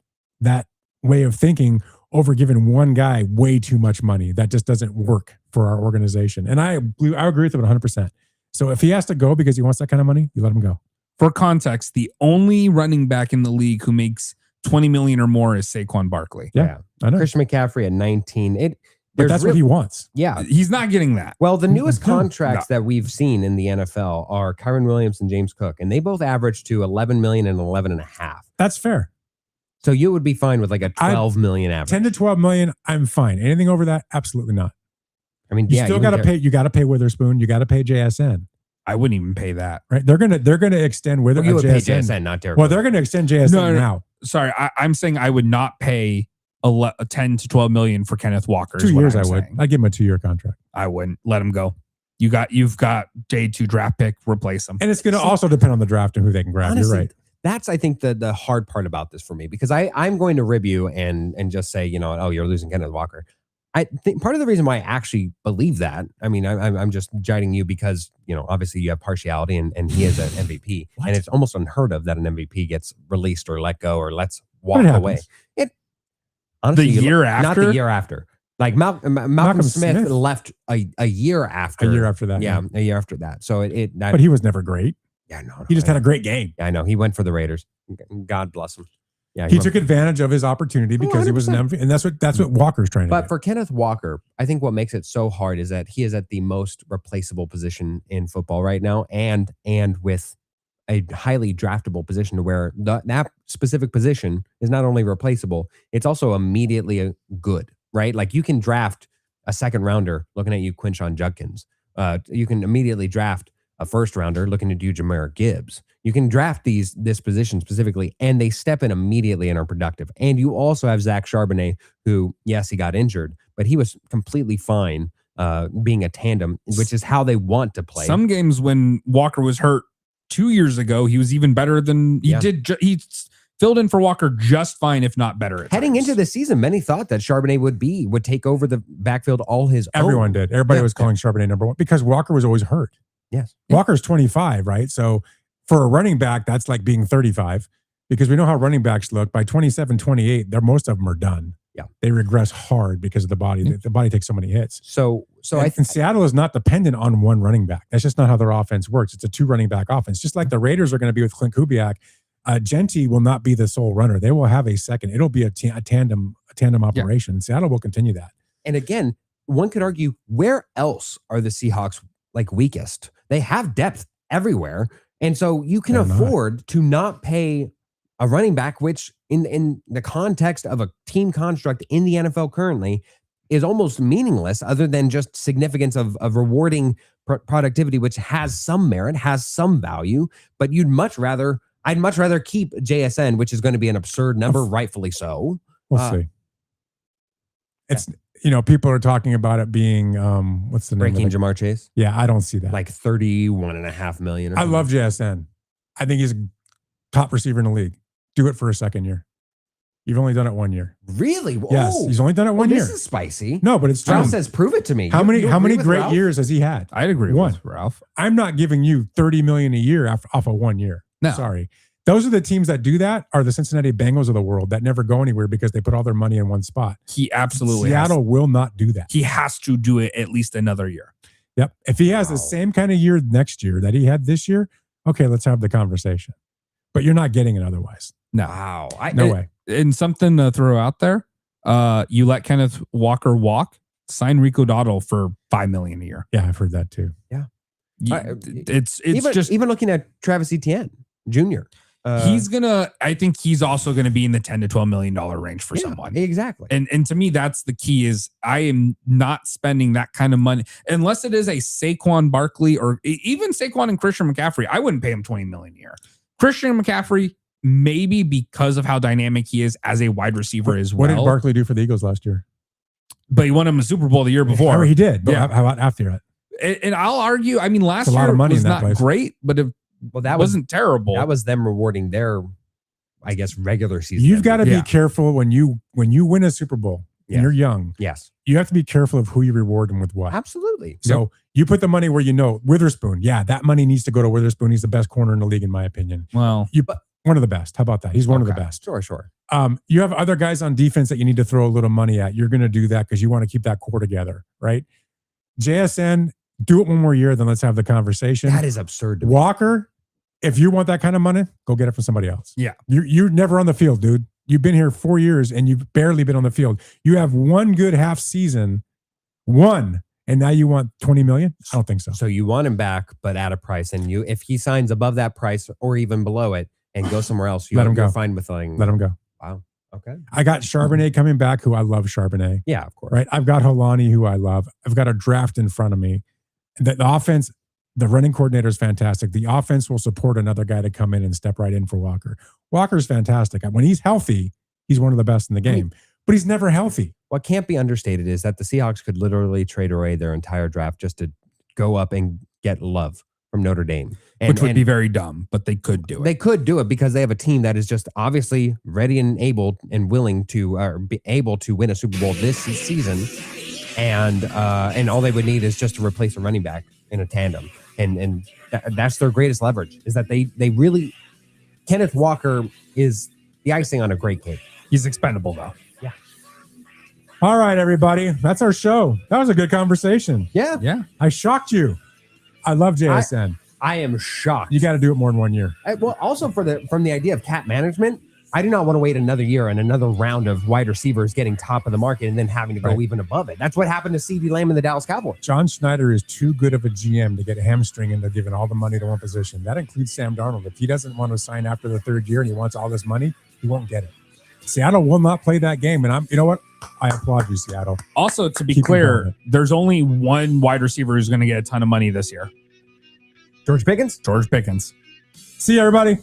way of thinking over giving one guy way too much money. That just doesn't work for our organization. And I agree with him 100%. So if he has to go because he wants that kind of money, you let him go. For context, the only running back in the league who makes $20 million or more is Saquon Barkley. Yeah. I know. Christian McCaffrey at 19. But that's what he wants. Yeah. He's not getting that. Well, the newest contracts that we've seen in the NFL are Kyron Williams and James Cook, and they both average to 11 million and 11.5. That's fair. So you would be fine with like a 12 million average. 10 to 12 million, I'm fine. Anything over that, absolutely not. I mean, you still got to pay. You got to pay Witherspoon. You got to pay JSN. I wouldn't even pay that. Right? They're gonna extend Witherspoon. You would pay JSN, not Derek. Well, they're gonna extend JSN now. Sorry, I'm saying I would not pay a 10 to 12 million for Kenneth Walker. 2 years, I would. I'd give him a 2-year contract. I wouldn't let him go. You've got day 2 draft pick, replace them. And it's going to also depend on the draft and who they can grab. Honestly, You're right. That's, I think, the hard part about this for me, because I'm going to rib you and just say, oh, you're losing Kenneth Walker. I think part of the reason why I actually believe that, I mean, I'm just judging you because, obviously you have partiality and he is an MVP. And it's almost unheard of that an MVP gets released or let go or lets walk away. Honestly, the year after? Not the year after. Like Malcolm Smith left a year after. A year after that. Yeah, a year after that. So but he was never great. Yeah, no. He just had a great game. Yeah, I know. He went for the Raiders. God bless him. Yeah, he took advantage of his opportunity because he was an MVP, and that's what Walker's trying to do. But for Kenneth Walker, I think what makes it so hard is that he is at the most replaceable position in football right now, and with a highly draftable position to where that specific position is not only replaceable, it's also immediately good, right? Like you can draft a second rounder, looking at you, Quinshon Judkins. You can immediately draft a first rounder, looking at you, Jahmyr Gibbs. You can draft this position specifically, and they step in immediately and are productive. And you also have Zach Charbonnet, who, yes, he got injured, but he was completely fine being a tandem, which is how they want to play. Some games when Walker was hurt 2 years ago, he was even better than he did. He filled in for Walker just fine, if not better. Heading into the season, many thought that Charbonnet would take over the backfield all his own. Everyone did. Everybody was calling Charbonnet number 1 because Walker was always hurt. Yes. Walker's 25, right? So for a running back, that's like being 35 because we know how running backs look. By 27, 28, most of them are done. Yeah. They regress hard because of the body. The body takes so many hits. So I think Seattle is not dependent on one running back. That's just not how their offense works. It's a 2 running back offense. Just like the Raiders are going to be with Clint Kubiak. Genty will not be the sole runner. They will have a second. It'll be a tandem operation. Yeah. Seattle will continue that. And again, one could argue, where else are the Seahawks weakest? They have depth everywhere. And so you can afford to not pay a running back, which in the context of a team construct in the NFL currently is almost meaningless, other than just significance of rewarding productivity, which has some merit, has some value. But I'd much rather keep JSN, which is going to be an absurd number, rightfully so. We'll see. It's people are talking about it being what's the name? Breaking Jamar Chase. Yeah, I don't see that. Like $31.5 million. I love JSN. I think he's a top receiver in the league. Do it for a second year. You've only done it 1 year. Really? Yes, he's only done it 1 year. This is spicy. No, but it's true. Ralph says, prove it to me. How many great Ralph? years has he had? I'd agree with Ralph. I'm not giving you $30 million a year off of 1 year. No. Sorry. Those are the teams that do that are the Cincinnati Bengals of the world that never go anywhere because they put all their money in one spot. He absolutely Seattle will not do that. He has to do it at least another year. Yep. If he has the same kind of year next year that he had this year, okay, let's have the conversation. But you're not getting it otherwise. No. Wow. No way. And something to throw out there, you let Kenneth Walker walk, sign Rico Dowdle for $5 million a year. Yeah, I've heard that too. Yeah. It's even looking at Travis Etienne Jr. I think he's also going to be in the $10 to $12 million range for someone. Exactly. And to me, that's the key is I am not spending that kind of money unless it is a Saquon Barkley or even Saquon and Christian McCaffrey. I wouldn't pay him $20 million a year. Christian McCaffrey, maybe because of how dynamic he is as a wide receiver as well. What did Barkley do for the Eagles last year? But he won him a Super Bowl the year before. He did. But how about after that? And I'll argue, I mean, last year was not great, but that wasn't terrible. That was them rewarding their, I guess, regular season. You've got to be careful when you win a Super Bowl and you're young. Yes. You have to be careful of who you reward and with what. Absolutely. So you put the money where Witherspoon. Yeah, that money needs to go to Witherspoon. He's the best corner in the league, in my opinion. Well, one of the best. How about that? He's one of the best. Sure. You have other guys on defense that you need to throw a little money at. You're going to do that because you want to keep that core together, right? JSN, do it one more year, then let's have the conversation. That is absurd to me. Walker, if you want that kind of money, go get it from somebody else. Yeah. You're never on the field, dude. You've been here 4 years and you've barely been on the field. You have one good half season, and now you want $20 million? I don't think so. So you want him back, but at a price. And if he signs above that price or even below it and go somewhere else, let him go. You're fine with letting. Let him go. Wow. Okay. I got Charbonnet coming back, who I love Charbonnet. Yeah, of course. Right. I've got Holani, who I love. I've got a draft in front of me. The offense, the running coordinator is fantastic. The offense will support another guy to come in and step right in for Walker. Walker's fantastic. When he's healthy, he's one of the best in the game, but he's never healthy. What can't be understated is that the Seahawks could literally trade away their entire draft just to go up and get Love from Notre Dame. Which would be very dumb, but they could do it. They could do it because they have a team that is just obviously ready and able and willing to be able to win a Super Bowl this season. And all they would need is just to replace a running back in a tandem. And that's their greatest leverage, is that they really, Kenneth Walker is the icing on a great cake. He's expendable though. Yeah. All right, everybody. That's our show. That was a good conversation. Yeah. Yeah. I shocked you. I love JSN. I am shocked. You got to do it more than 1 year. Well, also from the idea of cap management, I do not want to wait another year and another round of wide receivers getting top of the market and then having to go even above it. That's what happened to CeeDee Lamb and the Dallas Cowboys. John Schneider is too good of a GM to get a hamstring into giving all the money to one position. That includes Sam Darnold. If he doesn't want to sign after the third year and he wants all this money, he won't get it. Seattle will not play that game. And you know what? I applaud you, Seattle. Also, to be clear, there's only one wide receiver who's going to get a ton of money this year. George Pickens? George Pickens. See you, everybody.